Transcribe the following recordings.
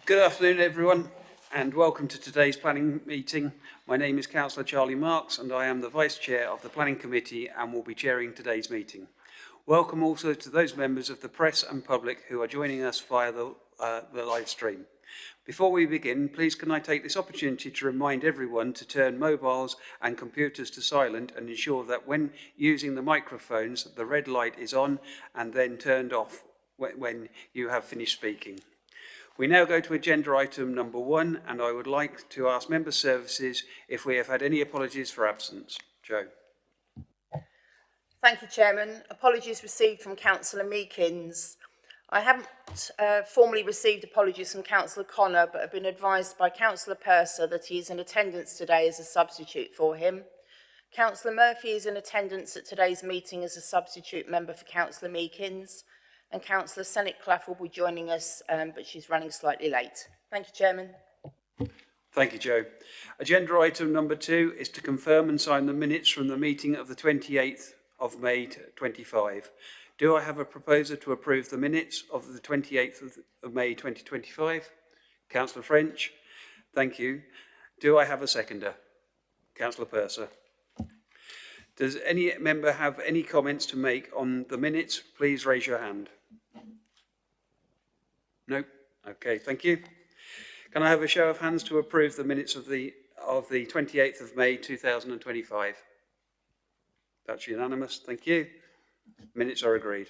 Good afternoon, everyone, and welcome to today's planning meeting. My name is Councillor Charlie Marks, and I am the Vice Chair of the Planning Committee and will be chairing today's meeting. Welcome also to those members of the press and public who are joining us via the live stream. Before we begin, please can I take this opportunity to remind everyone to turn mobiles and computers to silent and ensure that when using the microphones, the red light is on and then turned off when you have finished speaking. We now go to agenda item number 1, and I would like to ask member services if we have had any apologies for absence. Jo. Thank you, Chairman. Apologies received from Councillor Meakins. I haven't formally received apologies from Councillor Connor, but have been advised by Councillor Purser that he is in attendance today as a substitute for him. Councillor Murphy is in attendance at today's meeting as a substitute member for Councillor Meakins, and Councillor Senate-Clough will be joining us, but she's running slightly late. Thank you, Chairman. Thank you, Jo. Agenda item number 2 is to confirm and sign the minutes from the meeting of the 28th of May 25. Do I have a proposer to approve the minutes of the 28th of May 2025? Councillor French. Thank you. Do I have a seconder? Councillor Purser. Does any member have any comments to make on the minutes? Please raise your hand. No? Okay, thank you. Can I have a show of hands to approve the minutes of the 28th of May 2025? That's unanimous, thank you. Minutes are agreed.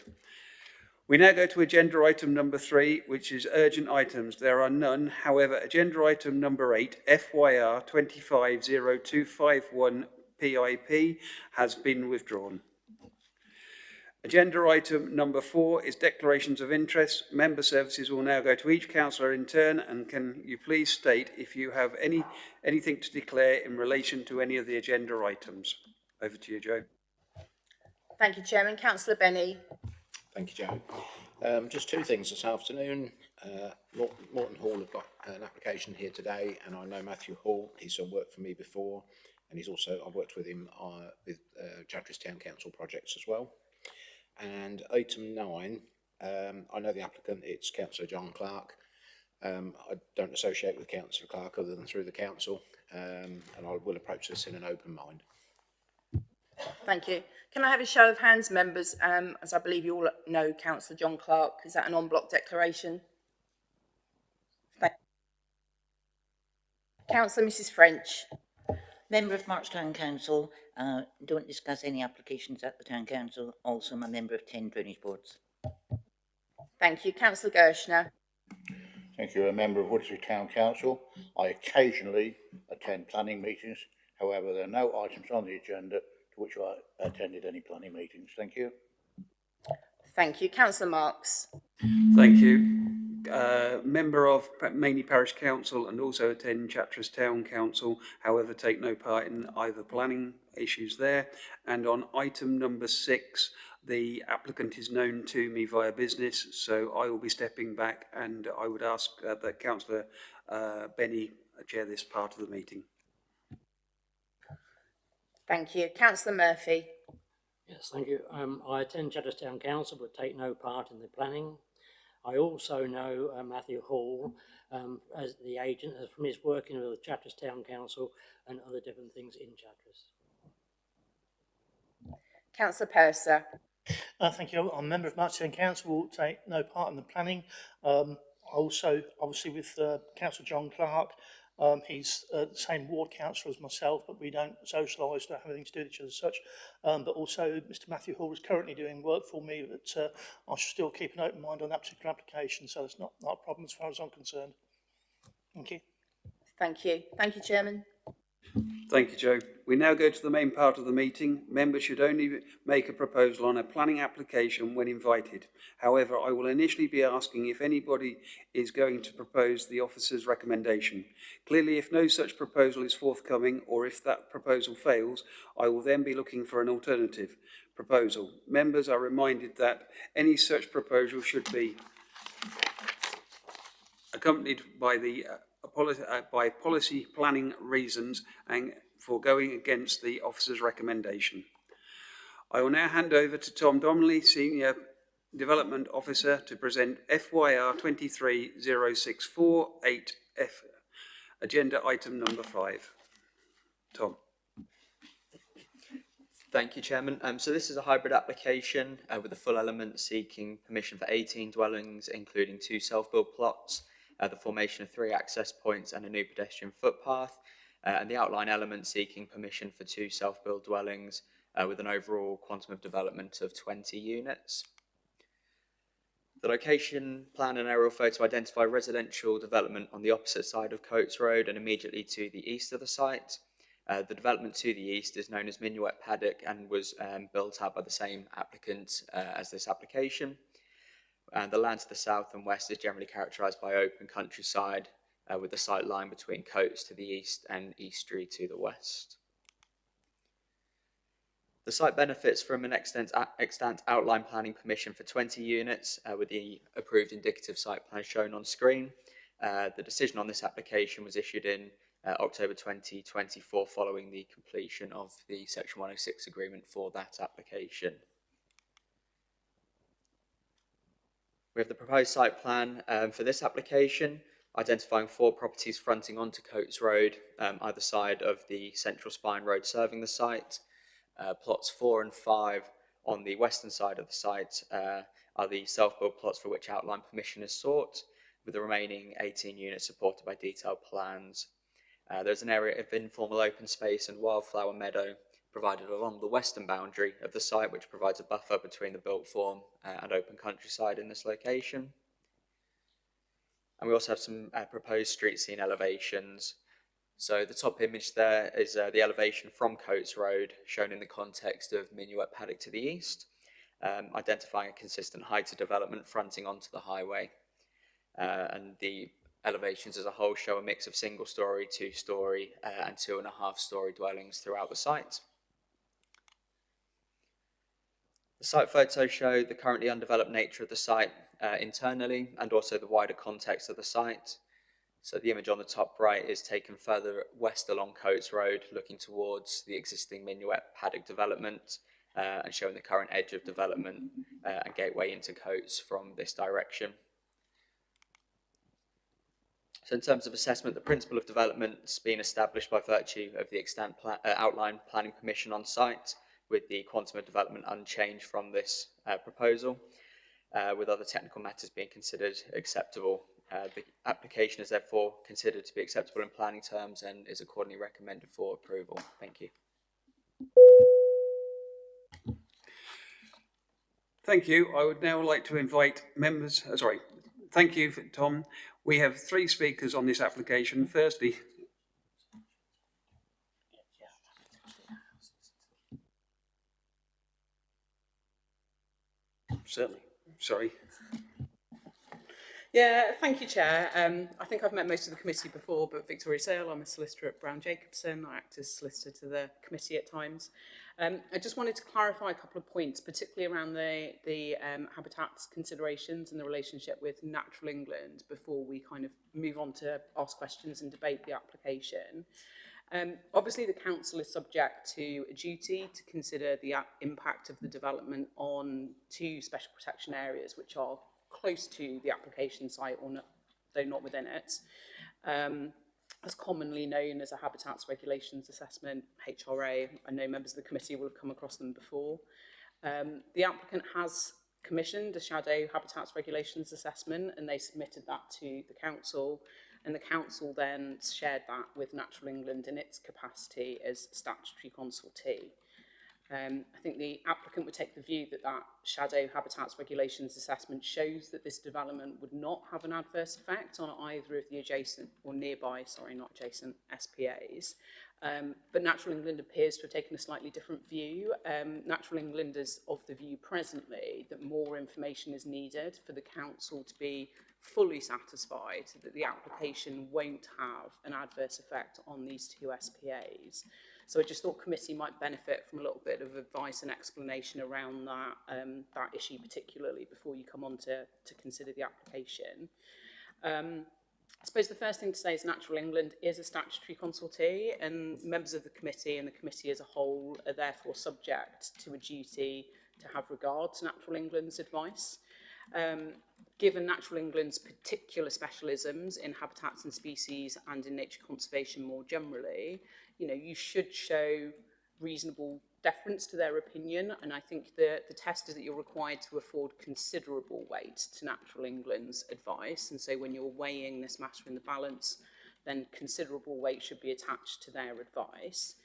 We now go to agenda item number 3, which is urgent items. There are none. However, agenda item number 8, FYR 250251 PIP, has been withdrawn. Agenda item number 4 is declarations of interest. Member services will now go to each councillor in turn, and can you please state if you have anything to declare in relation to any of the agenda items. Over to you, Jo. Thank you, Chairman. Councillor Benny. Thank you, Jo. Just two things this afternoon. Morton Hall have got an application here today, and I know Matthew Hall. He's done work for me before, and I've worked with him with Chatteris Town Council projects as well. And item 9, I know the applicant, it's Councillor John Clark. I don't associate with Councillor Clark other than through the council, and I will approach this in an open mind. Thank you. Can I have a show of hands, members, as I believe you all know Councillor John Clark. Is that an en-bloc declaration? Councillor Mrs French. Member of March Town Council, don't discuss any applications at the Town Council. Also, I'm a member of 10 drainage boards. Thank you. Councillor Gershner. Thank you. A member of Woodsley Town Council. I occasionally attend planning meetings. However, there are no items on the agenda to which I attended any planning meetings. Thank you. Thank you. Councillor Marks. Thank you. Member of Mainly Parish Council and also attend Chatteris Town Council, however take no part in either planning issues there. And on item number 6, the applicant is known to me via business, so I will be stepping back, and I would ask that Councillor Benny chair this part of the meeting. Thank you. Councillor Murphy. Yes, thank you. I attend Chatteris Town Council but take no part in the planning. I also know Matthew Hall as the agent from his working with the Chatteris Town Council and other different things in Chatteris. Councillor Purser. Thank you. I'm a member of March Town Council, will take no part in the planning. Also, obviously, with Councillor John Clark, he's the same ward councillor as myself, but we don't socialise, don't have anything to do with each other as such. But also, Mr Matthew Hall is currently doing work for me, but I should still keep an open mind on that particular application, so it's not a problem as far as I'm concerned. Thank you. Thank you. Thank you, Chairman. Thank you, Jo. We now go to the main part of the meeting. Members should only make a proposal on a planning application when invited. However, I will initially be asking if anybody is going to propose the officer's recommendation. Clearly, if no such proposal is forthcoming, or if that proposal fails, I will then be looking for an alternative proposal. Members are reminded that any such proposal should be accompanied by by policy planning reasons and for going against the officer's recommendation. I will now hand over to Tom Donnelly, Senior Development Officer to present FYR 23064-8F, agenda item number 5. Tom. Thank you, Chairman. So this is a hybrid application with a full element seeking permission for 18 dwellings, including 2 self-build plots, the formation of 3 access points and a new pedestrian footpath, and the outline element seeking permission for 2 self-build dwellings with an overall quantum of development of 20 units. The location plan and aerial photo identify residential development on the opposite side of Coates Road and immediately to the east of the site. The development to the east is known as Minuet Paddock and was built out by the same applicant as this application. And the land to the south and west is generally characterised by open countryside with the sight line between Coates to the east and Eastry to the west. The site benefits from an extant outline planning permission for 20 units with the approved indicative site plan shown on screen. The decision on this application was issued in October 2024 following the completion of the Section 106 agreement for that application. We have the proposed site plan for this application, identifying 4 properties fronting onto Coates Road, either side of the central spine road serving the site. Plots 4 and 5 on the western side of the site are the self-build plots for which outline permission is sought, with the remaining 18 units supported by detailed plans. There's an area of informal open space and wildflower meadow provided along the western boundary of the site, which provides a buffer between the built form and open countryside in this location. And we also have some proposed street scene elevations. So the top image there is the elevation from Coates Road, shown in the context of Minuet Paddock to the east, identifying a consistent height of development fronting onto the highway. And the elevations as a whole show a mix of single-storey, 2-storey and 2.5-storey dwellings throughout the site. The site photos show the currently undeveloped nature of the site internally and also the wider context of the site. So the image on the top right is taken further west along Coates Road, looking towards the existing Minuet Paddock development and showing the current edge of development and gateway into Coates from this direction. So in terms of assessment, the principle of development has been established by virtue of the extant outline planning permission on site, with the quantum of development unchanged from this proposal, with other technical matters being considered acceptable. The application is therefore considered to be acceptable in planning terms and is accordingly recommended for approval. Thank you. Thank you. I would now like to invite members, thank you, Tom. We have 3 speakers on this application. Firstly, certainly, sorry. Yeah, thank you, Chair. I think I've met most of the committee before, but Victoria Sale, I'm a solicitor at Brown Jacobson. I act as solicitor to the committee at times. I just wanted to clarify a couple of points, particularly around the habitats considerations and the relationship with Natural England before we kind of move on to ask questions and debate the application. Obviously, the council is subject to a duty to consider the impact of the development on 2 special protection areas, which are close to the application site, or not, though not within it, as commonly known as a Habitats Regulations Assessment, HRA. I know members of the committee will have come across them before. The applicant has commissioned a shadow Habitats Regulations Assessment, and they submitted that to the council, and the council then shared that with Natural England in its capacity as statutory consultee. I think the applicant would take the view that that shadow habitats regulations assessment shows that this development would not have an adverse effect on either of the adjacent or nearby, not adjacent SPAs. But Natural England appears to have taken a slightly different view. Natural England is of the view presently that more information is needed for the council to be fully satisfied that the application won't have an adverse effect on these 2 SPAs. So I just thought committee might benefit from a little bit of advice and explanation around that, that issue particularly before you come on to consider the application. I suppose the first thing to say is Natural England is a statutory consultee, and members of the committee and the committee as a whole are therefore subject to a duty to have regard to Natural England's advice. Given Natural England's particular specialisms in habitats and species and in nature conservation more generally, you know, you should show reasonable deference to their opinion, and I think the test is that you're required to afford considerable weight to Natural England's advice, and so when you're weighing this matter in the balance, then considerable weight should be attached to their advice.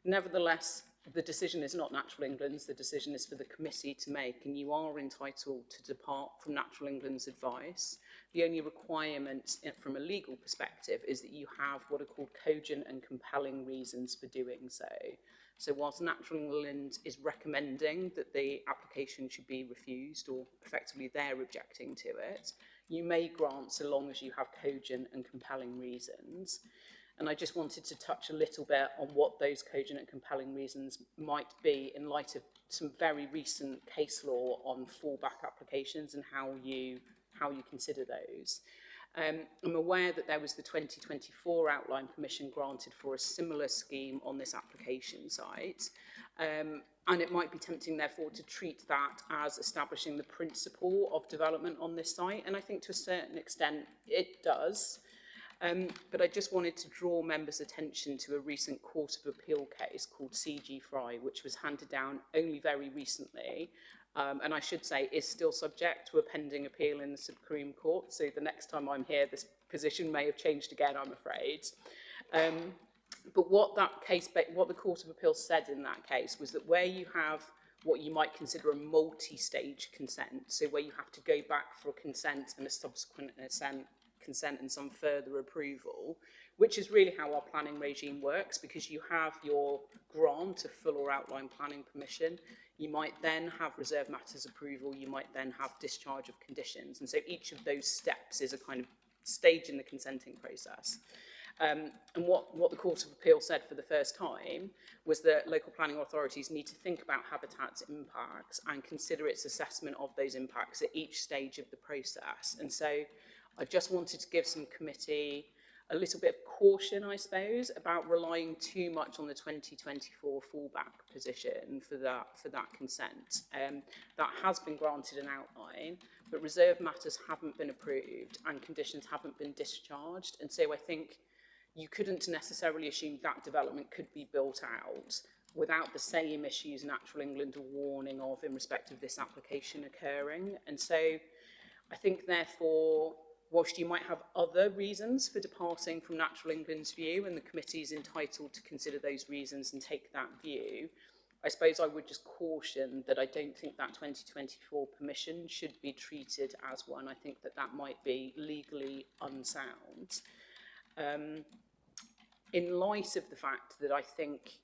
Nevertheless, the decision is not Natural England's, the decision is for the committee to make, and you are entitled to depart from Natural England's advice. The only requirement from a legal perspective is that you have what are called cogent and compelling reasons for doing so. So whilst Natural England is recommending that the application should be refused, or effectively they're objecting to it, you may grant so long as you have cogent and compelling reasons. And I just wanted to touch a little bit on what those cogent and compelling reasons might be in light of some very recent case law on fallback applications and how you consider those. I'm aware that there was the 2024 outline permission granted for a similar scheme on this application site. And it might be tempting, therefore, to treat that as establishing the principle of development on this site. And I think to a certain extent it does. But I just wanted to draw members' attention to a recent Court of Appeal case called CG Fry, which was handed down only very recently, and I should say is still subject to a pending appeal in the Supreme Court. So the next time I'm here, this position may have changed again, I'm afraid. But what the Court of Appeal said in that case was that where you have what you might consider a multi-stage consent, so where you have to go back for a consent and a subsequent consent and some further approval, which is really how our planning regime works, because you have your grant of full or outline planning permission, you might then have reserve matters approval, you might then have discharge of conditions, and so each of those steps is a kind of stage in the consenting process. And what the Court of Appeal said for the first time was that local planning authorities need to think about habitat's impacts and consider its assessment of those impacts at each stage of the process. And so I just wanted to give some committee a little bit of caution, I suppose, about relying too much on the 2024 fallback position for that consent. That has been granted an outline, but reserve matters haven't been approved and conditions haven't been discharged. And so I think you couldn't necessarily assume that development could be built out without the same issues Natural England are warning of in respect of this application occurring. And so I think, therefore, whilst you might have other reasons for departing from Natural England's view, and the committee is entitled to consider those reasons and take that view, I suppose I would just caution that I don't think that 2024 permission should be treated as one. I think that that might be legally unsound. In light of the fact that I think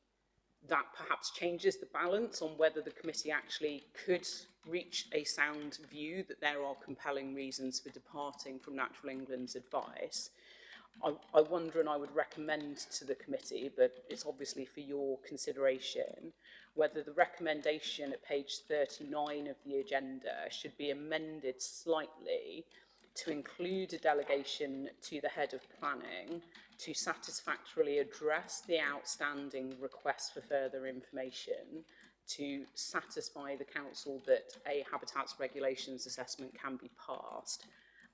that perhaps changes the balance on whether the committee actually could reach a sound view that there are compelling reasons for departing from Natural England's advice, I wonder, and I would recommend to the committee, but it's obviously for your consideration, whether the recommendation at page 39 of the agenda should be amended slightly to include a delegation to the head of planning to satisfactorily address the outstanding request for further information, to satisfy the council that a habitats regulations assessment can be passed,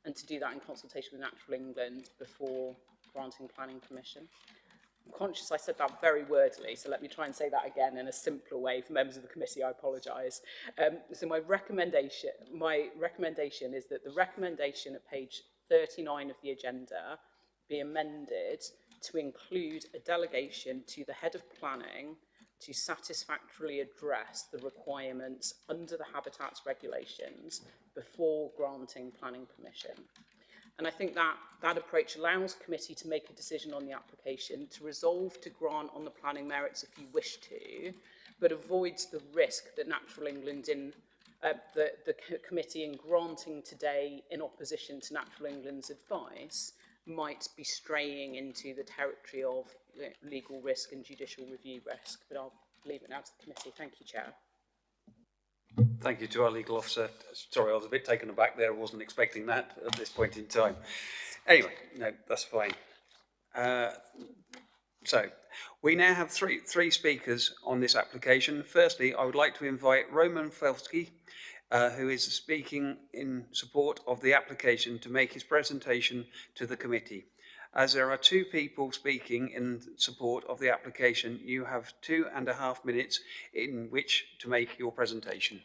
and to do that in consultation with Natural England before granting planning permission. I'm conscious I said that very wordily, so let me try and say that again in a simpler way for members of the committee. I apologise. So my recommendation is that the recommendation at page 39 of the agenda be amended to include a delegation to the head of planning to satisfactorily address the requirements under the habitats regulations before granting planning permission. And I think that approach allows committee to make a decision on the application, to resolve to grant on the planning merits if you wish to, but avoids the risk that Natural England the committee in granting today in opposition to Natural England's advice might be straying into the territory of legal risk and judicial review risk. But I'll leave it now to the committee. Thank you, Chair. Thank you to our legal officer. Sorry, I was a bit taken aback there. I wasn't expecting that at this point in time. Anyway, no, that's fine. So we now have three speakers on this application. Firstly, I would like to invite Roman Felsky, who is speaking in support of the application to make his presentation to the committee. As there are 2 people speaking in support of the application, you have 2.5 minutes in which to make your presentation.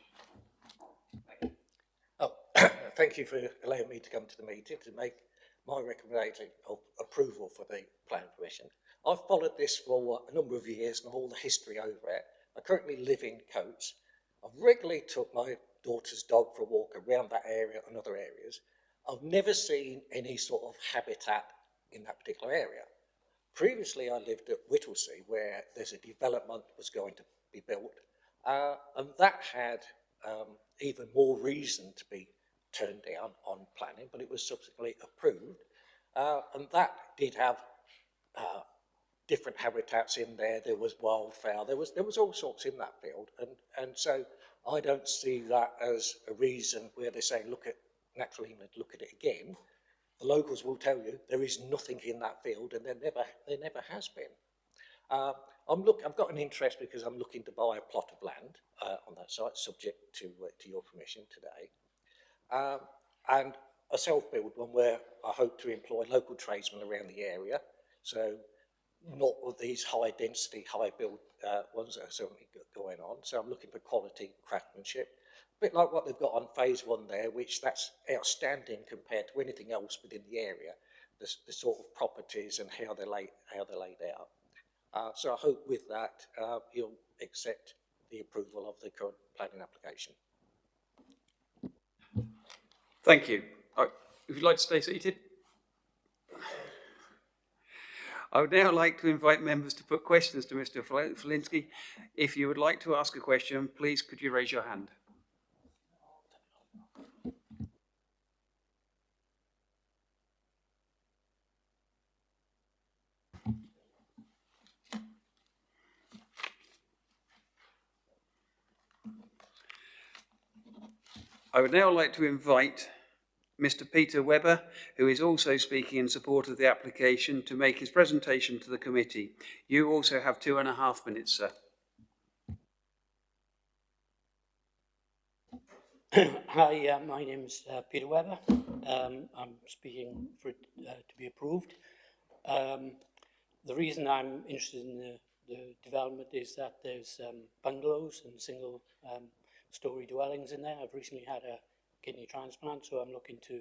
Oh, thank you for allowing me to come to the meeting to make my recommendation of approval for the planning permission. I've followed this for a number of years and all the history over it. I currently live in Coates. I've regularly took my daughter's dog for a walk around that area and other areas. I've never seen any sort of habitat in that particular area. Previously, I lived at Whittlesea, where there's a development was going to be built, and that had even more reason to be turned down on planning, but it was subsequently approved, and that did have different habitats in there. There was wildfowl, there was all sorts in that field, and so I don't see that as a reason where they're saying look at Natural England, look at it again. The locals will tell you there is nothing in that field, and there never has been. I've got an interest because I'm looking to buy a plot of land on that site, subject to your permission today, and a self-build one where I hope to employ local tradesmen around the area. So not with these high density, high build ones that are certainly going on. So I'm looking for quality craftsmanship. A bit like what they've got on phase 1 there, which that's outstanding compared to anything else within the area, the sort of properties and how they're laid out. So I hope with that you'll accept the approval of the current planning application. Thank you. If you'd like to stay seated. I would now like to invite members to put questions to Mr. Felinsky. If you would like to ask a question, please could you raise your hand? I would now like to invite Mr. Peter Webber, who is also speaking in support of the application, to make his presentation to the committee. You also have 2.5 minutes, sir. Hi, my name is Peter Webber. I'm speaking for it to be approved. The reason I'm interested in the development is that there's bungalows and single story dwellings in there. I've recently had a kidney transplant, so I'm looking to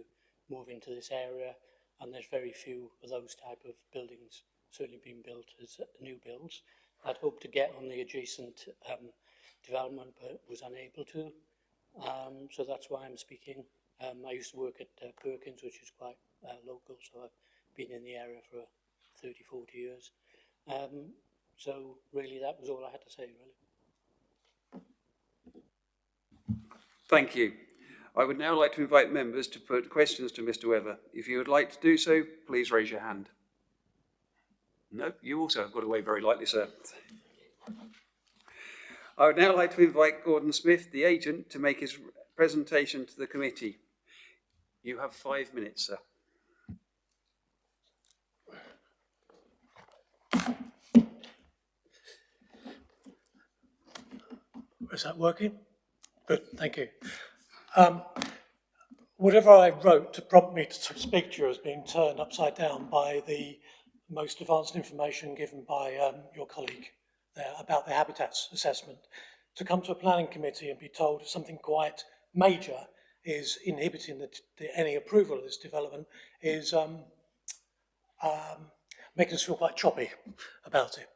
move into this area, and there's very few of those type of buildings certainly being built as new builds. I'd hoped to get on the adjacent development, but was unable to. So that's why I'm speaking. I used to work at Perkins, which is quite local, so I've been in the area for 30, 40 years. So really that was all I had to say, really. Thank you. I would now like to invite members to put questions to Mr. Webber. If you would like to do so, please raise your hand. No, you also have got away very lightly, sir. I would now like to invite Gordon Smith, the agent, to make his presentation to the committee. You have 5 minutes, sir. Is that working? Good, thank you. Whatever I wrote to prompt me to speak to you has been turned upside down by the most advanced information given by your colleague there about the habitats assessment. To come to a planning committee and be told something quite major is inhibiting any approval of this development is making us feel quite choppy about it.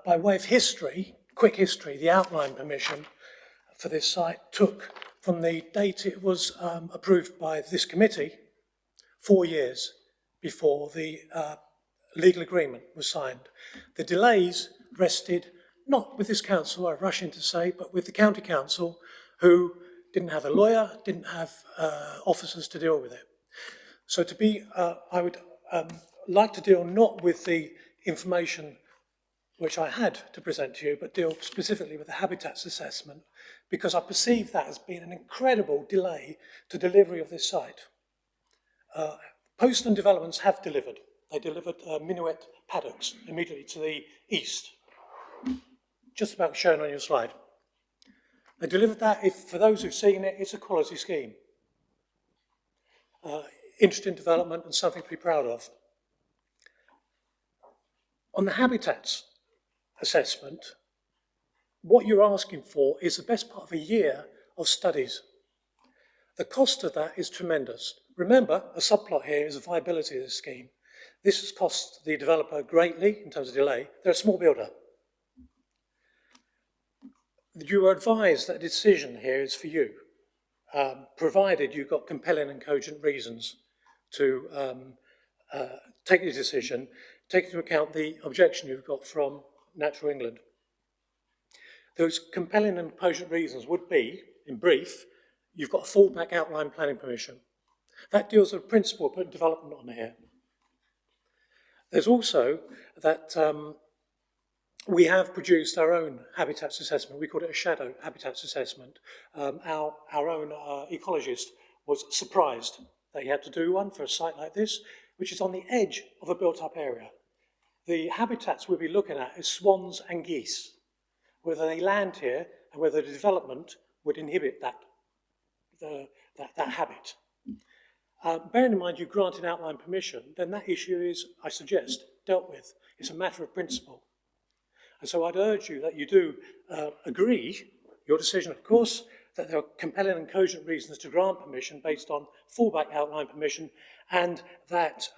By way of history, quick history, the outline permission for this site took from the date it was approved by this committee 4 years before the legal agreement was signed. The delays rested not with this council, I rush in to say, but with the county council, who didn't have a lawyer, didn't have officers to deal with it. So to be, I would like to deal not with the information which I had to present to you, but deal specifically with the habitats assessment, because I perceive that as being an incredible delay to delivery of this site. Postland Developments have delivered. They delivered Minuet paddocks immediately to the east, just about shown on your slide. They delivered that, for those who've seen it, it's a quality scheme. Interesting development and something to be proud of. On the habitats assessment, what you're asking for is the best part of a year of studies. The cost of that is tremendous. Remember, a subplot here is the viability of the scheme. This has cost the developer greatly in terms of delay. They're a small builder. You are advised that a decision here is for you, provided you've got compelling and cogent reasons to take the decision, take into account the objection you've got from Natural England. Those compelling and cogent reasons would be, in brief, you've got a fallback outline planning permission. That deals with the principle of putting development on here. There's also that we have produced our own habitats assessment. We called it a shadow habitats assessment. Our own ecologist was surprised that he had to do one for a site like this, which is on the edge of a built-up area. The habitats we'll be looking at is swans and geese, whether they land here and whether the development would inhibit that habit. Bearing in mind you granted outline permission, then that issue is, I suggest, dealt with. It's a matter of principle. And so I'd urge you that you do agree, your decision of course, that there are compelling and cogent reasons to grant permission based on fallback outline permission, and that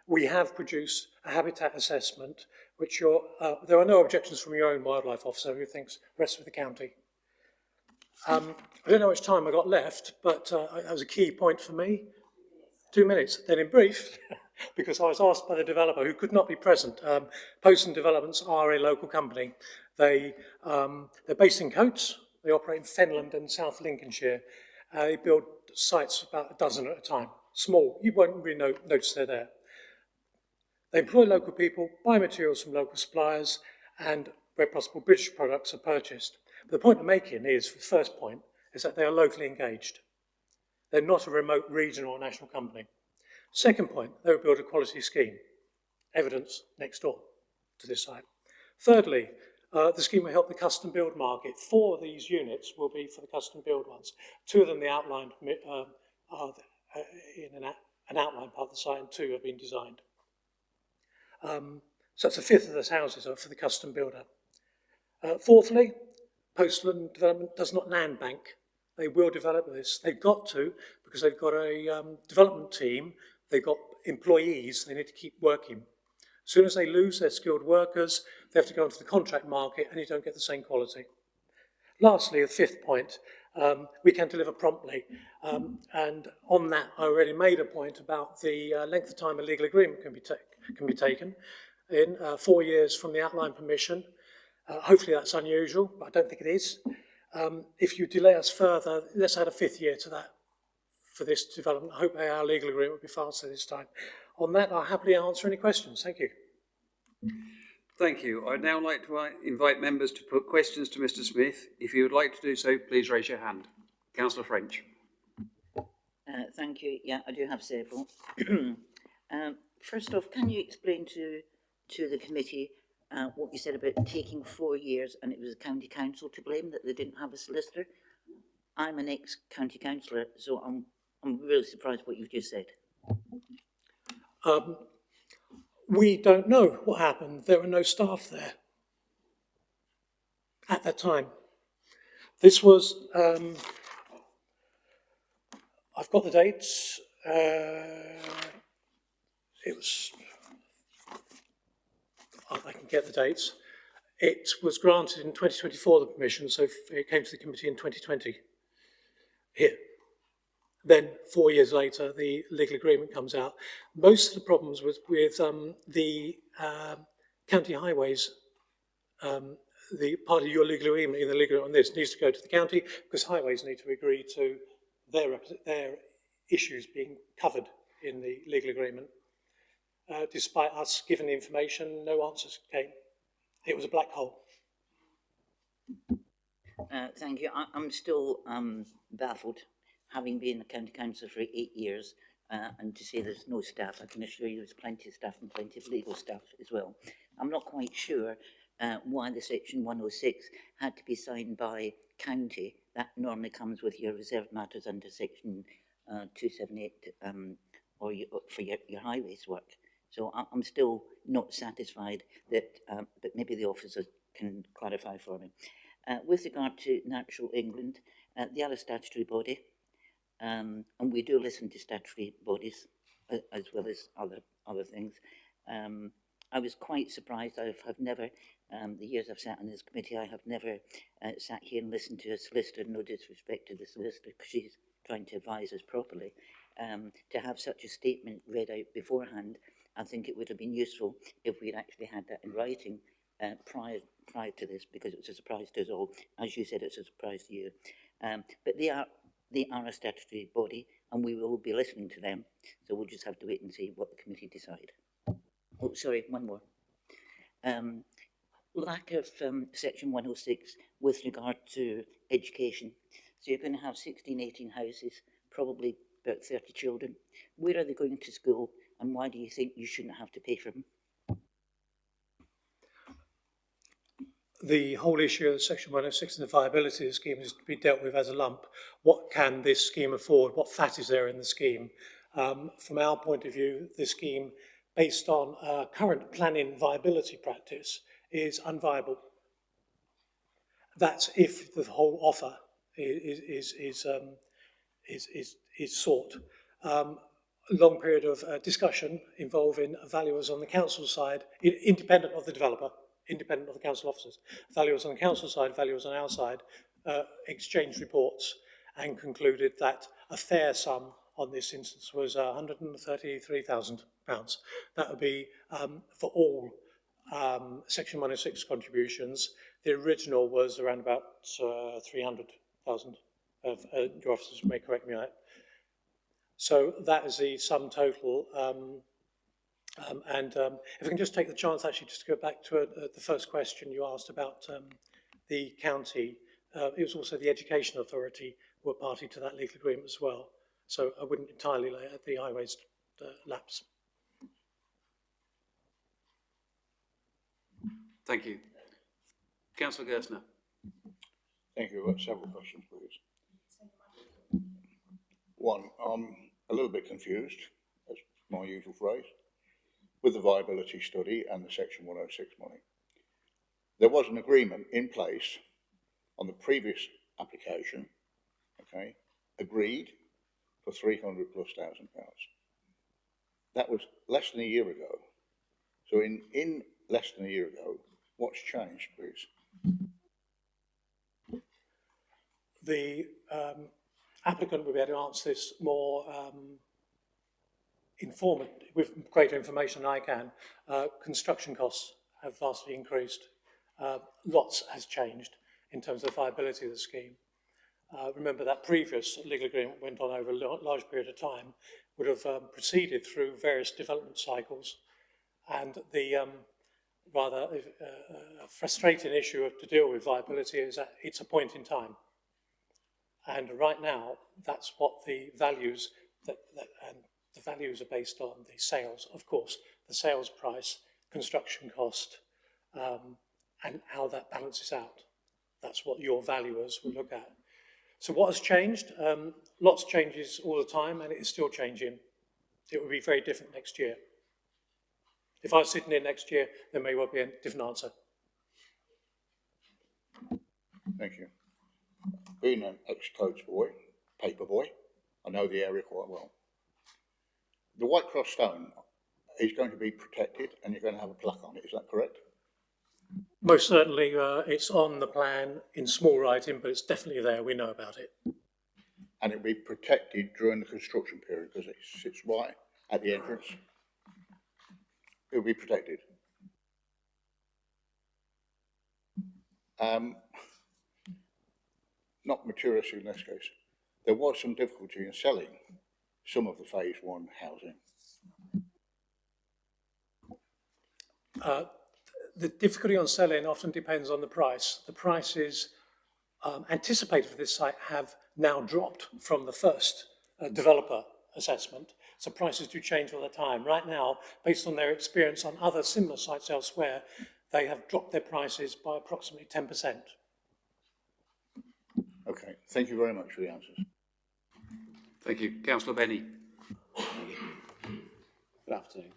we have produced a habitat assessment, which there are no objections from your own wildlife officer who thinks rests with the county. I don't know how much time I got left, but that was a key point for me. 2 minutes. Then in brief, because I was asked by the developer who could not be present, Poston Developments are a local company. They're based in Coates. They operate in Fenland and South Lincolnshire. They build sites about a dozen at a time. Small. You won't really notice they're there. They employ local people, buy materials from local suppliers, and where possible, British products are purchased. But the point I'm making is, the first point, is that they are locally engaged. They're not a remote regional or national company. Second point, they will build a quality scheme. Evidence next door to this site. Thirdly, the scheme will help the custom build market. 4 of these units will be for the custom build ones. 2 of them, the outlined, are in an outline part of the site, and 2 have been designed. So it's a fifth of those houses are for the custom builder. Fourthly, Postland Development does not land bank. They will develop this. They've got to, because they've got a development team, they've got employees, they need to keep working. As soon as they lose their skilled workers, they have to go into the contract market and you don't get the same quality. Lastly, the fifth point, we can deliver promptly. And on that, I already made a point about the length of time a legal agreement can be taken in 4 years from the outline permission. Hopefully that's unusual, but I don't think it is. If you delay us further, let's add a 5th year to that for this development. I hope our legal agreement will be faster this time. On that, I'll happily answer any questions. Thank you. Thank you. I'd now like to invite members to put questions to Mr. Smith. If you would like to do so, please raise your hand. Councillor French. Thank you. Yeah, I do have several. First off, can you explain to the committee what you said about taking 4 years and it was the county council to blame that they didn't have a solicitor? I'm an ex-county councillor, so I'm really surprised what you've just said. We don't know what happened. There were no staff there at that time. This was, I've got the dates. It was, I can get the dates. It was granted in 2024, the permission, so it came to the committee in 2020. Here. Then 4 years later, the legal agreement comes out. Most of the problems was with the county highways. The part of your legal agreement in the legal on this needs to go to the county because highways need to agree to their issues being covered in the legal agreement. Despite us giving the information, no answers came. It was a black hole. Thank you. I'm still baffled, having been a county councillor for 8 years, and to say there's no staff. I can assure you there's plenty of staff and plenty of legal staff as well. I'm not quite sure why the section 106 had to be signed by county, that normally comes with your reserved matters under section 278 or for your highways work. So I'm still not satisfied that, but maybe the officers can clarify for me. With regard to Natural England, the other statutory body, and we do listen to statutory bodies as well as other things. I was quite surprised. I've never, the years I've sat on this committee, I have never sat here and listened to a solicitor, no disrespect to the solicitor, because she's trying to advise us properly. To have such a statement read out beforehand, I think it would have been useful if we'd actually had that in writing prior to this, because it was a surprise to us all. As you said, it's a surprise to you. But they are a statutory body, and we will be listening to them. So we'll just have to wait and see what the committee decide. Oh, sorry, one more. Lack of section 106 with regard to education. So you're going to have 16, 18 houses, probably about 30 children. Where are they going to school, and why do you think you shouldn't have to pay for them? The whole issue of Section 106 and the viability of the scheme is to be dealt with as a lump. What can this scheme afford? What fat is there in the scheme? From our point of view, the scheme, based on current planning viability practice, is unviable. That's if the whole offer is sought. A long period of discussion involving valuers on the council side, independent of the developer, independent of the council officers. Valuers on the council side, valuers on our side, exchanged reports and concluded that a fair sum on this instance was £133,000. That would be for all Section 106 contributions. The original was around about 300,000. Your officers may correct me on that. So that is the sum total. If I can just take the chance actually just to go back to the first question you asked about the county, it was also the Education Authority were party to that legal agreement as well. So I wouldn't entirely lay at the highways lapse. Thank you. Councillor Gerstner. Thank you. I've got several questions, please. One, I'm a little bit confused, that's my usual phrase, with the viability study and the Section 106 money. There was an agreement in place on the previous application, okay, agreed for £300,000+. That was less than a year ago. So in less than a year ago, what's changed, please? The applicant will be able to answer this more with greater information than I can. Construction costs have vastly increased. Lots has changed in terms of the viability of the scheme. Remember that previous legal agreement went on over a large period of time, would have proceeded through various development cycles, and the rather frustrating issue to deal with viability is that it's a point in time. And right now, that's what the values, and the values are based on the sales, of course, the sales price, construction cost, and how that balances out. That's what your valuers will look at. So what has changed? Lots changes all the time, and it is still changing. It will be very different next year. If I was sitting here next year, there may well be a different answer. Thank you. Being an ex-coach boy, paper boy, I know the area quite well. The White Cross stone is going to be protected and you're going to have a plaque on it, is that correct? Most certainly it's on the plan in small writing, but it's definitely there, we know about it. And it'll be protected during the construction period because it sits right at the entrance. It'll be protected. Not material issue in this case. There was some difficulty in selling some of the phase 1 housing. The difficulty on selling often depends on the price. The prices anticipated for this site have now dropped from the first developer assessment. So prices do change all the time. Right now, based on their experience on other similar sites elsewhere, they have dropped their prices by approximately 10%. Okay, thank you very much for the answers. Thank you. Councillor Benny. Good afternoon.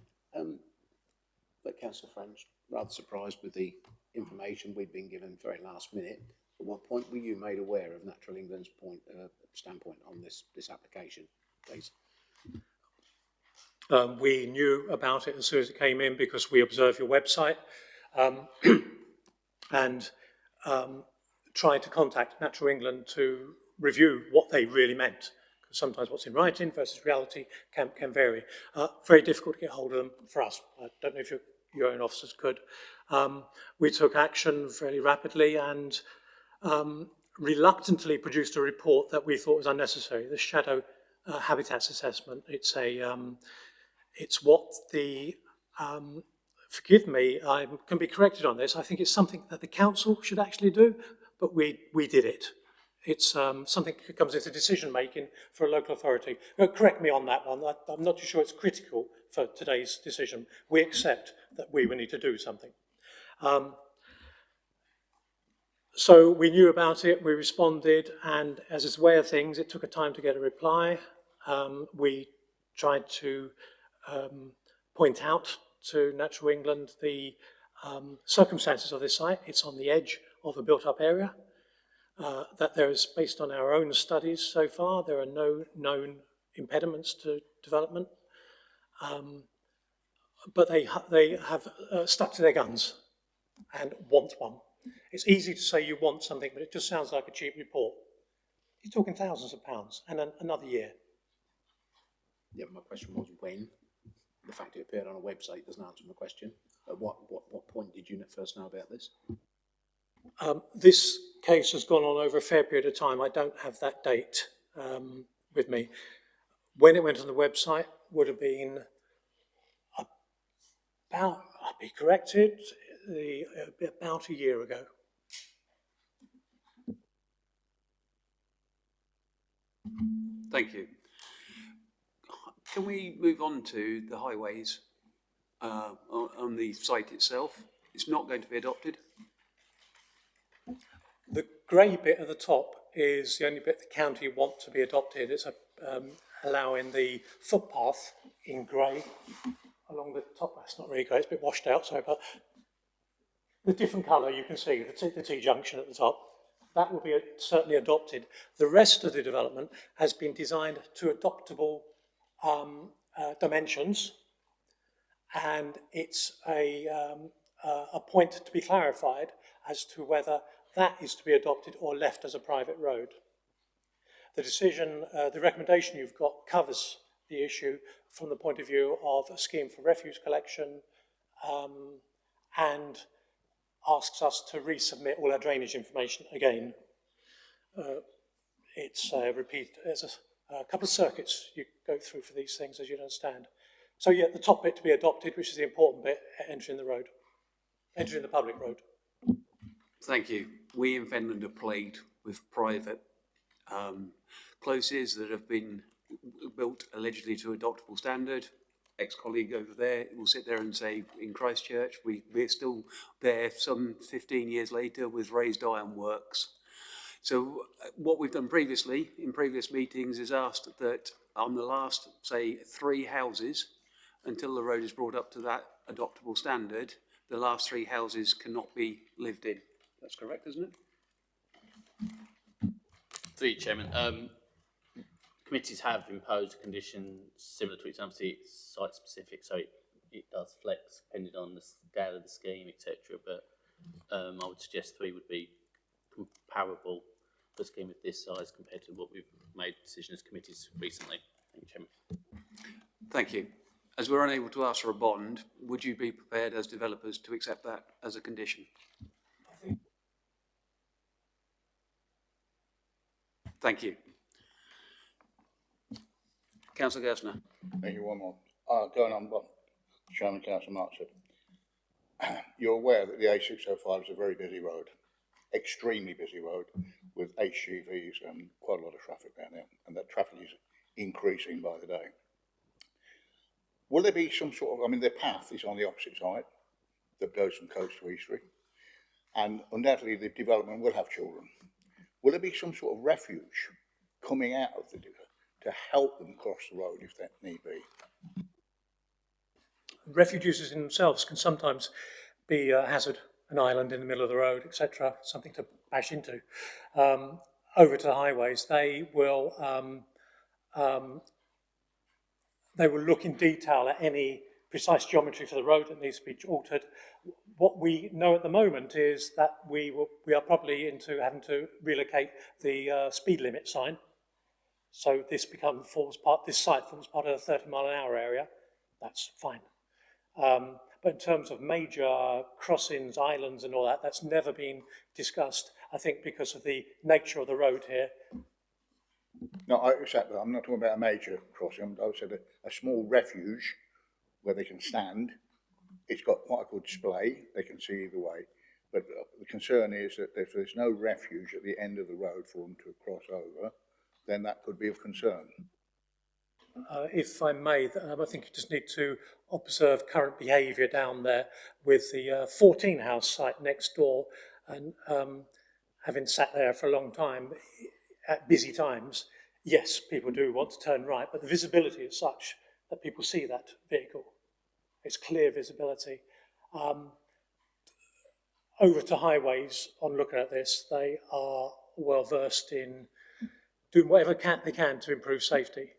But Councillor French, rather surprised with the information we'd been given very last minute. At what point were you made aware of Natural England's standpoint on this application, please? We knew about it as soon as it came in because we observed your website and tried to contact Natural England to review what they really meant. Because sometimes what's in writing versus reality can vary. Very difficult to get hold of them for us. I don't know if your own officers could. We took action fairly rapidly and reluctantly produced a report that we thought was unnecessary. The shadow habitats assessment. It's what the forgive me, I can be corrected on this. I think it's something that the council should actually do, but we did it. It's something that comes into decision making for a local authority. Correct me on that one. I'm not too sure it's critical for today's decision. We accept that we will need to do something. So we knew about it, we responded, and as is the way of things, it took a time to get a reply. We tried to point out to Natural England the circumstances of this site. It's on the edge of a built-up area. That there is, based on our own studies so far, there are no known impediments to development. But they have stuck to their guns and want one. It's easy to say you want something, but it just sounds like a cheap report. You're talking thousands of pounds and another year. Yeah, my question was when. The fact it appeared on a website doesn't answer my question. At what point did you first know about this? This case has gone on over a fair period of time. I don't have that date with me. When it went on the website would have been about, I'll be corrected, about a year ago. Thank you. Can we move on to the highways on the site itself? It's not going to be adopted. The grey bit at the top is the only bit the county want to be adopted. It's allowing the footpath in grey along the top. That's not really grey, it's a bit washed out, sorry, but the different colour you can see, the T-junction at the top, that will be certainly adopted. The rest of the development has been designed to adoptable dimensions, and it's a point to be clarified as to whether that is to be adopted or left as a private road. The decision, the recommendation you've got covers the issue from the point of view of a scheme for refuse collection and asks us to resubmit all our drainage information again. It's repeat. There's a couple of circuits you go through for these things, as you'd understand. So yeah, the top bit to be adopted, which is the important bit, entering the road, entering the public road. Thank you. We in Fenland are plagued with private closes that have been built allegedly to adoptable standard. Ex-colleague over there will sit there and say, in Christchurch, we're still there some 15 years later with raised ironworks. So what we've done previously, in previous meetings, is asked that on the last, say, 3 houses, until the road is brought up to that adoptable standard, the last 3 houses cannot be lived in. That's correct, isn't it? Through you, Chairman. Committees have imposed a condition similar to it. Obviously, it's site specific, so it does flex depending on the scale of the scheme, etc. But I would suggest 3 would be comparable for a scheme of this size compared to what we've made decisions committees recently. Thank you, Chairman. Thank you. As we're unable to ask for a bond, would you be prepared as developers to accept that as a condition? Thank you. Councillor Gerstner. Thank you. One more. Going on what Chairman Councillor Mark said. You're aware that the A605 is a very busy road, extremely busy road, with HGVs and quite a lot of traffic down there, and that traffic is increasing by the day. Will there be some sort of, I mean, the path is on the opposite side that goes from coast to estuary, and undoubtedly the development will have children. will there be some sort of refuge coming out of the digger to help them cross the road if that need be? Refuge users in themselves can sometimes be a hazard, an island in the middle of the road, etc., something to bash into. Over to the highways, they will look in detail at any precise geometry for the road that needs to be altered. What we know at the moment is that we are probably into having to relocate the speed limit sign. So this site falls part of the 30-mile-an-hour area. That's fine. But in terms of major crossings, islands and all that, that's never been discussed, I think because of the nature of the road here. No, I accept that. I'm not talking about a major crossing. I said a small refuge where they can stand. It's got quite a good display. They can see either way. But the concern is that if there's no refuge at the end of the road for them to cross over, then that could be of concern. If I may, I think you just need to observe current behaviour down there with the 14 house site next door, and having sat there for a long time at busy times, yes, people do want to turn right, but the visibility is such that people see that vehicle. It's clear visibility. Over to highways, on looking at this, they are well versed in doing whatever they can to improve safety.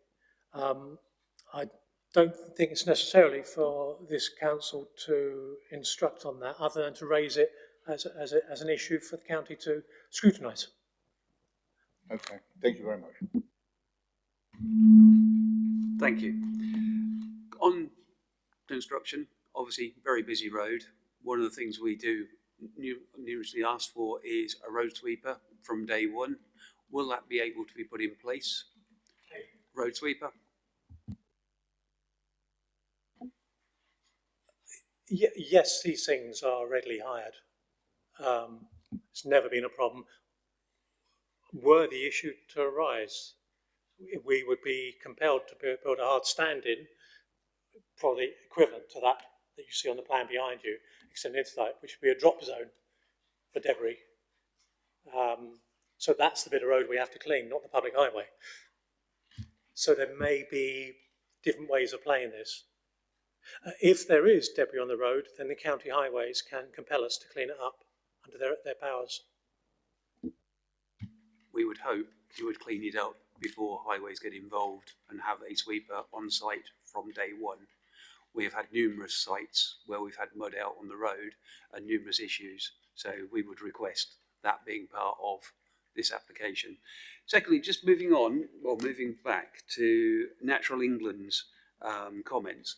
I don't think it's necessarily for this council to instruct on that, other than to raise it as an issue for the county to scrutinise. Okay, thank you very much. Thank you. On construction, obviously very busy road. One of the things we do numerously ask for is a road sweeper from day one. Will that be able to be put in place? Road sweeper? Yes, these things are readily hired. It's never been a problem. Were the issue to arise, we would be compelled to build a hard stand-in, probably equivalent to that you see on the plan behind you, extended into that, which would be a drop zone for debris. So that's the bit of road we have to clean, not the public highway. So there may be different ways of playing this. If there is debris on the road, then the county highways can compel us to clean it up under their powers. We would hope you would clean it up before highways get involved and have a sweeper on site from day one. We have had numerous sites where we've had mud out on the road and numerous issues, so we would request that being part of this application. Secondly, just moving back to Natural England's comments.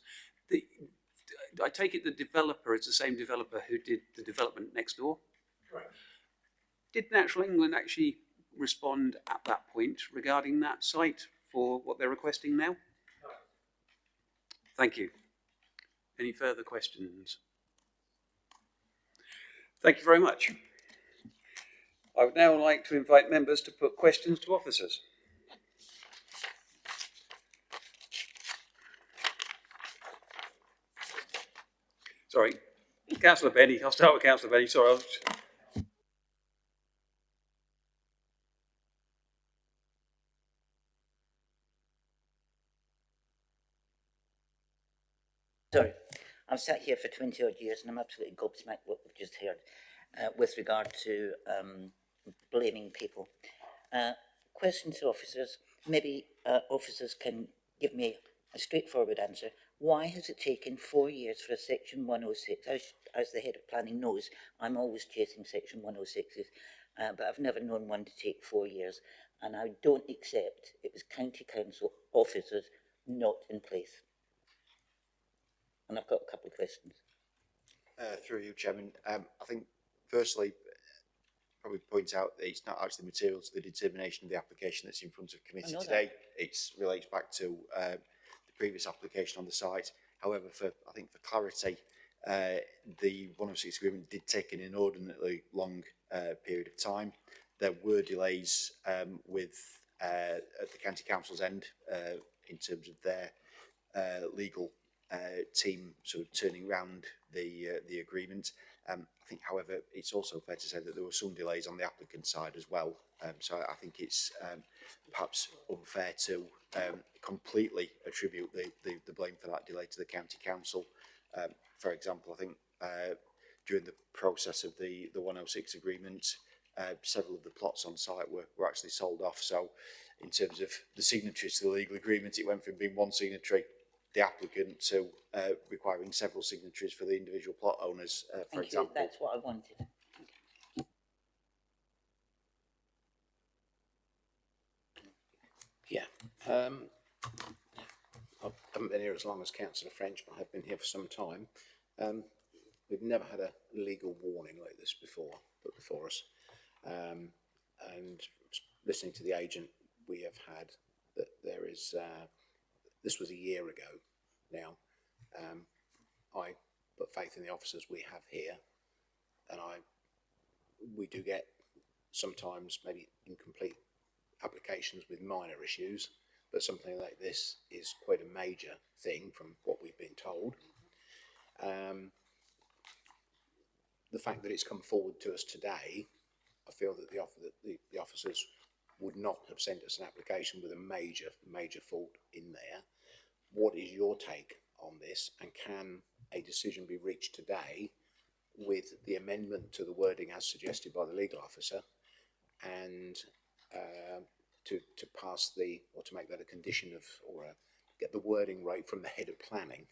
I take it the developer is the same developer who did the development next door? Correct. Did Natural England actually respond at that point regarding that site for what they're requesting now? No. Thank you. Any further questions? Thank you very much. I would now like to invite members to put questions to officers. Sorry, Councillor Benny. I'll start with Councillor Benny. Sorry. Sorry, I've sat here for 20 odd years and I'm absolutely gobsmacked what we've just heard with regard to blaming people. Question to officers, maybe officers can give me a straightforward answer. Why has it taken 4 years for a Section 106? As the head of planning knows, I'm always chasing Section 106s, but I've never known one to take 4 years. And I don't accept it was county council officers not in place. And I've got a couple of questions. Through you, Chairman. I think, firstly, probably point out that it's not actually material to the determination of the application that's in front of committee today. It relates back to the previous application on the site. However, I think for clarity, the 106 agreement did take an inordinately long period of time. There were delays at the county council's end in terms of their legal team sort of turning around the agreement. I think, however, it's also fair to say that there were some delays on the applicant side as well. So I think it's perhaps unfair to completely attribute the blame for that delay to the county council. For example, I think during the process of the 106 agreement, several of the plots on site were actually sold off. So in terms of the signatories to the legal agreement, it went from being one signatory, the applicant, to requiring several signatories for the individual plot owners, for example. That's what I wanted. Yeah. I haven't been here as long as Councillor French, but I have been here for some time. We've never had a legal warning like this before, put before us. And listening to the agent, we have had that there is, this was a year ago now. I put faith in the officers we have here, and we do get sometimes maybe incomplete applications with minor issues, but something like this is quite a major thing from what we've been told. The fact that it's come forward to us today, I feel that the officers would not have sent us an application with a major fault in there. What is your take on this, and can a decision be reached today with the amendment to the wording as suggested by the legal officer, and to pass or to make that a condition of, or get the wording right from the head of planning,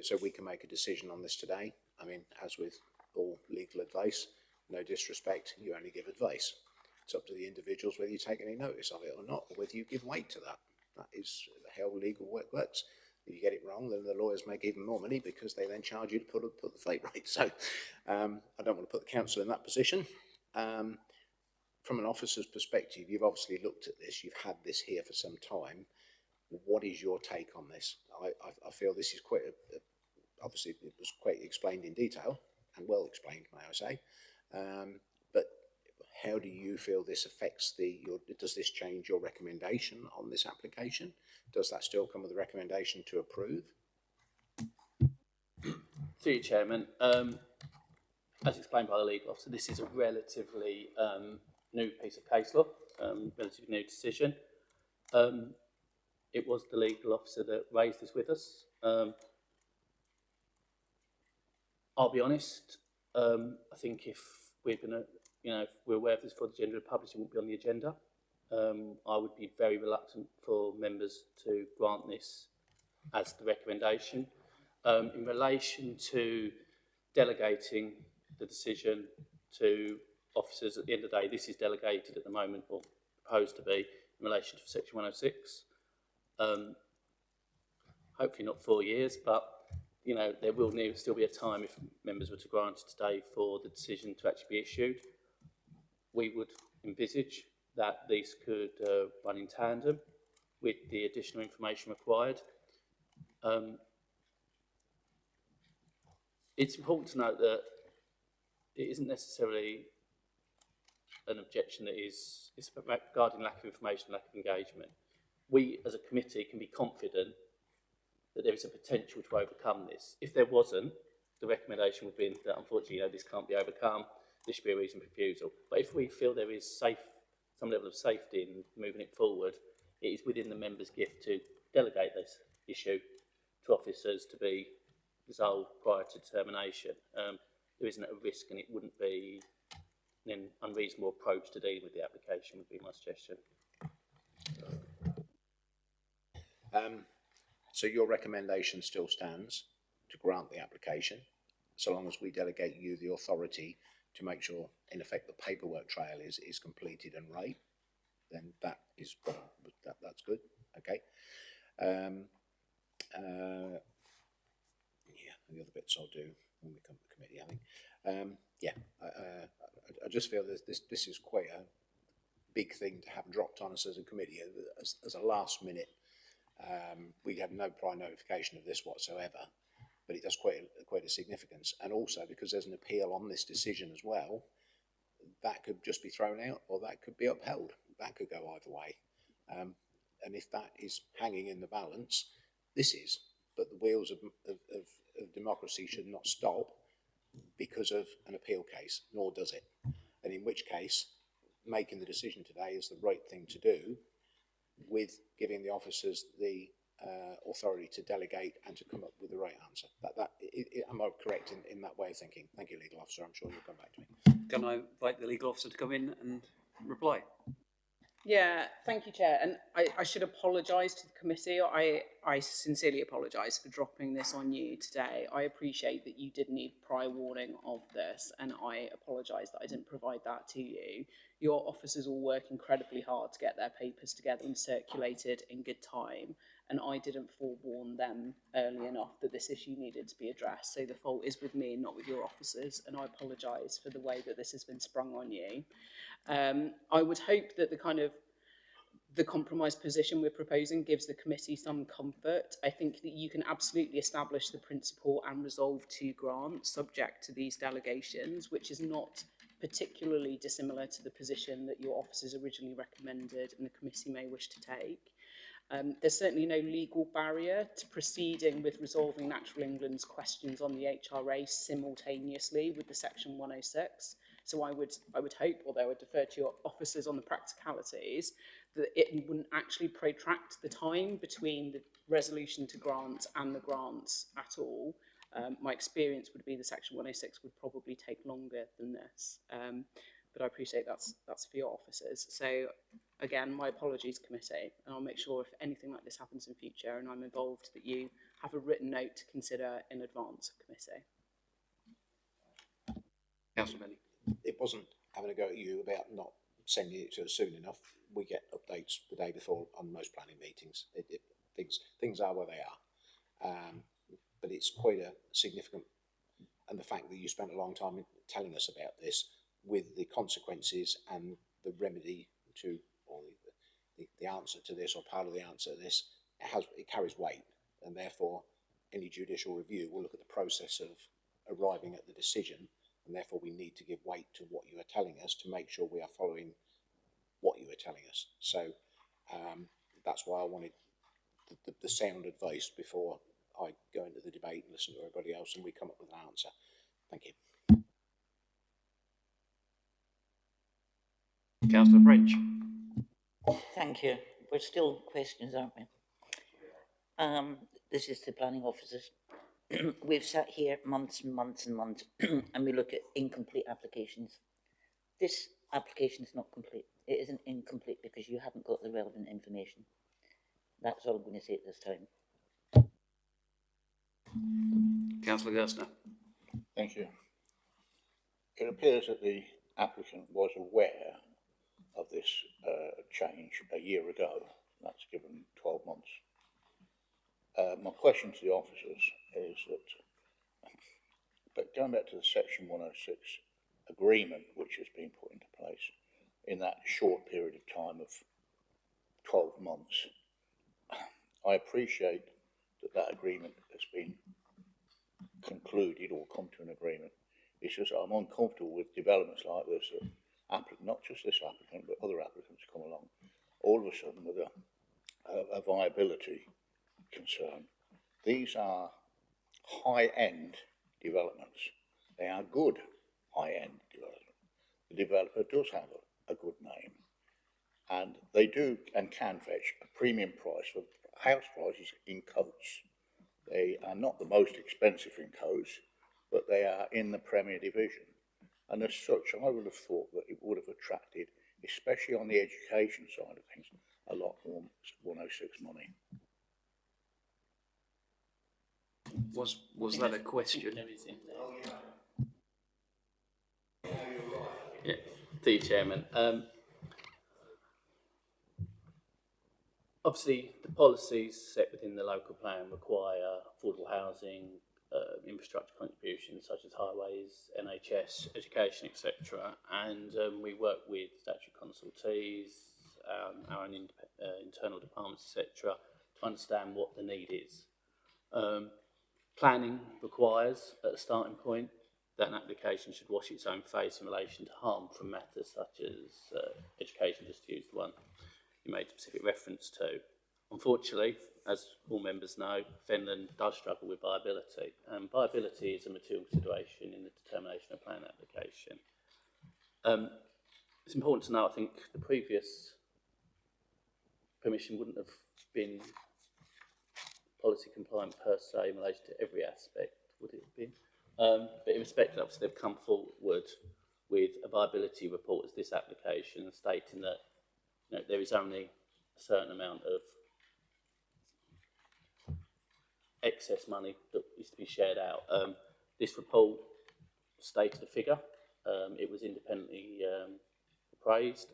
so we can make a decision on this today? I mean, as with all legal advice, no disrespect, you only give advice. It's up to the individuals whether you take any notice of it or not, or whether you give weight to that. That is how legal work works. If you get it wrong, then the lawyers make even more money, because they then charge you to put the fate right. So I don't want to put the council in that position. From an officer's perspective, you've obviously looked at this, you've had this here for some time. What is your take on this? I feel this is quite, obviously it was quite explained in detail, and well explained, may I say. But how do you feel this affects does this change your recommendation on this application? Does that still come with a recommendation to approve? Through you, Chairman, as explained by the legal officer, this is a relatively new piece of case law, relatively new decision. It was the legal officer that raised this with us. I'll be honest, I think if we're going to, if we're aware of this for the agenda of publishing, it won't be on the agenda. I would be very reluctant for members to grant this as the recommendation. In relation to delegating the decision to officers, at the end of the day, this is delegated at the moment, or proposed to be, in relation to Section 106. Hopefully not 4 years, but there will still be a time, if members were to grant it today, for the decision to actually be issued. We would envisage that these could run in tandem with the additional information required. It's important to note that it isn't necessarily an objection that it's regarding lack of information, lack of engagement. We as a committee can be confident that there is a potential to overcome this. If there wasn't, the recommendation would be that unfortunately this can't be overcome, this should be a reason for refusal. But if we feel there is some level of safety in moving it forward, it is within the members' gift to delegate this issue to officers to be resolved prior to determination. There isn't a risk, and it wouldn't be an unreasonable approach to dealing with the application, would be my suggestion. So your recommendation still stands to grant the application, so long as we delegate you the authority to make sure, in effect, the paperwork trail is completed and right. Then that's good. Okay. Yeah, the other bits I'll do when we come to the committee, I think. I just feel that this is quite a big thing to have dropped on us as a committee as a last minute. We have no prior notification of this whatsoever, but it does quite a significance. And also because there's an appeal on this decision as well, that could just be thrown out, or that could be upheld. That could go either way. And if that is hanging in the balance, this is. But the wheels of democracy should not stop because of an appeal case, nor does it. And in which case, making the decision today is the right thing to do, with giving the officers the authority to delegate and to come up with the right answer. Am I correct in that way of thinking? Thank you, legal officer. I'm sure you'll come back to me. Can I invite the legal officer to come in and reply? Yeah, thank you, Chair. And I should apologise to the committee. I sincerely apologise for dropping this on you today. I appreciate that you did need prior warning of this, and I apologise that I didn't provide that to you. Your officers all work incredibly hard to get their papers together and circulated in good time, and I didn't forewarn them early enough that this issue needed to be addressed. So the fault is with me, not with your officers, and I apologise for the way that this has been sprung on you. I would hope that the compromise position we're proposing gives the committee some comfort. I think that you can absolutely establish the principle and resolve to grant subject to these delegations, which is not particularly dissimilar to the position that your officers originally recommended and the committee may wish to take. There's certainly no legal barrier to proceeding with resolving Natural England's questions on the HRA simultaneously with the Section 106. So I would hope, although I defer to your officers on the practicalities, that it wouldn't actually protract the time between the resolution to grant and the grants at all. My experience would be the Section 106 would probably take longer than this, but I appreciate that's for your officers. So again, my apologies, committee, and I'll make sure if anything like this happens in future and I'm involved that you have a written note to consider in advance of committee. Councillor Benny. It wasn't having a go at you about not sending it to us soon enough. We get updates the day before on most planning meetings. Things are where they are, but it's quite a significant, and the fact that you spent a long time telling us about this, with the consequences and the remedy to, or the answer to this, or part of the answer to this, it carries weight, and therefore any judicial review will look at the process of arriving at the decision. And therefore we need to give weight to what you are telling us to make sure we are following what you are telling us. So that's why I wanted the sound advice before I go into the debate and listen to everybody else and we come up with an answer. Thank you. Councillor French. Thank you. We're still questions, aren't we? This is the planning officers. We've sat here months and months and months and we look at incomplete applications. This application is not complete. It isn't incomplete because you haven't got the relevant information. That's all I'm going to say at this time. Councillor Gerstner. Thank you. It appears that the applicant was aware of this change a year ago. That's given 12 months. My question to the officers is that, but going back to the Section 106 agreement which has been put into place in that short period of time of 12 months, I appreciate that that agreement has been concluded or come to an agreement. It's just I'm uncomfortable with developments like this, not just this applicant but other applicants come along all of a sudden with a viability concern. These are high-end developments. They are good high-end development. The developer does have a good name, and they do and can fetch a premium price for house prices in Coates. They are not the most expensive in Coates, but they are in the Premier Division, and as such I would have thought that it would have attracted, especially on the education side of things, a lot more 106 money. Was that a question? Yeah, to you, Chairman. Obviously, the policies set within the local plan require affordable housing, infrastructure contributions such as highways, NHS, education, etc. And we work with statutory consultees, our own internal departments, etc., to understand what the need is. Planning requires, at the starting point, that an application should wash its own face in relation to harm from matters such as education, just to use the one you made specific reference to. Unfortunately, as all members know, Fenland does struggle with viability. Viability is a material consideration in the determination of plan application. It's important to know, I think, the previous permission wouldn't have been policy compliant per se in relation to every aspect, would it have been? But in respect of, they've come forward with a viability report as this application, stating that there is only a certain amount of excess money that is to be shared out. This report stated a figure. It was independently appraised.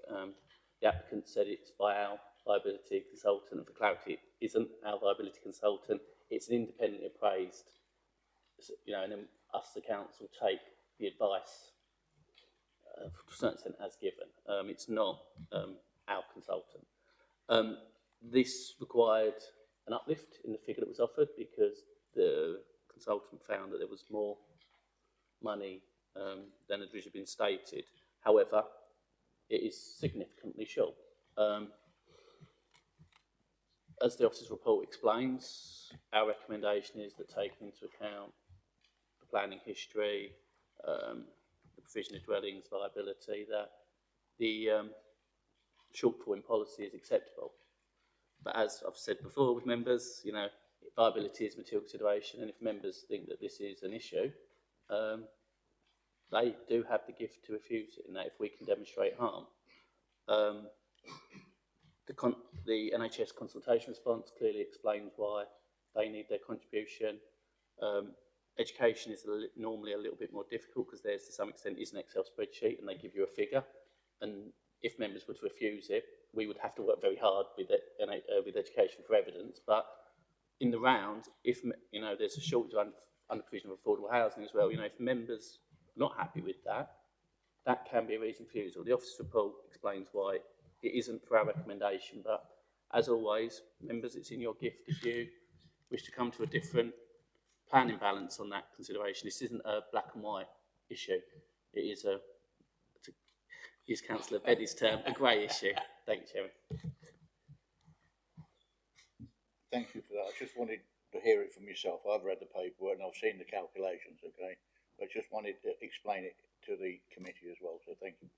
The applicant said it's by our viability consultant, and for clarity, it isn't our viability consultant. It's an independently appraised, and then us, the council, take the advice to a certain extent as given. It's not our consultant. This required an uplift in the figure that was offered because the consultant found that there was more money than had originally been stated. However, it is significantly short. As the officer's report explains, our recommendation is that taking into account the planning history, the provision of dwellings, viability, that the shortfall in policy is acceptable. But as I've said before with members, viability is a material consideration, and if members think that this is an issue, they do have the gift to refuse it, in that if we can demonstrate harm. The NHS consultation response clearly explains why they need their contribution. Education is normally a little bit more difficult because there's, to some extent, is an Excel spreadsheet and they give you a figure. And if members were to refuse it, we would have to work very hard with education for evidence. But in the round, if there's a shortage of under provision of affordable housing as well, if members are not happy with that, that can be a reason for refusal. The officer's report explains why it isn't for our recommendation, but as always, members, it's in your gift if you wish to come to a different planning balance on that consideration. This isn't a black and white issue. It is to use Councillor Beddy's term, a grey issue. Thank you, Chairman. Thank you for that. I just wanted to hear it from yourself. I've read the paperwork and I've seen the calculations, okay? I just wanted to explain it to the committee as well, so thank you.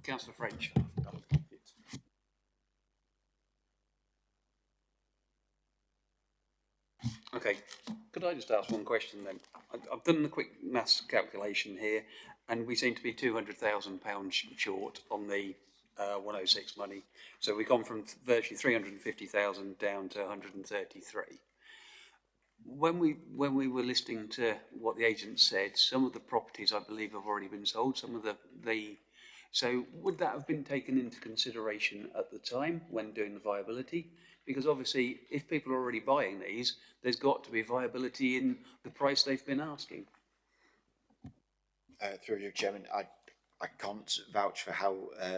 Councillor French. Okay, could I just ask one question then? I've done the quick maths calculation here, and we seem to be £200,000 short on the 106 money. So we've gone from virtually 350,000 down to 133. When we were listening to what the agent said, some of the properties I believe have already been sold. Some of so would that have been taken into consideration at the time when doing the viability? Because obviously, if people are already buying these, there's got to be viability in the price they've been asking. Through you, Chairman, I can't vouch for how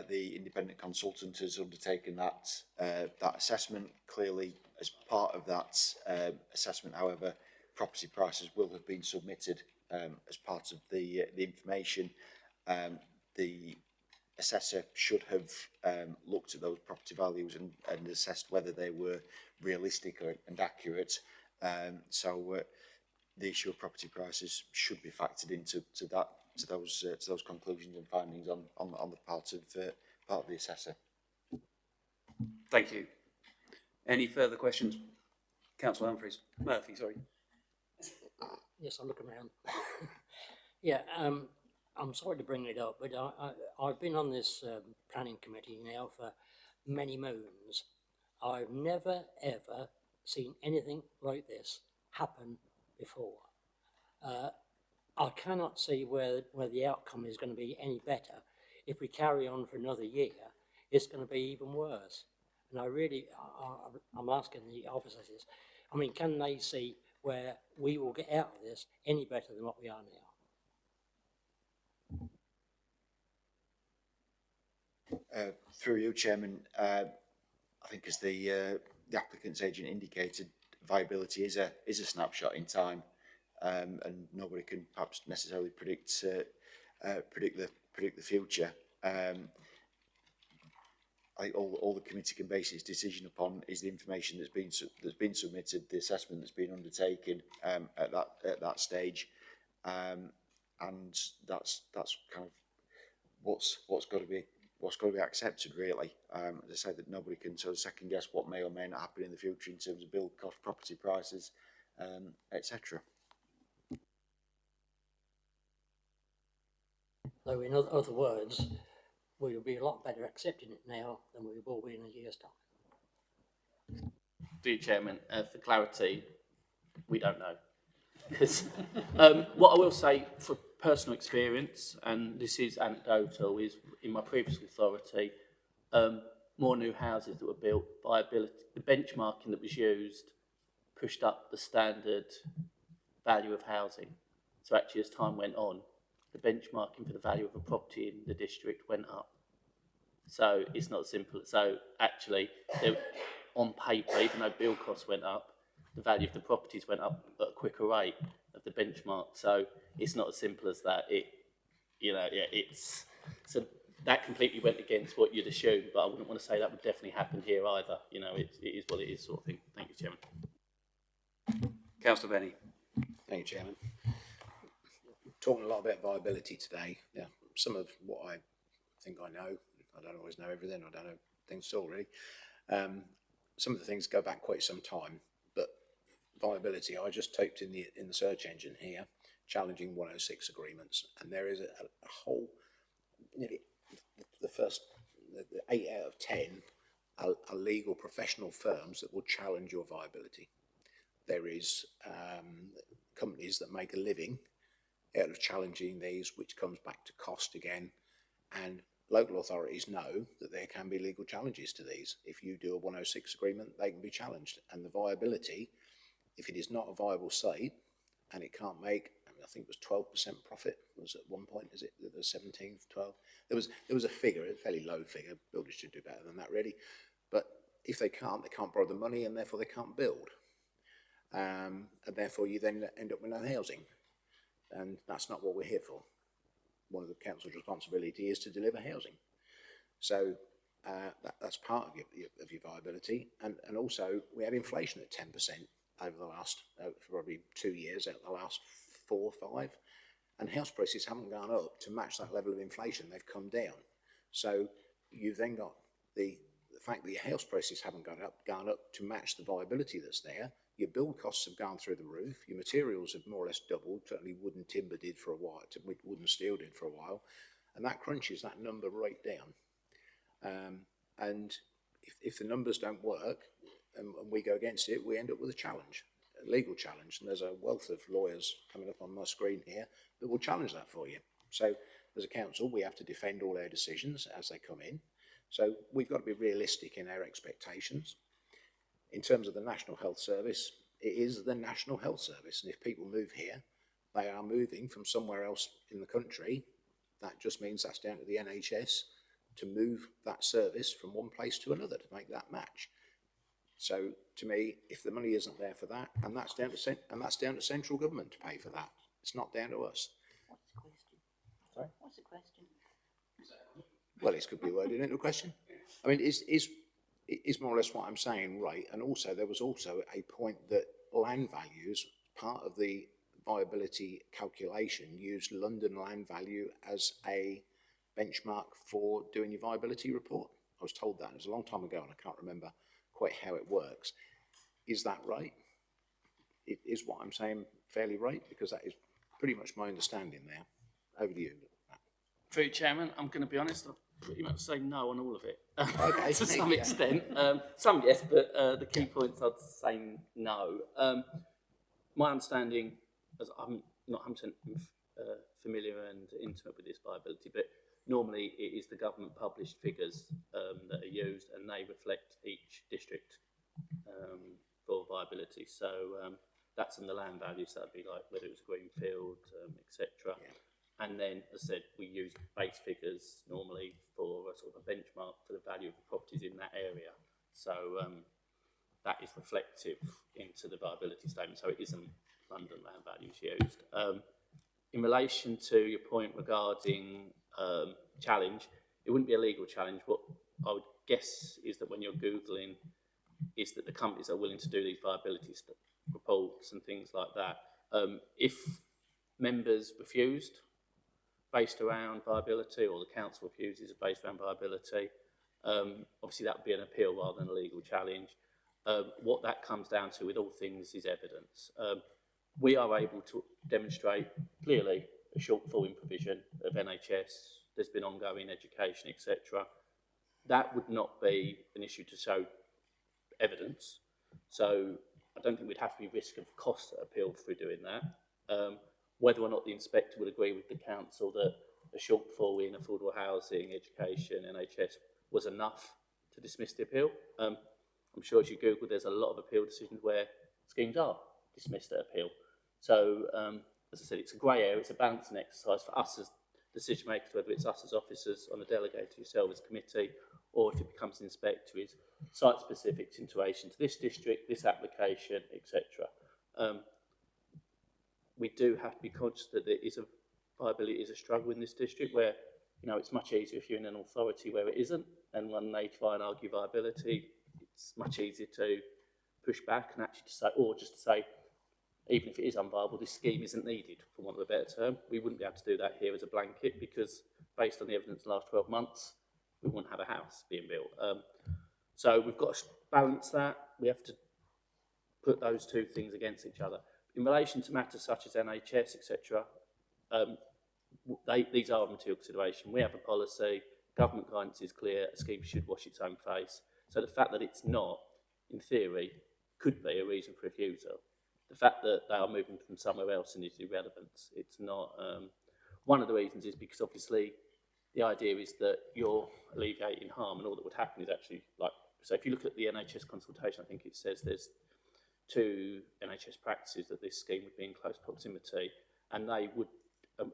the independent consultant has undertaken that assessment. Clearly, as part of that assessment, however, property prices will have been submitted as part of the information. The assessor should have looked at those property values and assessed whether they were realistic and accurate. So the issue of property prices should be factored into those conclusions and findings on the part of the assessor. Thank you. Any further questions? Councillor Murphy, sorry. Yes, I'll look around. Yeah, I'm sorry to bring it up, but I've been on this planning committee now for many moons. I've never, ever seen anything like this happen before. I cannot see where the outcome is going to be any better. If we carry on for another year, it's going to be even worse. And I'm asking the officers this. I mean, can they see where we will get out of this any better than what we are now? Through you, Chairman, I think as the applicant's agent indicated, viability is a snapshot in time, and nobody can perhaps necessarily predict the future. I think all the committee can base its decision upon is the information that's been submitted, the assessment that's been undertaken at that stage, and that's kind of what's got to be accepted, really. As I say, that nobody can sort of second guess what may or may not happen in the future in terms of build cost, property prices, etc. So in other words, we'll be a lot better accepting it now than we will be in a year's time. Dear Chairman, for clarity, we don't know. Because what I will say for personal experience, and this is anecdotal, is in my previous authority, more new houses that were built, viability, the benchmarking that was used pushed up the standard value of housing. So actually, as time went on, the benchmarking for the value of a property in the district went up. So it's not simple. So actually, on paper, even though build costs went up, the value of the properties went up at a quicker rate of the benchmark. So it's not as simple as that. So that completely went against what you'd assume, but I wouldn't want to say that would definitely happen here either. It is what it is, sort of thing. Thank you, Chairman. Councillor Benny. Thank you, Chairman. Talking a lot about viability today. Yeah, some of what I think I know, I don't always know everything. I don't know things at all, really. Some of the things go back quite some time, but viability, I just typed in the search engine here, challenging 106 agreements, and there is a whole, nearly the 8 out of 10 are legal professional firms that will challenge your viability. There is companies that make a living out of challenging these, which comes back to cost again, and local authorities know that there can be legal challenges to these. If you do a 106 agreement, they can be challenged, and the viability, if it is not a viable site and it can't make, I think it was 12% profit, was at one point, is it the 17, 12? There was a figure, a fairly low figure. Builders should do better than that, really. But if they can't borrow the money, and therefore they can't build. And therefore you then end up with no housing. And that's not what we're here for. One of the council's responsibility is to deliver housing. So that's part of your viability. And also we had inflation at 10% over the last, probably 2 years, out of the last 4 or 5. And house prices haven't gone up to match that level of inflation. They've come down. So you've then got the fact that your house prices haven't gone up to match the viability that's there. Your build costs have gone through the roof. Your materials have more or less doubled. Certainly wood and timber did for a while. Wood and steel did for a while. And that crunches that number right down. And if the numbers don't work and we go against it, we end up with a challenge, a legal challenge. And there's a wealth of lawyers coming up on my screen here that will challenge that for you. So as a council, we have to defend all our decisions as they come in. So we've got to be realistic in our expectations. In terms of the National Health Service, it is the National Health Service. And if people move here, they are moving from somewhere else in the country. That just means that's down to the NHS to move that service from one place to another to make that match. So to me, if the money isn't there for that, and that's down to central government to pay for that, it's not down to us. What's the question? Sorry? What's the question? Well, it could be worded into a question. I mean, is more or less what I'm saying, right? And also, there was also a point that land values, part of the viability calculation, used London land value as a benchmark for doing your viability report. I was told that. It was a long time ago, and I can't remember quite how it works. Is that right? Is what I'm saying fairly right? Because that is pretty much my understanding there. Over to you. Through Chairman, I'm going to be honest, I'll pretty much say no on all of it. Okay. To some extent. Some yes, but the key points I'd say no. My understanding, as I'm not 100% familiar and intimate with this viability, but normally it is the government published figures that are used, and they reflect each district for viability. So that's on the land values, so that'd be like whether it was greenfield, etc. Yeah. And then, as I said, we use base figures normally for a sort of a benchmark for the value of the properties in that area. So that is reflective into the viability statement. So it isn't London land values used. In relation to your point regarding challenge, it wouldn't be a legal challenge. What I would guess is that when you're Googling, is that the companies are willing to do these viability reports and things like that. If members refused based around viability, or the council refuses based around viability, obviously that would be an appeal rather than a legal challenge. What that comes down to with all things is evidence. We are able to demonstrate clearly a shortfall in provision of NHS, there's been ongoing education, etc. That would not be an issue to show evidence. So I don't think we'd have to be risk of cost appeal through doing that. Whether or not the inspector would agree with the council that a shortfall in affordable housing, education, NHS was enough to dismiss the appeal. I'm sure as you Google, there's a lot of appeal decisions where schemes are dismissed at appeal. So, as I said, it's a grey area, it's a balancing exercise for us as decision makers, whether it's us as officers on a delegated to yourself as committee, or if it becomes an inspector, is site-specific situation to this district, this application, etc. We do have to be conscious that there is a viability is a struggle in this district where, you know, it's much easier if you're in an authority where it isn't, and when they try and argue viability, it's much easier to push back and actually to say, or just to say, even if it is unviable, this scheme isn't needed, for want of a better term. We wouldn't be able to do that here as a blanket because, based on the evidence in the last 12 months, we wouldn't have a house being built. So we've got to balance that. We have to put those two things against each other. In relation to matters such as NHS, etc., these are a material consideration. We have a policy, government guidance is clear, a scheme should wash its own face. So the fact that it's not, in theory, could be a reason for refusal. The fact that they are moving from somewhere else and is irrelevant. It's not. One of the reasons is because obviously the idea is that you're alleviating harm, and all that would happen is actually like. So if you look at the NHS consultation, I think it says there's 2 NHS practices that this scheme would be in close proximity, and they would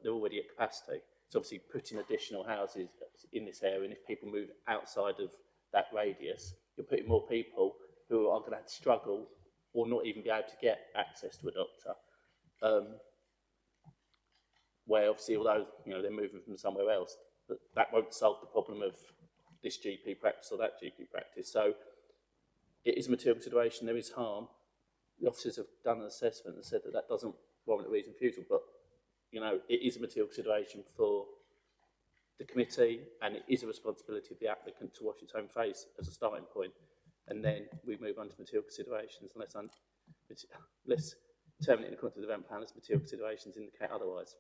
they're already at capacity. So obviously putting additional houses in this area, and if people move outside of that radius, you're putting more people who are going to have to struggle or not even be able to get access to a doctor. Where obviously, although they're moving from somewhere else, that won't solve the problem of this GP practice or that GP practice. So it is a material consideration. There is harm. The officers have done an assessment and said that that doesn't warrant a reason for refusal, but it is a material consideration for the committee, and it is a responsibility of the applicant to wash its own face as a starting point. And then we move on to material considerations, unless terminate in accordance with the event plan as material considerations indicate otherwise.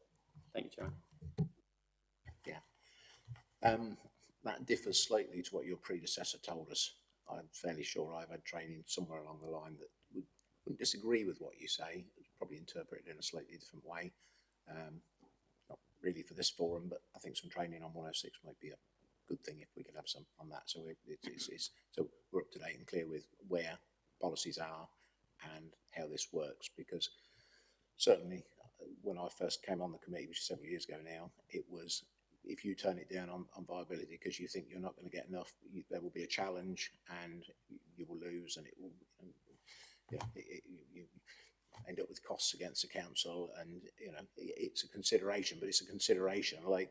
Thank you, Chairman. Yeah. That differs slightly to what your predecessor told us. I'm fairly sure I've had training somewhere along the line that wouldn't disagree with what you say, probably interpret it in a slightly different way. Not really for this forum, but I think some training on 106 might be a good thing if we could have some on that. So so we're up to date and clear with where policies are and how this works, because certainly when I first came on the committee, which is several years ago now, it was if you turn it down on viability because you think you're not going to get enough, there will be a challenge and you will lose, and it will you end up with costs against the council, and it's a consideration, but it's a consideration like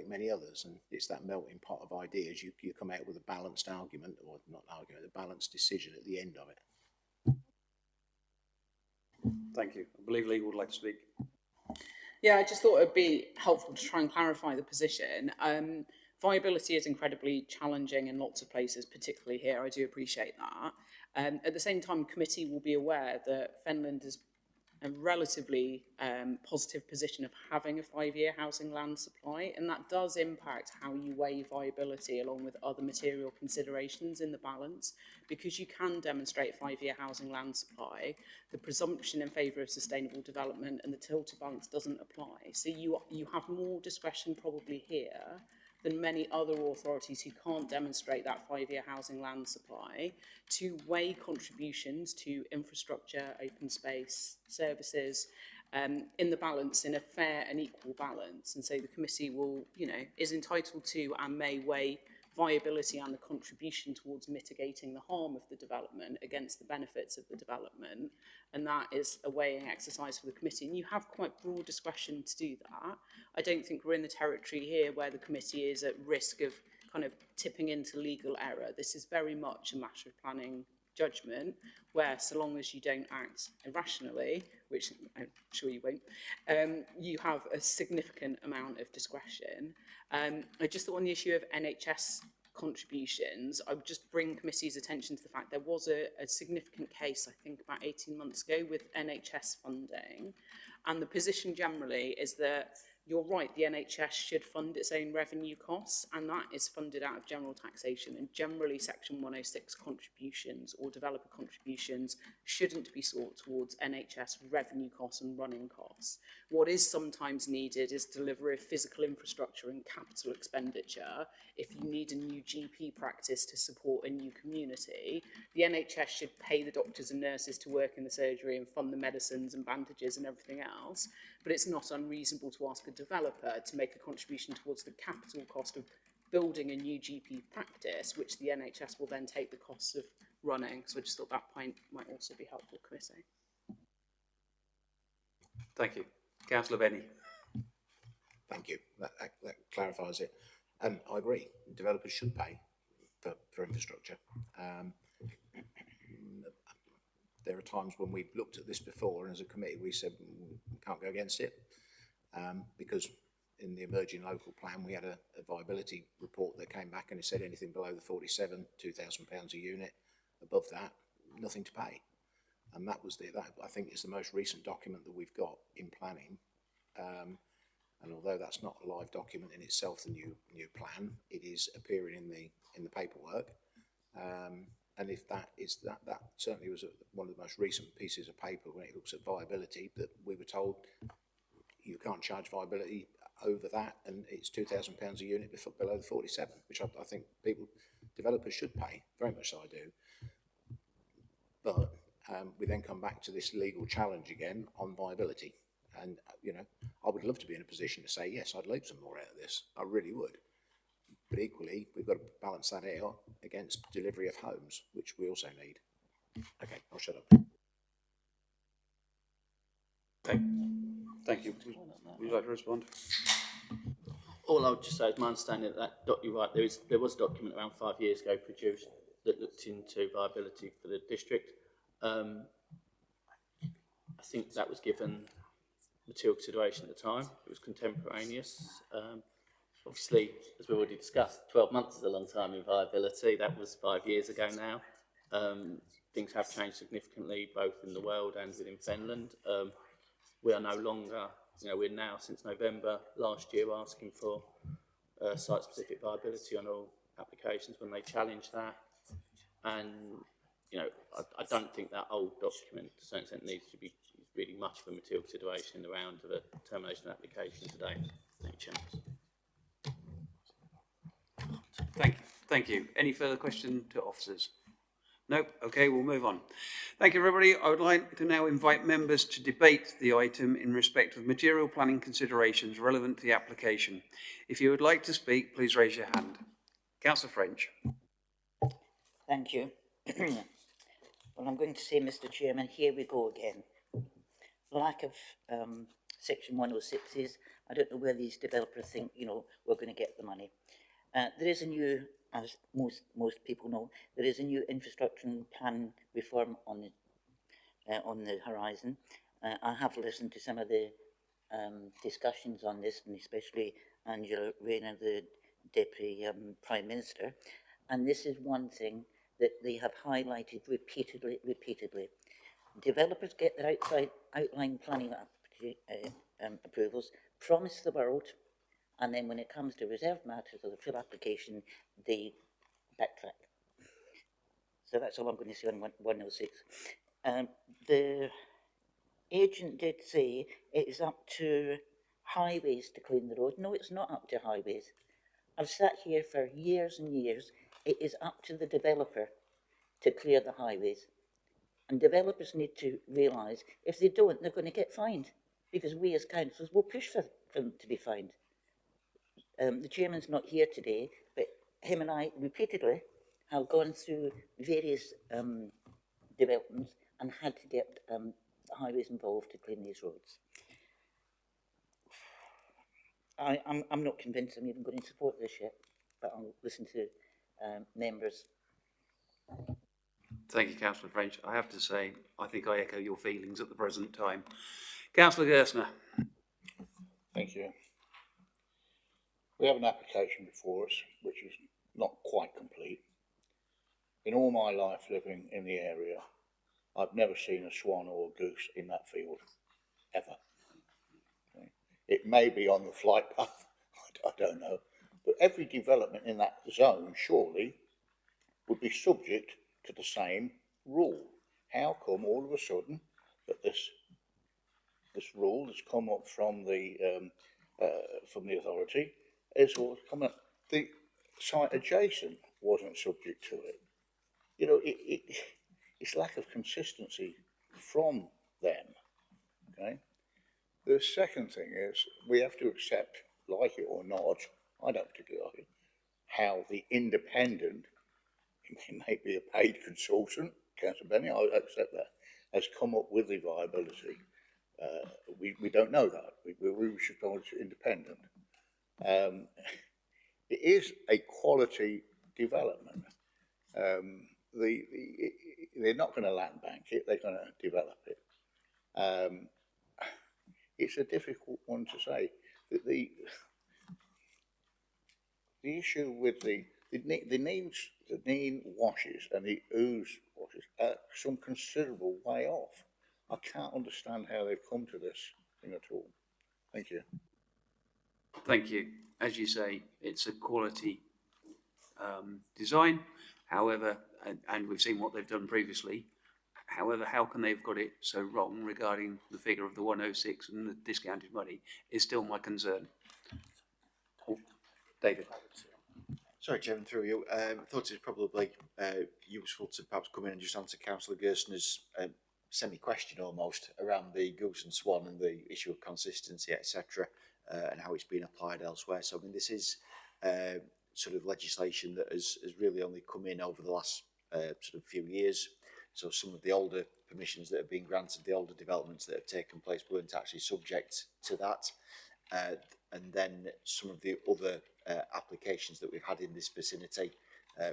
many others, and it's that melting pot of ideas. You come out with a balanced argument, or not argument, a balanced decision at the end of it. Thank you. I believe Lee would like to speak. Yeah, I just thought it'd be helpful to try and clarify the position. Viability is incredibly challenging in lots of places, particularly here. I do appreciate that. At the same time, committee will be aware that Fenland is a relatively positive position of having a 5-year housing land supply, and that does impact how you weigh viability along with other material considerations in the balance, because you can demonstrate 5-year housing land supply. The presumption in favour of sustainable development and the tilted balance doesn't apply. So you have more discretion probably here than many other authorities who can't demonstrate that 5-year housing land supply to weigh contributions to infrastructure, open space, services in the balance, in a fair and equal balance. And so the committee will, is entitled to and may weigh viability and the contribution towards mitigating the harm of the development against the benefits of the development. And that is a weighing exercise for the committee. And you have quite broad discretion to do that. I don't think we're in the territory here where the committee is at risk of kind of tipping into legal error. This is very much a matter of planning judgment, where so long as you don't act irrationally, which I'm sure you won't, you have a significant amount of discretion. I just thought on the issue of NHS contributions, I would just bring committee's attention to the fact there was a significant case, I think about 18 months ago, with NHS funding. And the position generally is that you're right, the NHS should fund its own revenue costs, and that is funded out of general taxation. And generally, Section 106 contributions or developer contributions shouldn't be sought towards NHS revenue costs and running costs. What is sometimes needed is delivery of physical infrastructure and capital expenditure. If you need a new GP practice to support a new community, the NHS should pay the doctors and nurses to work in the surgery and fund the medicines and bandages and everything else. But it's not unreasonable to ask a developer to make a contribution towards the capital cost of building a new GP practice, which the NHS will then take the costs of running. So I just thought that point might also be helpful, committee. Thank you. Councillor Benny. Thank you. That clarifies it. And I agree. Developers should pay for infrastructure. There are times when we've looked at this before, and as a committee we said we can't go against it because in the emerging local plan we had a viability report that came back and it said anything below the 47, £2,000 a unit. Above that, nothing to pay. And that was that I think is the most recent document that we've got in planning. And although that's not a live document in itself, the new plan, it is appearing in the paperwork. And if that is that certainly was one of the most recent pieces of paper when it looks at viability, that we were told you can't charge viability over that, and it's £2,000 a unit below the 47, which I think developers should pay. Very much so I do. But we then come back to this legal challenge again on viability. And, you know, I would love to be in a position to say, yes, I'd like some more out of this. I really would. But equally, we've got to balance that out against delivery of homes, which we also need. Okay, I'll shut up. Okay. Thank you. Would you like to respond? All I would just say is my understanding that you're right, there was a document around 5 years ago produced that looked into viability for the district. I think that was given material consideration at the time. It was contemporaneous. Obviously, as we've already discussed, 12 months is a long time in viability. That was 5 years ago now. Things have changed significantly, both in the world and within Fenland. We are no longer, we're now since November last year asking for site-specific viability on all applications when they challenge that. And, I don't think that old document, to a certain extent, needs to be really much of a material consideration in the round of a termination of application today. Thank you, Chair. Thank you. Any further question to officers? Nope. Okay, we'll move on. Thank you, everybody. I would like to now invite members to debate the item in respect of material planning considerations relevant to the application. If you would like to speak, please raise your hand. Councillor French. Thank you. Well, I'm going to say, Mr. Chairman, here we go again. Lack of Section 106s. I don't know where these developers think, we're going to get the money. There is a new, as most people know, there is a new infrastructure and plan reform on the horizon. I have listened to some of the discussions on this, and especially Angela Rayner, the Deputy Prime Minister. And this is one thing that they have highlighted repeatedly. Developers get their outline planning approvals, promise the world, and then when it comes to reserve matters or the full application, they backtrack. So that's all I'm going to say on 106. The agent did say it is up to highways to clean the road. No, it's not up to highways. I've sat here for years and years. It is up to the developer to clear the highways. And developers need to realise if they don't, they're going to get fined, because we as councils will push for them to be fined. The chairman's not here today, but him and I repeatedly have gone through various developments and had to get the highways involved to clean these roads. I'm not convinced I'm even going to support this yet. but I'll listen to members. Thank you, Councillor French. I have to say, I think I echo your feelings at the present time. Councillor Gerstner. Thank you. We have an application before us which is not quite complete. In all my life living in the area, I've never seen a swan or a goose in that field, ever. Okay. It may be on the flight path, I don't know, but every development in that zone surely would be subject to the same rule. How come all of a sudden that this rule that's come up from the authority is all coming up? The site adjacent wasn't subject to it. You know, it's lack of consistency from them. Okay. The second thing is we have to accept, like it or not, I don't particularly like it, how the independent, it may be a paid consultant, Councillor Benny, I accept that, has come up with the viability. We don't know that. We should go to independent. It is a quality development. They're not going to land bank it, they're going to develop it. It's a difficult one to say. The issue with the Neen washes and the ooze washes are some considerable way off. I can't understand how they've come to this thing at all. Thank you. Thank you. As you say, it's a quality design. However, and we've seen what they've done previously. However, how can they have got it so wrong regarding the figure of the 106 and the discounted money is still my concern. David. Sorry, Chairman, through you. I thought it was probably useful to perhaps come in and just answer Councillor Gerstner's semi-question almost around the goose and swan and the issue of consistency, etc., and how it's been applied elsewhere. So, I mean, this is sort of legislation that has really only come in over the last sort of few years. So some of the older permissions that have been granted, the older developments that have taken place weren't actually subject to that. And then some of the other applications that we've had in this vicinity,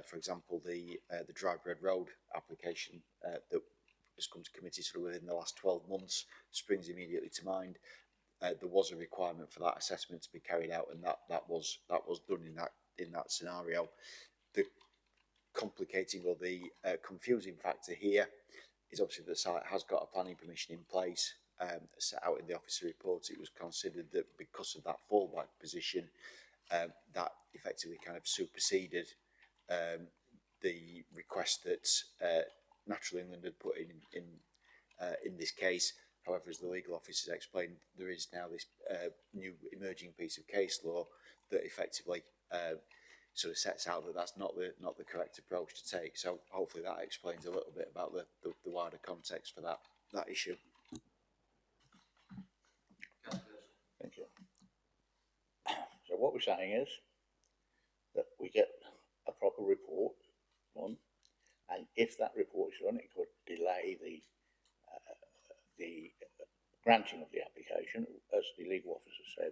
for example, the Dry Bread Road application that has come to committee sort of within the last 12 months, springs immediately to mind. There was a requirement for that assessment to be carried out, and that was done in that scenario. The complicating or the confusing factor here is obviously the site has got a planning permission in place. Set out in the officer report, it was considered that because of that fallback position, that effectively kind of superseded the request that Natural England had put in this case. However, as the legal officers explained, there is now this new emerging piece of case law that effectively sort of sets out that that's not the correct approach to take. So hopefully that explains a little bit about the wider context for that issue. Thank you. So what we're saying is that we get a proper report on, and if that report is done, it could delay the granting of the application. As the legal officer said,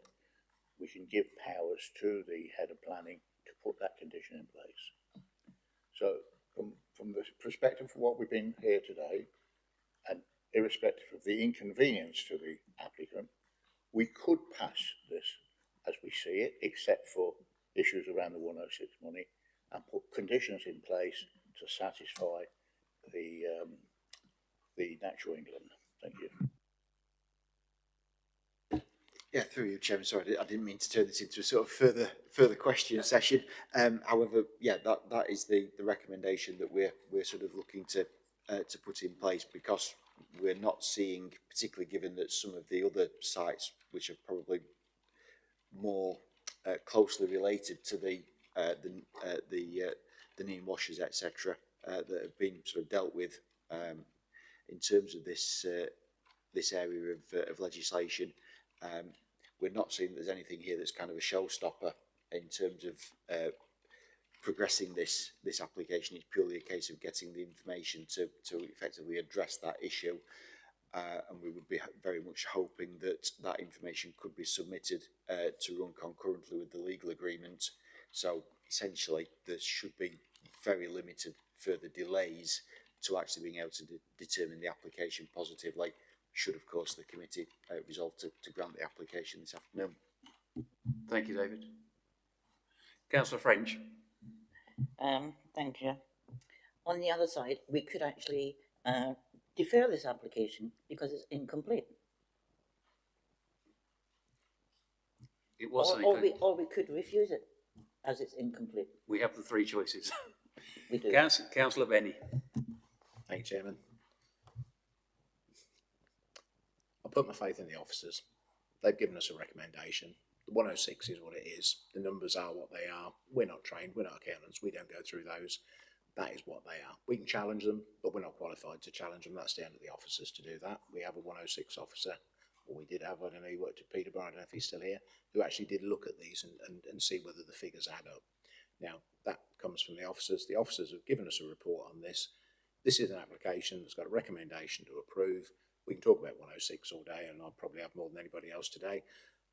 we can give powers to the head of planning to put that condition in place. So from the perspective of what we've been here today, and irrespective of the inconvenience to the applicant, we could pass this as we see it, except for issues around the 106 money, and put conditions in place to satisfy the Natural England. Thank you. Yeah, through you, Chairman. Sorry, I didn't mean to turn this into a sort of further question session. However, yeah, that is the recommendation that we're sort of looking to put in place, because we're not seeing, particularly given that some of the other sites, which are probably more closely related to the Neen washers, etc., that have been sort of dealt with in terms of this area of legislation. We're not seeing that there's anything here that's kind of a showstopper in terms of progressing this application. It's purely a case of getting the information to effectively address that issue, and we would be very much hoping that that information could be submitted to run concurrently with the legal agreement. So essentially there should be very limited further delays to actually being able to determine the application positively, should of course the committee resolve to grant the application this afternoon. Thank you, David. Councillor French. Thank you. On the other side, we could actually defer this application because it's incomplete. It was Or we could refuse it as it's incomplete. We have the three choices. We do. Councillor Benny. Thank you, Chairman. I put my faith in the officers. They've given us a recommendation. The 106 is what it is. The numbers are what they are. We're not trained. We're not accountants. We don't go through those. That is what they are. We can challenge them, but we're not qualified to challenge them. That's down to the officers to do that. We have a 106 officer, or we did have, I don't know, he worked at Peterborough, I don't know if he's still here, who actually did look at these and see whether the figures add up. Now, that comes from the officers. The officers have given us a report on this. This is an application that's got a recommendation to approve. We can talk about 106 all day, and I'll probably have more than anybody else today.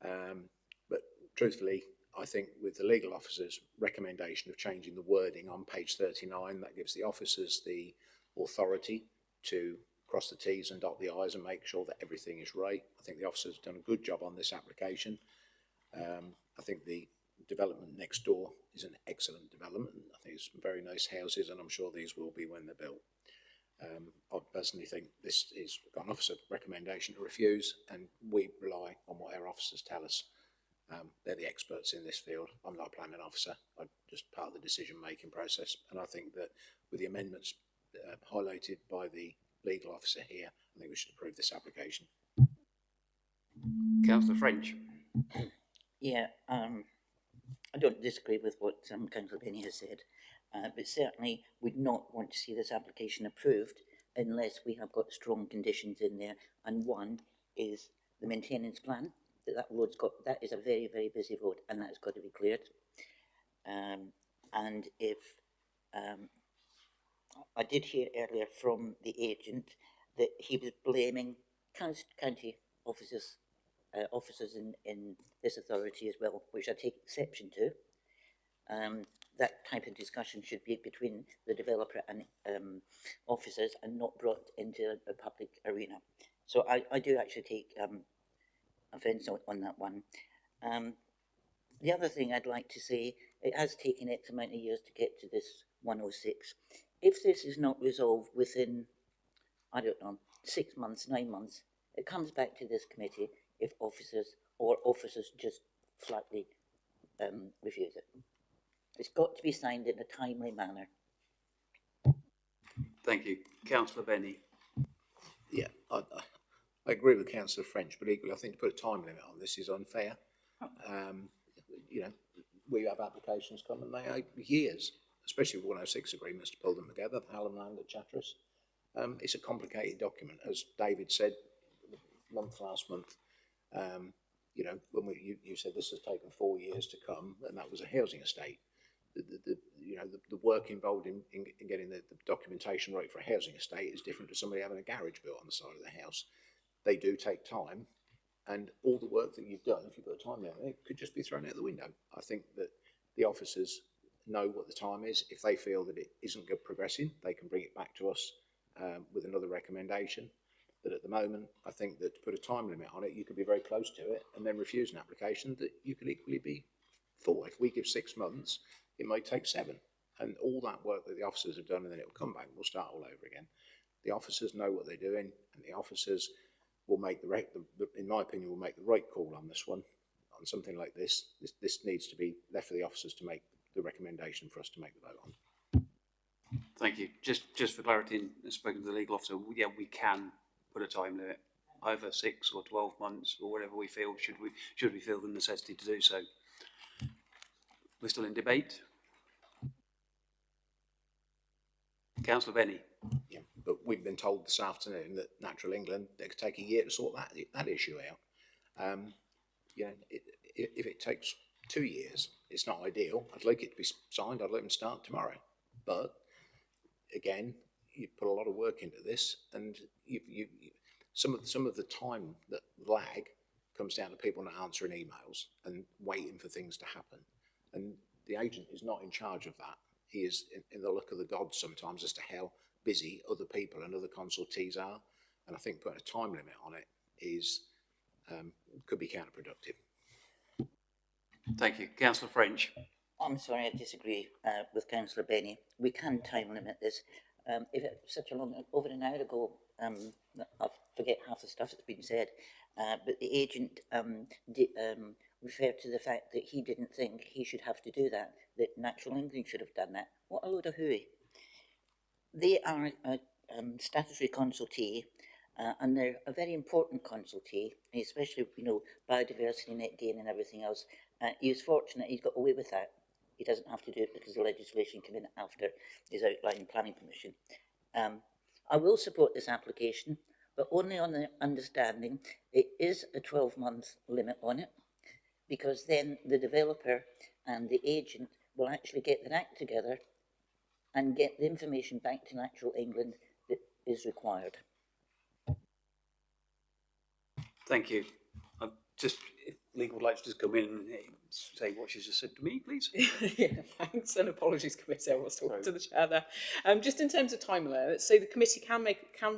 But truthfully, I think with the legal officer's recommendation of changing the wording on page 39, that gives the officers the authority to cross the T's and dot the I's and make sure that everything is right. I think the officers have done a good job on this application. I think the development next door is an excellent development. I think it's some very nice houses, and I'm sure these will be when they're built. I personally think this is got an officer recommendation to refuse, and we rely on what our officers tell us. They're the experts in this field. I'm not a planning officer. I'm just part of the decision-making process. And I think that with the amendments highlighted by the legal officer here, I think we should approve this application. Councillor French. Yeah, I don't disagree with what Councillor Benny has said, but certainly would not want to see this application approved unless we have got strong conditions in there. And one is the maintenance plan. That road's got, that is a very, very busy road, and that's got to be cleared. And if I did hear earlier from the agent that he was blaming county officers in this authority as well, which I take exception to. That type of discussion should be between the developer and officers and not brought into a public arena. So I do actually take offence on that one. The other thing I'd like to say, it has taken X amount of years to get to this 106. If this is not resolved within, I don't know, 6 months, 9 months, it comes back to this committee if officers just flatly refuse it. It's got to be signed in a timely manner. Thank you. Councillor Benny. Yeah, I agree with Councillor French, but equally I think to put a time limit on this is unfair. You know, we have applications come and they take years, especially with 106 agreements to pull them together, Fenland at Chatteris. It's a complicated document, as David said last month. You know, when you said this has taken 4 years to come, and that was a housing estate. The work involved in getting the documentation right for a housing estate is different to somebody having a garage built on the side of the house. They do take time, and all the work that you've done, if you put a time limit, it could just be thrown out the window. I think that the officers know what the time is. If they feel that it isn't good progressing, they can bring it back to us with another recommendation. But at the moment, I think that to put a time limit on it, you could be very close to it and then refuse an application that you could equally be for. If we give 6 months, it might take 7. And all that work that the officers have done, and then it will come back and we'll start all over again. The officers know what they're doing, and the officers will make in my opinion, will make the right call on this one. On something like this, this needs to be left for the officers to make the recommendation for us to make the vote on. Thank you. Just for clarity, and spoken to the legal officer, yeah, we can put a time limit, either 6 or 12 months or whatever we feel, should we feel the necessity to do so. We're still in debate. Councillor Benny. Yeah, but we've been told this afternoon that Natural England, they could take a year to sort that issue out. You know, if it takes 2 years, it's not ideal. I'd like it to be signed. I'd like them to start tomorrow. But again, you put a lot of work into this, and some of the time that lag comes down to people not answering emails and waiting for things to happen. And the agent is not in charge of that. He is in the luck of the gods sometimes as to how busy other people and other consultees are. And I think putting a time limit on it is could be counterproductive. Thank you. Councillor French. I'm sorry, I disagree with Councillor Benny. We can time limit this. If it was such a long, over an hour ago, I forget half the stuff that's been said, but the agent referred to the fact that he didn't think he should have to do that Natural England should have done that. What a load of hooey. They are a statutory consultee, and they're a very important consultee, especially, you know, biodiversity, net gain and everything else. He was fortunate he's got away with that. He doesn't have to do it because the legislation came in after his outline planning permission. I will support this application, but only on the understanding it is a 12-month limit on it, because then the developer and the agent will actually get their act together and get the information back to Natural England that is required. Thank you. Just, if legal would like to just come in and say what she's just said to me, please. Yeah, thanks, and apologies, committee. I was talking to the chair there. Just in terms of time limits, so the committee can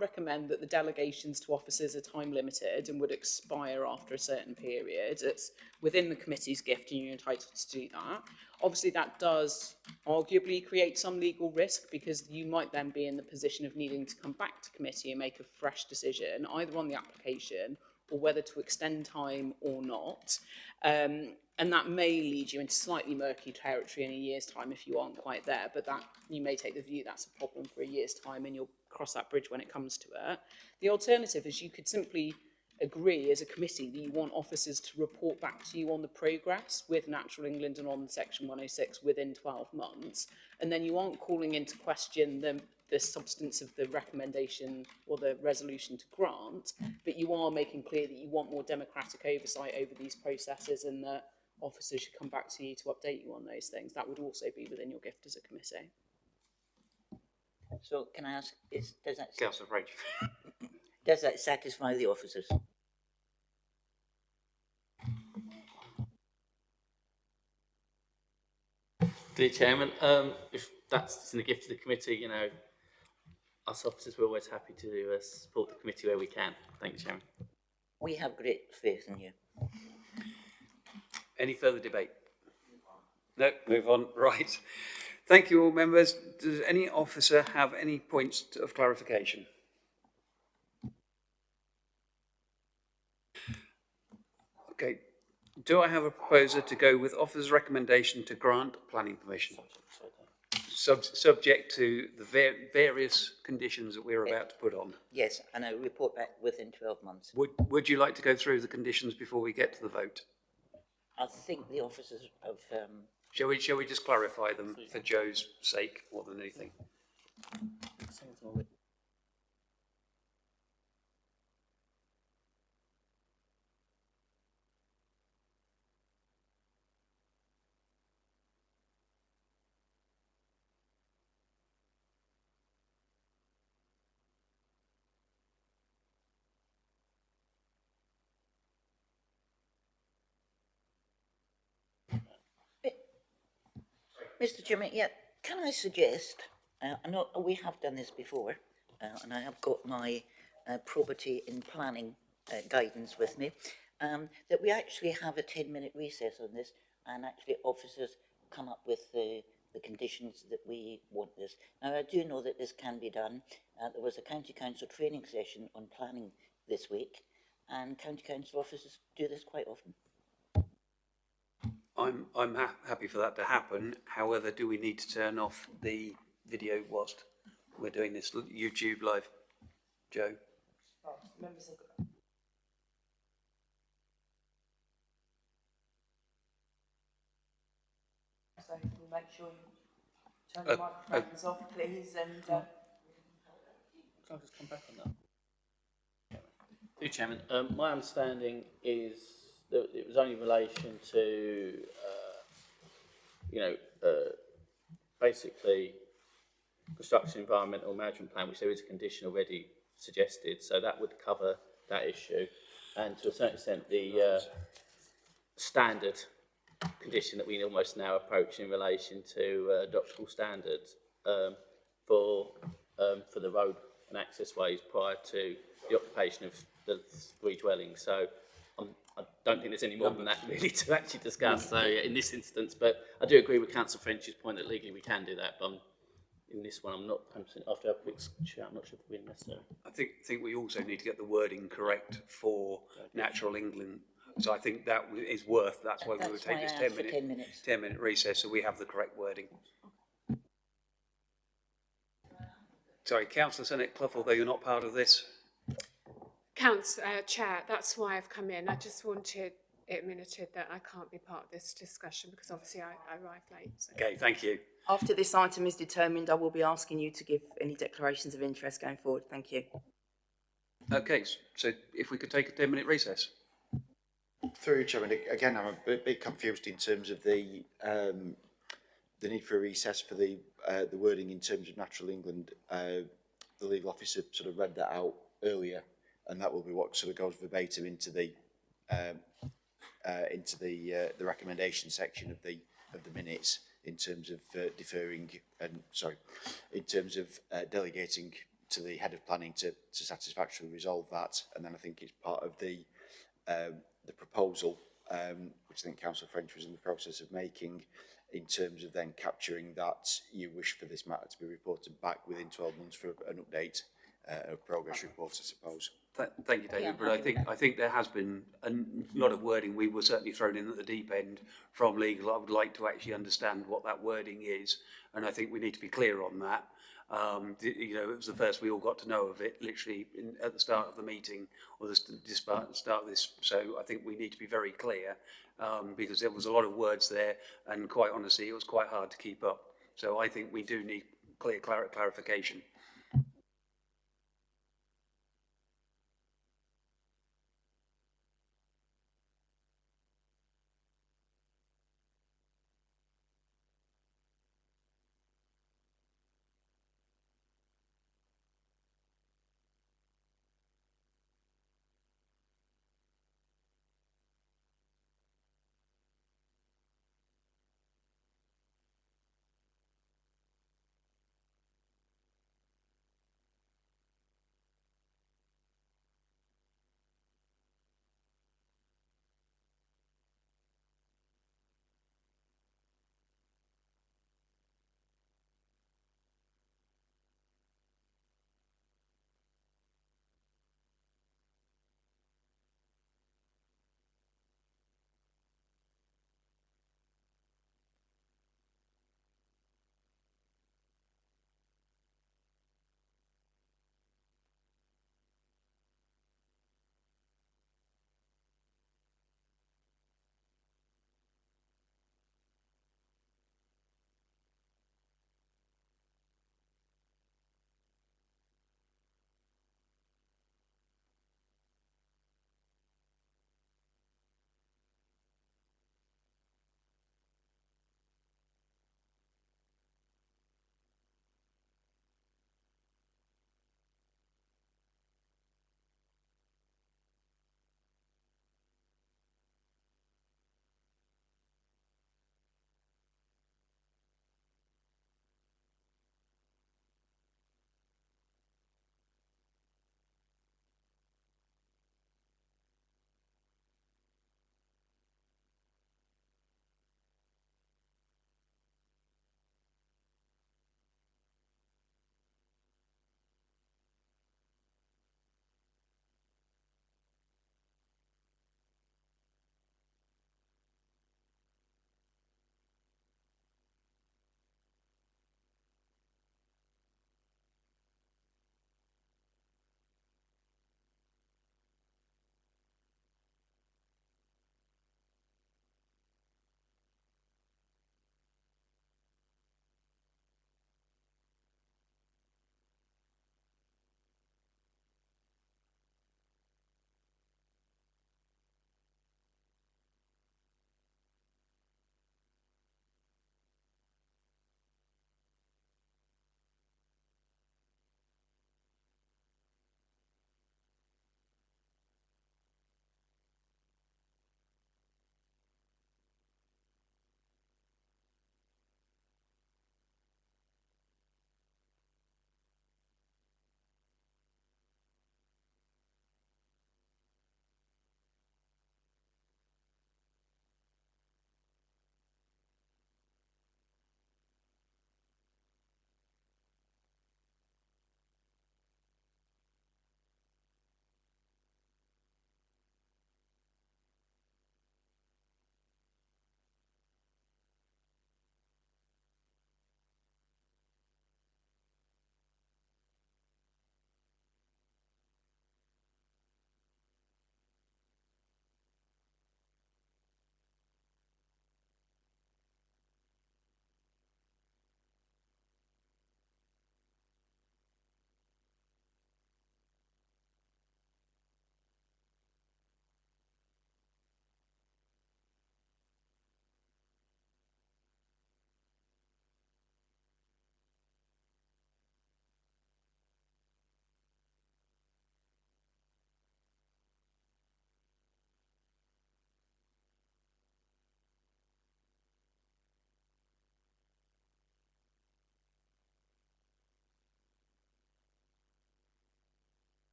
recommend that the delegations to officers are time limited and would expire after a certain period. It's within the committee's gift, and you're entitled to do that. Obviously, that does arguably create some legal risk, because you might then be in the position of needing to come back to committee and make a fresh decision, either on the application or whether to extend time or not. And that may lead you into slightly murky territory in a year's time if you aren't quite there, but that you may take the view that's a problem for a year's time and you'll cross that bridge when it comes to it. The alternative is you could simply agree as a committee that you want officers to report back to you on the progress with Natural England and on Section 106 within 12 months, and then you aren't calling into question the substance of the recommendation or the resolution to grant, but you are making clear that you want more democratic oversight over these processes and that officers should come back to you to update you on those things. That would also be within your gift as a committee. So can I ask, does that Councillor French. Does that satisfy the officers? Dear Chairman, if that's in the gift of the committee, you know, us officers, we're always happy to support the committee where we can. Thank you, Chairman. We have great faith in you. Any further debate? No, move on. Right. Thank you all members. Does any officer have any points of clarification? Okay. Do I have a proposer to go with officer's recommendation to grant planning permission? Subject to the various conditions that we're about to put on. Yes, and I report back within 12 months. Would you like to go through the conditions before we get to the vote? I think the officers have... Shall we just clarify them for Joe's sake more than anything? Mr. Chairman, yeah, can I suggest, I know we have done this before, and I have got my probity in planning guidance with me, that we actually have a 10-minute recess on this, and actually officers come up with the conditions that we want this. Now, I do know that this can be done. There was a County Council training session on planning this week, and County Council officers do this quite often. I'm happy for that to happen. However, do we need to turn off the video whilst we're doing this YouTube live? Joe? Members have got... So we'll make sure you turn the microphones off, please, and... Can I just come back on that? Dear Chairman, my understanding is that it was only in relation to, basically construction environmental management plan, which there is a condition already suggested, so that would cover that issue, and to a certain extent the standard condition that we almost now approach in relation to doctoral standards for the road and access ways prior to the occupation of the three dwellings. So I don't think there's any more than that really to actually discuss. So in this instance, but I do agree with Councillor French's point that legally we can do that. But in this one, I'm not 100%. After a quick chat, I'm not sure if it's really necessary. I think we also need to get the wording correct for Natural England. So I think that is worth. That's why we would take this 10-minute recess, so we have the correct wording. Sorry, Councillor Senate Clough, although you're not part of this. Chair, that's why I've come in. I just wanted it minuted that I can't be part of this discussion because obviously I arrived late. So. Okay, thank you. After this item is determined, I will be asking you to give any declarations of interest going forward. Thank you. Okay, so if we could take a 10-minute recess. Through you, Chairman, again, I'm a bit confused in terms of the need for a recess for the wording in terms of Natural England. The legal officer sort of read that out earlier, and that will be what sort of goes verbatim into the recommendation section of the minutes in terms of deferring and in terms of delegating to the head of planning to satisfactorily resolve that, and then I think it's part of the proposal, which I think Councillor French was in the process of making, in terms of then capturing that you wish for this matter to be reported back within 12 months for an update, a progress report, I suppose. Thank you, David. But I think there has been a lot of wording. We were certainly thrown in at the deep end from legal. I would like to actually understand what that wording is, and I think we need to be clear on that. You know, it was the first we all got to know of it, literally at the start of the meeting or the start of this. So I think we need to be very clear because there was a lot of words there, and quite honestly, it was quite hard to keep up. So I think we do need clear clarification.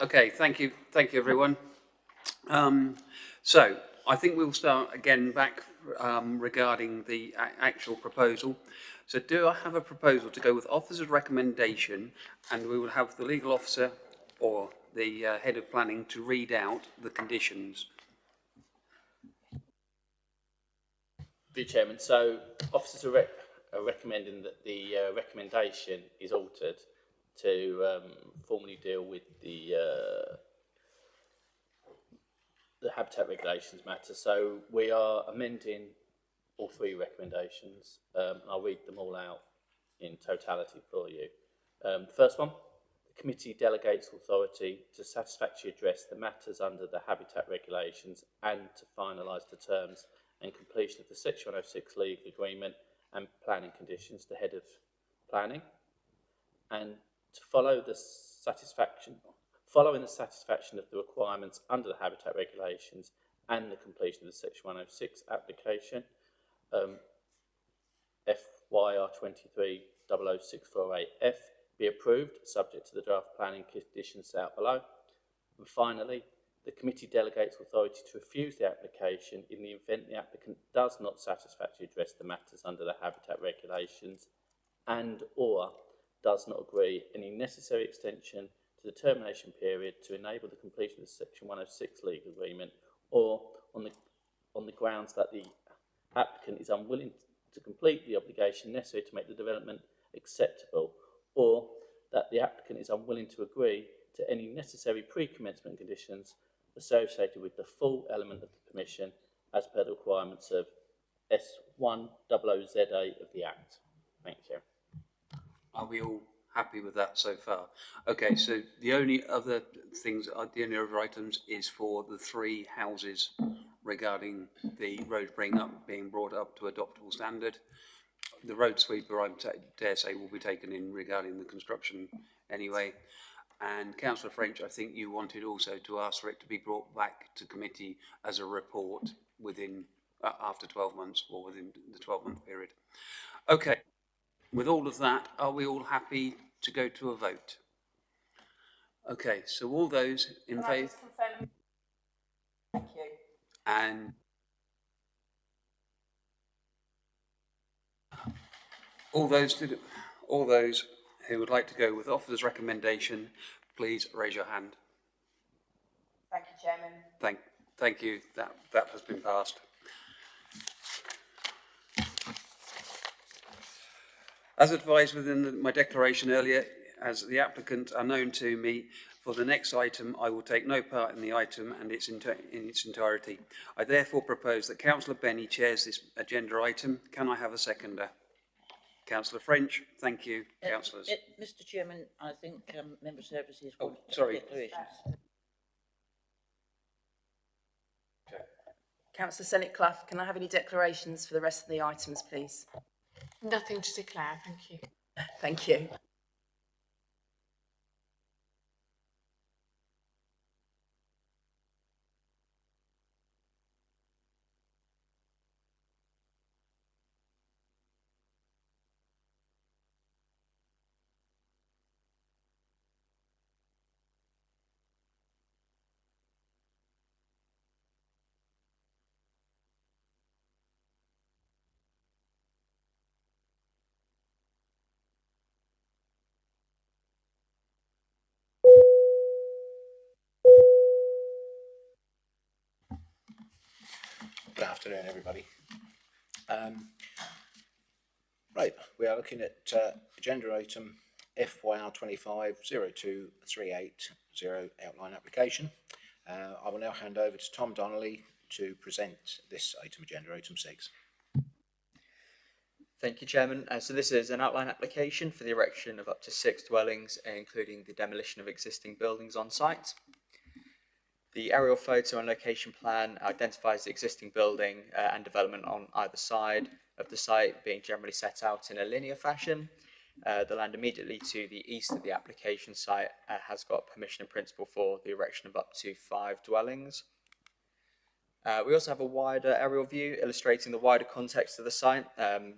Okay, thank you, everyone. So I think we'll start again back regarding the actual proposal. So do I have a proposal to go with officer's recommendation, and we will have the legal officer or the head of planning to read out the conditions? Dear Chairman, so officers are recommending that the recommendation is altered to formally deal with the habitat regulations matter. So we are amending all three recommendations. I'll read them all out in totality for you. The first one, the committee delegates authority to satisfactorily address the matters under the habitat regulations and to finalise the terms and completion of the Section 106 legal agreement and planning conditions, the head of planning, and to following the satisfaction of the requirements under the habitat regulations and the completion of the Section 106 application, FYR 23-00648F, be approved, subject to the draft planning conditions set out below. And finally, the committee delegates authority to refuse the application in the event the applicant does not satisfactorily address the matters under the habitat regulations and or does not agree any necessary extension to the termination period to enable the completion of the Section 106 legal agreement, or on the grounds that the applicant is unwilling to complete the obligation necessary to make the development acceptable, or that the applicant is unwilling to agree to any necessary pre-commencement conditions associated with the full element of the permission as per the requirements of S100ZA of the Act. Thank you. Are we all happy with that so far? Okay, so the only other things, the only other items is for the three houses regarding the road being brought up to adoptable standard. The road sweeper, I dare say, will be taken in regarding the construction anyway. And Councillor French, I think you wanted also to ask for it to be brought back to committee as a report within, after 12 months or within the 12-month period. Okay, with all of that, are we all happy to go to a vote? Okay, so all those in favour? Thank you. And all those who would like to go with officer's recommendation, please raise your hand. Thank you, Chairman. Thank you. That has been passed. As advised within my declaration earlier, as the applicant are known to me, for the next item, I will take no part in the item and in its entirety. I therefore propose that Councillor Benny chairs this agenda item. Can I have a seconder? Councillor French, thank you. Councillors. Mr. Chairman, I think Member Services Oh, want sorry. declarations. Okay. Councillor Senate Clough, can I have any declarations for the rest of the items, please? Nothing to declare, thank you. Thank you. Good afternoon, everybody. Right, we are looking at agenda item FYR 25-02380 outline application. I will now hand over to Tom Donnelly to present this item, agenda item 6. Thank you, Chairman. So this is an outline application for the erection of up to 6 dwellings, including the demolition of existing buildings on site. The aerial photo and location plan identifies the existing building and development on either side of the site, being generally set out in a linear fashion. The land immediately to the east of the application site has got permission in principle for the erection of up to 5 dwellings. We also have a wider aerial view illustrating the wider context of the site,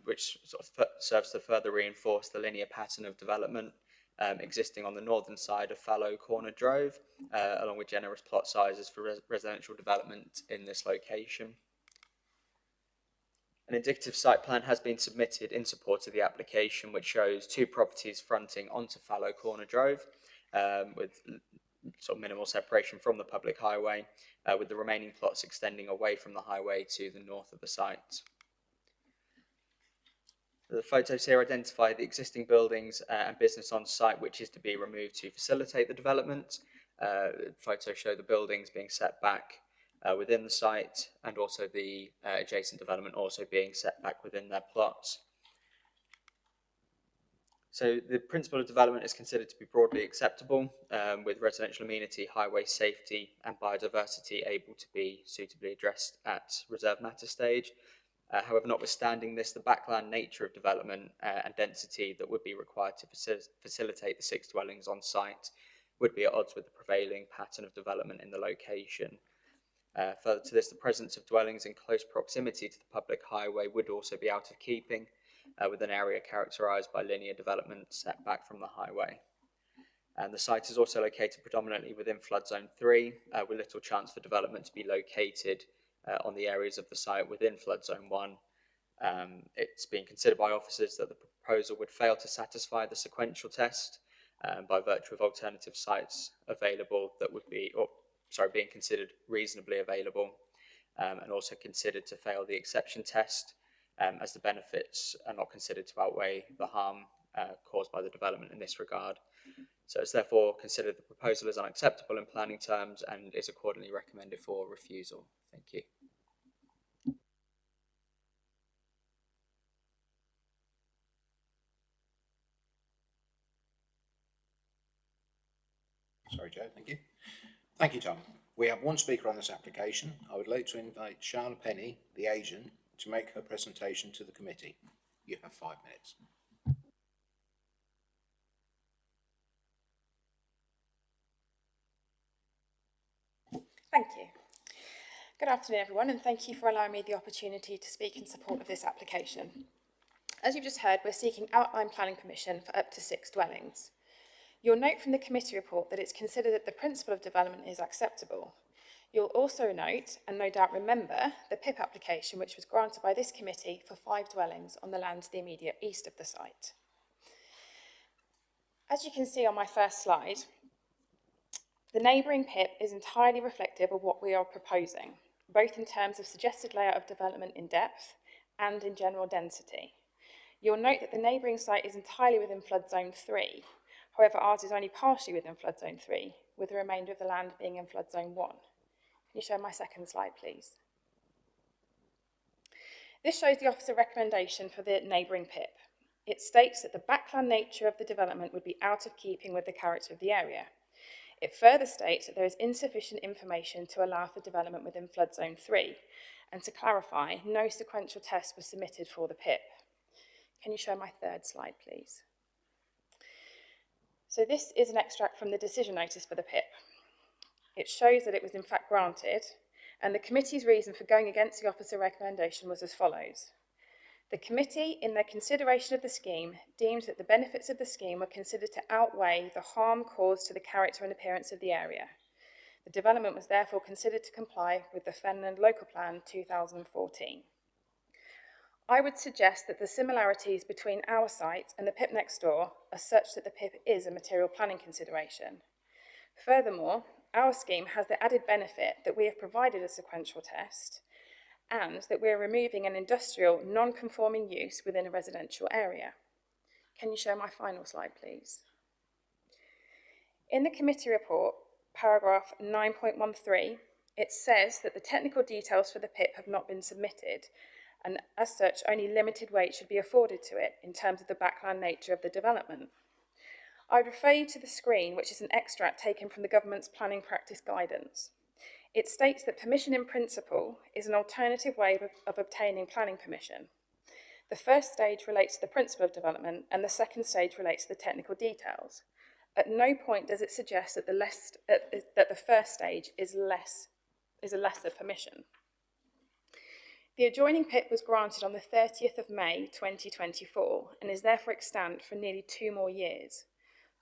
which sort of serves to further reinforce the linear pattern of development existing on the northern side of Fallow Corner Drove, along with generous plot sizes for residential development in this location. An indicative site plan has been submitted in support of the application, which shows 2 properties fronting onto Fallow Corner Drove, with sort of minimal separation from the public highway, with the remaining plots extending away from the highway to the north of the site. The photos here identify the existing buildings and business on site, which is to be removed to facilitate the development. Photos show the buildings being set back within the site, and also the adjacent development also being set back within their plots. So the principle of development is considered to be broadly acceptable, with residential amenity, highway safety and biodiversity able to be suitably addressed at reserve matter stage. However, notwithstanding this, the backland nature of development and density that would be required to facilitate the 6 dwellings on site would be at odds with the prevailing pattern of development in the location. Further to this, the presence of dwellings in close proximity to the public highway would also be out of keeping with an area characterised by linear development set back from the highway. And the site is also located predominantly within flood zone 3, with little chance for development to be located on the areas of the site within flood zone 1. It's being considered by officers that the proposal would fail to satisfy the sequential test by virtue of alternative sites available that would be, being considered reasonably available, and also considered to fail the exception test, as the benefits are not considered to outweigh the harm caused by the development in this regard. So it's therefore considered the proposal as unacceptable in planning terms and is accordingly recommended for refusal. Thank you. Sorry, Joe, thank you. Thank you, Tom. We have 1 speaker on this application. I would like to invite Charlotte Penny, the agent, to make her presentation to the committee. You have 5 minutes. Thank you. Good afternoon, everyone, and thank you for allowing me the opportunity to speak in support of this application. As you've just heard, we're seeking outline planning permission for up to 6 dwellings. You'll note from the committee report that it's considered that the principle of development is acceptable. You'll also note, and no doubt remember, the PIP application which was granted by this committee for 5 dwellings on the land to the immediate east of the site. As you can see on my first slide, the neighbouring PIP is entirely reflective of what we are proposing, both in terms of suggested layout of development in depth and in general density. You'll note that the neighbouring site is entirely within flood zone 3. However, ours is only partially within flood zone 3, with the remainder of the land being in flood zone 1. Can you show my second slide, please? This shows the officer recommendation for the neighbouring PIP. It states that the backland nature of the development would be out of keeping with the character of the area. It further states that there is insufficient information to allow for development within flood zone 3, and to clarify, no sequential test was submitted for the PIP. Can you show my third slide, please? So this is an extract from the decision notice for the PIP. It shows that it was in fact granted, and the committee's reason for going against the officer recommendation was as follows. The committee, in their consideration of the scheme, deemed that the benefits of the scheme were considered to outweigh the harm caused to the character and appearance of the area. The development was therefore considered to comply with the Fenland Local Plan 2014. I would suggest that the similarities between our site and the PIP next door are such that the PIP is a material planning consideration. Furthermore, our scheme has the added benefit that we have provided a sequential test and that we are removing an industrial non-conforming use within a residential area. Can you show my final slide, please? In the committee report, paragraph 9.13, it says that the technical details for the PIP have not been submitted, and as such, only limited weight should be afforded to it in terms of the backland nature of the development. I would refer you to the screen, which is an extract taken from the government's planning practice guidance. It states that permission in principle is an alternative way of obtaining planning permission. The first stage relates to the principle of development, and the second stage relates to the technical details. At no point does it suggest that the first stage is a lesser permission. The adjoining PIP was granted on the 30th of May 2024 and is therefore extant for nearly 2 more years.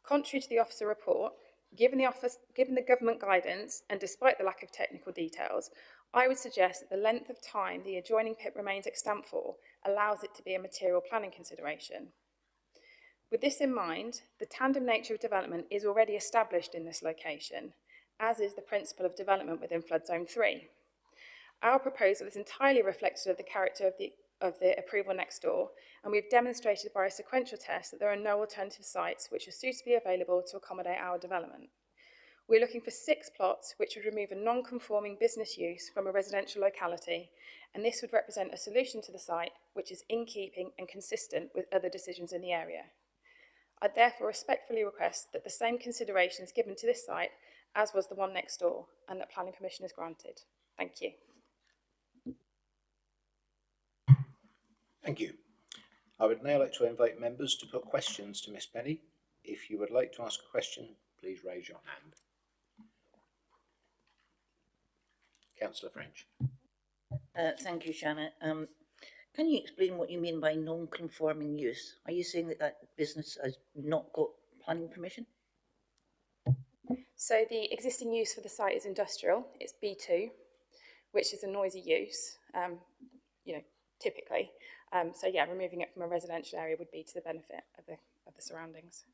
Contrary to the officer report, given the government guidance and despite the lack of technical details, I would suggest that the length of time the adjoining pit remains extant for allows it to be a material planning consideration. With this in mind, the tandem nature of development is already established in this location, as is the principle of development within Flood Zone 3. Our proposal is entirely reflective of the character of the approval next door, and we've demonstrated by a sequential test that there are no alternative sites which are suitably available to accommodate our development. We're looking for 6 plots which would remove a non-conforming business use from a residential locality, and this would represent a solution to the site which is in keeping and consistent with other decisions in the area. I therefore respectfully request that the same consideration is given to this site as was the one next door, and that planning permission is granted. Thank you. Thank you. I would now like to invite members to put questions to Miss Penny. If you would like to ask a question, please raise your hand. Councillor French. Thank you, Shanna. Can you explain what you mean by non-conforming use? Are you saying that that business has not got planning permission? So the existing use for the site is industrial. It's B2, which is a noisy use, typically. So yeah, removing it from a residential area would be to the benefit of the surroundings.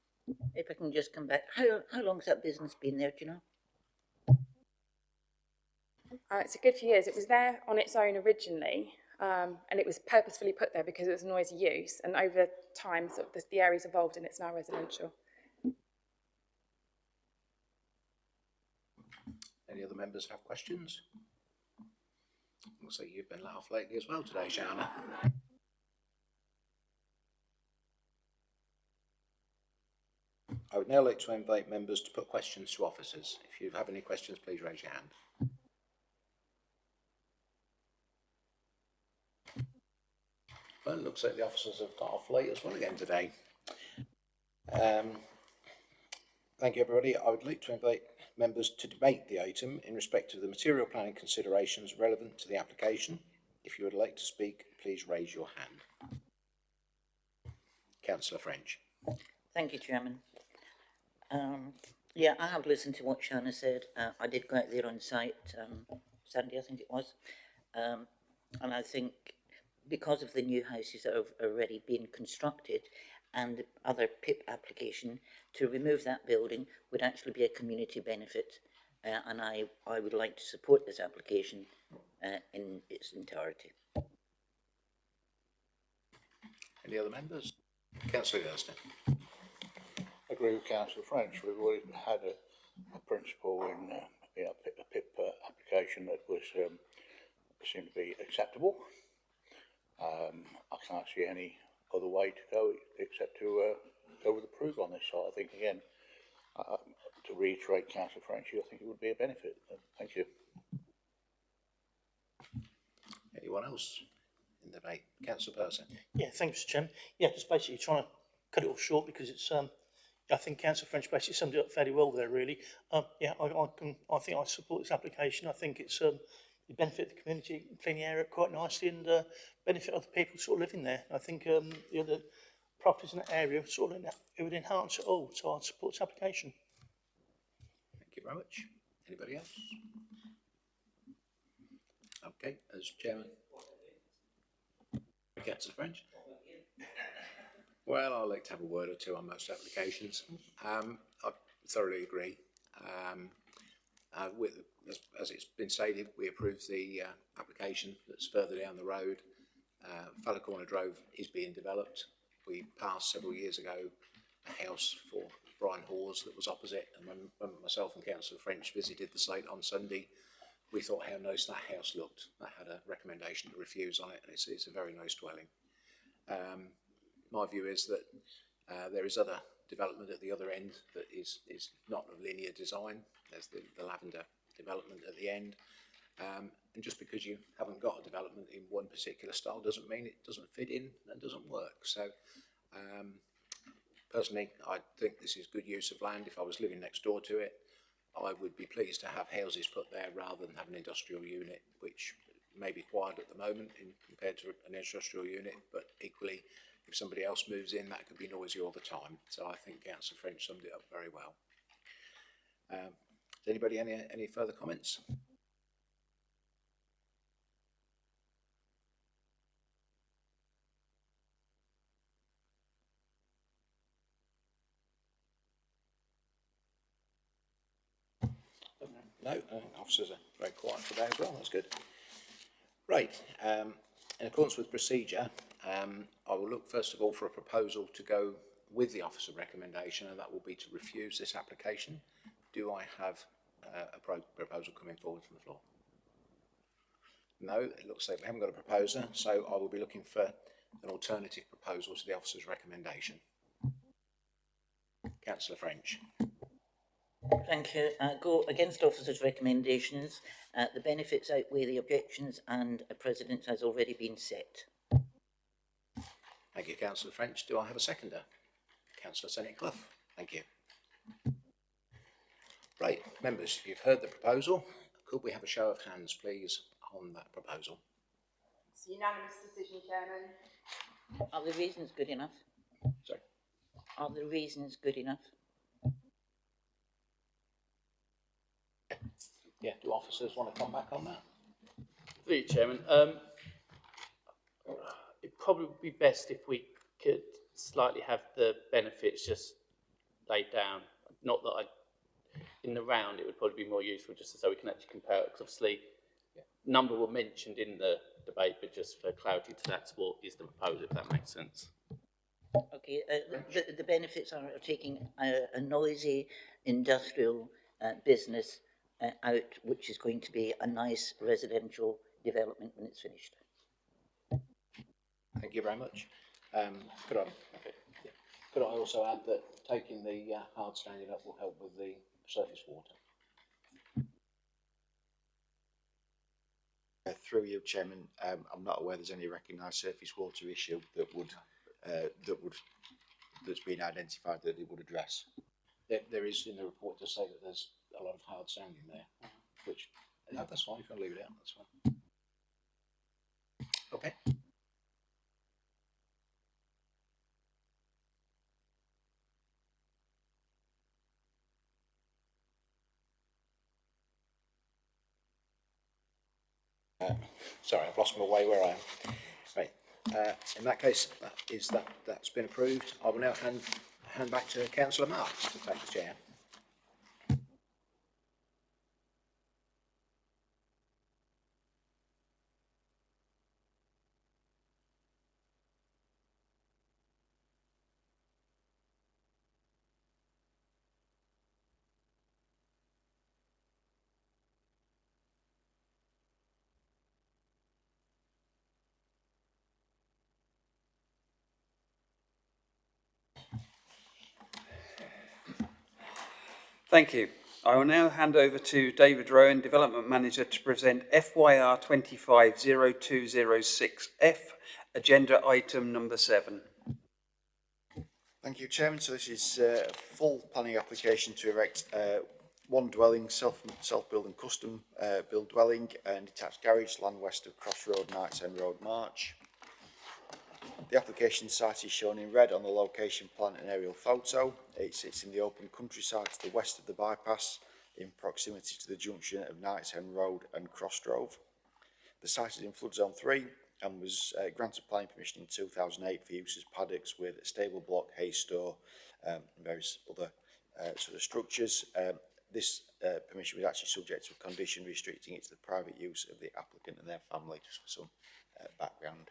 If I can just come back, how long has that business been there, do you know? It's a good few years. It was there on its own originally, and it was purposefully put there because it was a noisy use, and over time sort of the area's evolved and it's now residential. Any other members have questions? Looks like you've been let off lately as well today, Shanna. I would now like to invite members to put questions to officers. If you have any questions, please raise your hand. Well, it looks like the officers have got off late as well again today. Thank you, everybody. I would like to invite members to debate the item in respect of the material planning considerations relevant to the application. If you would like to speak, please raise your hand. Councillor French. Thank you, Chairman. Yeah, I have listened to what Shanna said. I did go out there on site Sunday, I think it was, and I think because of the new houses that have already been constructed and other PIP application, to remove that building would actually be a community benefit, and I would like to support this application in its entirety. Any other members? Councillor Thurston. I agree with Councillor French. We've already had a principle in a PIP application that was seemed to be acceptable. I can't see any other way to go except to go with approval on this site. I think, again, to reiterate Councillor French, I think it would be a benefit. Thank you. Anyone else in the debate? Councillor Person. Yeah, thanks, Mr. Chairman. Yeah, just basically trying to cut it all short because it's I think Councillor French basically summed it up fairly well there, really. Yeah, I think I support this application. I think it's it benefit the community, clean the area up quite nicely, and benefit other people sort of living there. I think the other properties in that area sort of it would enhance it all. So I'd support this application. Thank you very much. Anybody else? Okay, as chairman. Councillor French. Well, I like to have a word or two on most applications. I thoroughly agree. As it's been stated, we approved the application that's further down the road. Falla Corner Drove is being developed. We passed several years ago a house for Brian Hawes that was opposite, and when myself and Councillor French visited the site on Sunday, we thought how nice that house looked. I had a recommendation to refuse on it, and it's a very nice dwelling. My view is that there is other development at the other end that is not of linear design. There's the lavender development at the end, and just because you haven't got a development in one particular style doesn't mean it doesn't fit in and doesn't work. So personally, I think this is good use of land. If I was living next door to it, I would be pleased to have houses put there rather than have an industrial unit, which may be quiet at the moment compared to an industrial unit, but equally if somebody else moves in, that could be noisy all the time. So I think Councillor French summed it up very well. Does anybody any further comments? No, officers are very quiet today as well, that's good. Right, in accordance with procedure, I will look first of all for a proposal to go with the officer recommendation, and that will be to refuse this application. Do I have a proposal coming forward from the floor? No, it looks like we haven't got a proposer, so I will be looking for an alternative proposal to the officer's recommendation. Councillor French. Thank you. Go against officers' recommendations. The benefits outweigh the objections, and a precedent has already been set. Thank you, Councillor French. Do I have a seconder? Councillor Senate-Clough. Thank you. Right, members, you've heard the proposal. Could we have a show of hands, please, on that proposal? It's a unanimous decision, Chairman. Are the reasons good enough? Sorry? Are the reasons good enough? Yeah, do officers want to come back on that? Through you, Chairman. It'd probably be best if we could slightly have the benefits just laid down. Not that in the round, it would probably be more useful just so we can actually compare it, because obviously number were mentioned in the debate, but just for clarity, that's what is the proposal, if that makes sense. Okay, the benefits are taking a noisy industrial business out, which is going to be a nice residential development when it's finished. Thank you very much. Could I also add that taking the hard standing up will help with the surface water? Through you, Chairman, I'm not aware there's any recognised surface water issue that's been identified that it would address. There is in the report to say that there's a lot of hard standing there, which, no, that's fine, you can leave it out, that's fine. Okay. Sorry, I've lost my way where I am. Right, in that case, that's been approved. I will now hand back to Councillor Marks to take the chair. Thank you. I will now hand over to David Rowan, Development Manager, to present FYR 250206F, Agenda Item number 7. Thank you, Chairman. So this is a full planning application to erect one dwelling, self-build and custom build dwelling and detached garage, land west of Cross Road, Knights End Road, March. The application site is shown in red on the location plan and aerial photo. It sits in the open countryside to the west of the bypass, in proximity to the junction of Knights End Road and Crossdrove. The site is in flood zone 3 and was granted planning permission in 2008 for use as paddocks with a stable block, hay store, and various other sort of structures. This permission was actually subject to a condition restricting it to the private use of the applicant and their family, just for some background.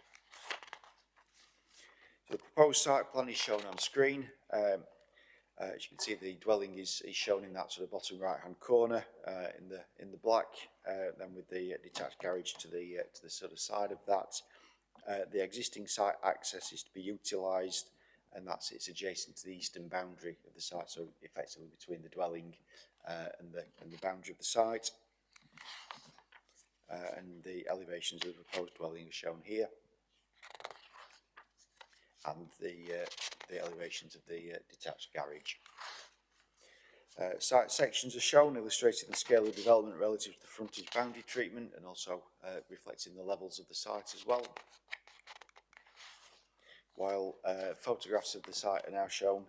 So the proposed site plan is shown on screen. As you can see, the dwelling is shown in that sort of bottom right hand corner in the black, then with the detached garage to the sort of side of that. The existing site access is to be utilised, and it's adjacent to the eastern boundary of the site, so effectively between the dwelling and the boundary of the site. And the elevations of the proposed dwelling are shown here, and the elevations of the detached garage. Site sections are shown, illustrating the scale of development relative to the frontage boundary treatment, and also reflecting the levels of the site as well. while photographs of the site are now shown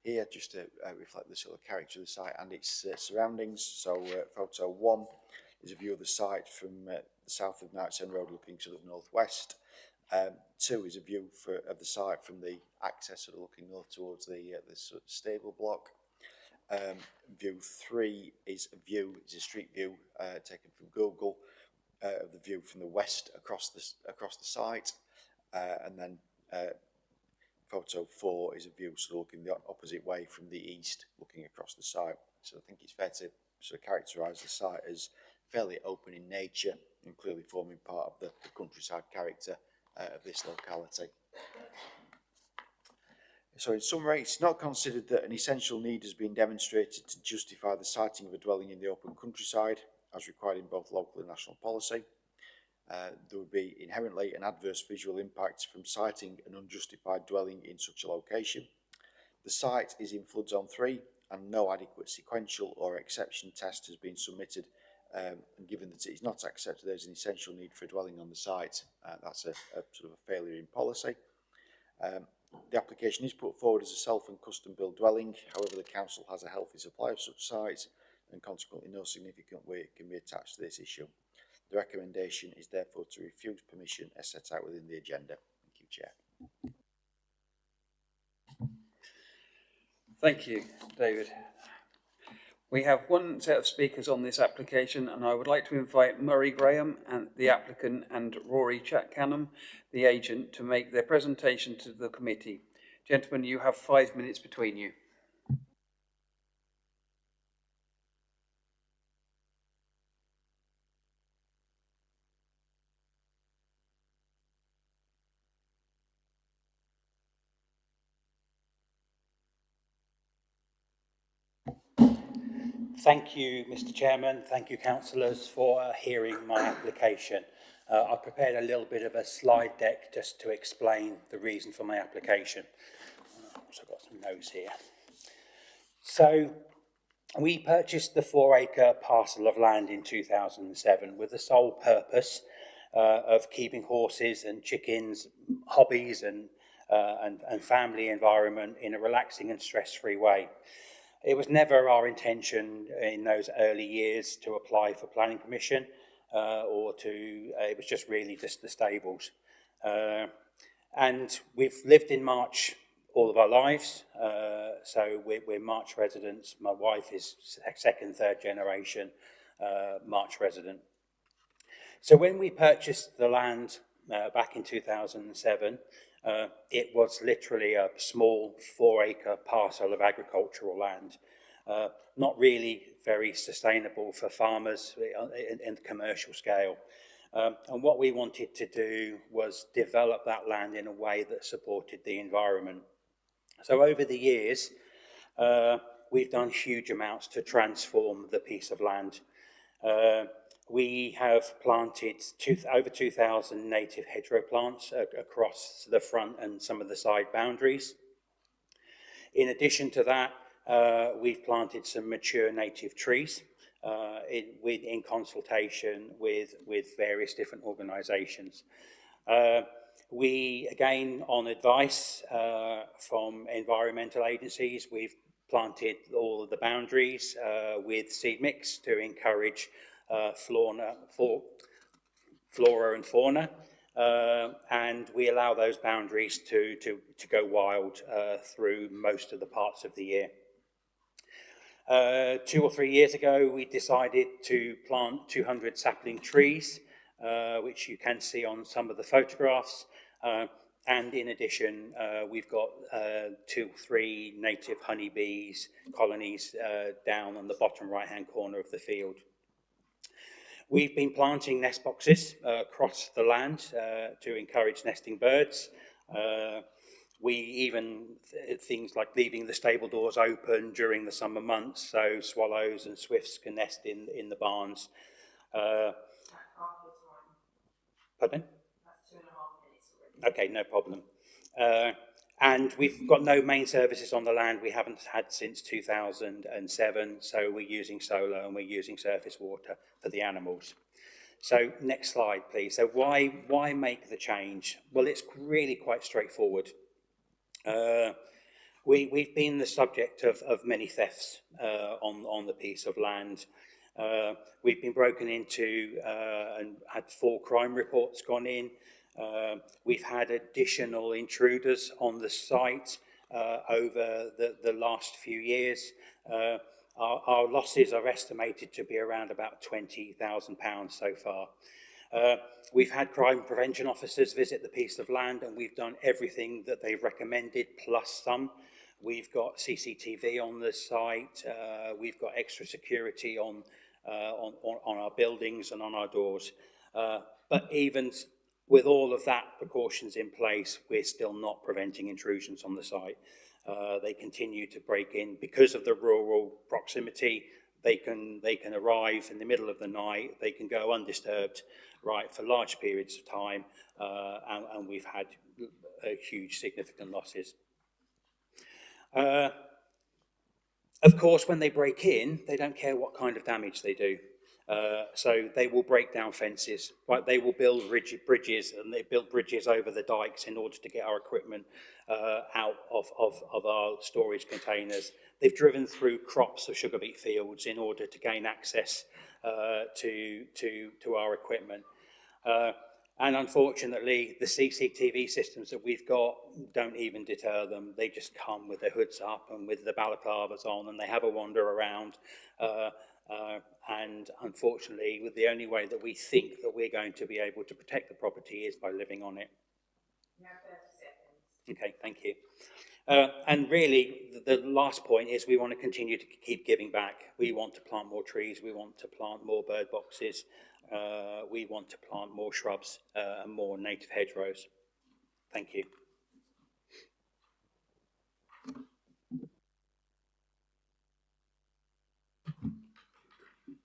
here, just to reflect the sort of character of the site and its surroundings. So photo 1 is a view of the site from the south of Knights End Road looking sort of northwest. 2 is a view of the site from the access sort of looking north towards the sort of stable block. View 3 is a street view taken from Google of the view from the west across the site, and then photo 4 is a view sort of looking the opposite way from the east, looking across the site. So I think it's fair to sort of characterise the site as fairly open in nature and clearly forming part of the countryside character of this locality. So in summary, it's not considered that an essential need has been demonstrated to justify the siting of a dwelling in the open countryside, as required in both local and national policy. There would be inherently an adverse visual impact from siting an unjustified dwelling in such a location. The site is in flood zone 3 and no adequate sequential or exception test has been submitted, and given that it is not accepted there is an essential need for a dwelling on the site, that's a sort of a failure in policy. The application is put forward as a self and custom built dwelling. However, the council has a healthy supply of such sites and consequently no significant weight can be attached to this issue. The recommendation is therefore to refuse permission as set out within the agenda. Thank you, Chair. Thank you, David. We have one set of speakers on this application, and I would like to invite Murray Graham, and the applicant, and Rory Chatcanham, the agent, to make their presentation to the committee. Gentlemen, you have 5 minutes between you. Thank you, Mr. Chairman. Thank you, councillors, for hearing my application. I've prepared a little bit of a slide deck just to explain the reason for my application. I've also got some notes here. So, we purchased the 4-acre parcel of land in 2007 with the sole purpose of keeping horses and chickens, hobbies and family environment in a relaxing and stress-free way. It was never our intention in those early years to apply for planning permission it was just really just the stables. And we've lived in March all of our lives, so we're March residents. My wife is second, third generation March resident. So when we purchased the land back in 2007, it was literally a small 4-acre parcel of agricultural land, not really very sustainable for farmers in the commercial scale. And what we wanted to do was develop that land in a way that supported the environment. So over the years, we've done huge amounts to transform the piece of land. We have planted over 2,000 native hedgerow plants across the front and some of the side boundaries. In addition to that, we've planted some mature native trees in consultation with various different organisations. We, again, on advice from environmental agencies, we've planted all of the boundaries with seed mix to encourage flora and fauna, and we allow those boundaries to go wild through most of the parts of the year. 2 or 3 years ago, we decided to plant 200 sapling trees, which you can see on some of the photographs. And in addition, we've got 2 or 3 native honeybees colonies down on the bottom right-hand corner of the field. We've been planting nest boxes across the land to encourage nesting birds. We even, things like leaving the stable doors open during the summer months so swallows and swifts can nest in the barns. Pardon? That's 2.5 minutes already. Okay, no problem. And we've got no main services on the land. We haven't had since 2007, so we're using solar and we're using surface water for the animals. So next slide, please. So why make the change? Well, it's really quite straightforward. We've been the subject of many thefts on the piece of land. We've been broken into and had 4 crime reports gone in. We've had additional intruders on the site over the last few years. Our losses are estimated to be around about £20,000 so far. We've had crime prevention officers visit the piece of land, and we've done everything that they've recommended, plus some. We've got CCTV on the site. We've got extra security on our buildings and on our doors. But even with all of that precautions in place, we're still not preventing intrusions on the site. They continue to break in because of the rural proximity. They can arrive in the middle of the night. They can go undisturbed, right, for large periods of time, and we've had huge, significant losses. Of course, when they break in, they don't care what kind of damage they do. So they will break down fences, right? They will build bridges, and they build bridges over the dikes in order to get our equipment out of our storage containers. They've driven through crops of sugar beet fields in order to gain access to our equipment. And unfortunately, the CCTV systems that we've got don't even deter them. They just come with their hoods up and with the balaclavas on, and they have a wander around. And unfortunately, the only way that we think that we're going to be able to protect the property is by living on it. You have 30 seconds. Okay, thank you. And really, the last point is we want to continue to keep giving back. We want to plant more trees. We want to plant more bird boxes. We want to plant more shrubs and more native hedgerows. Thank you.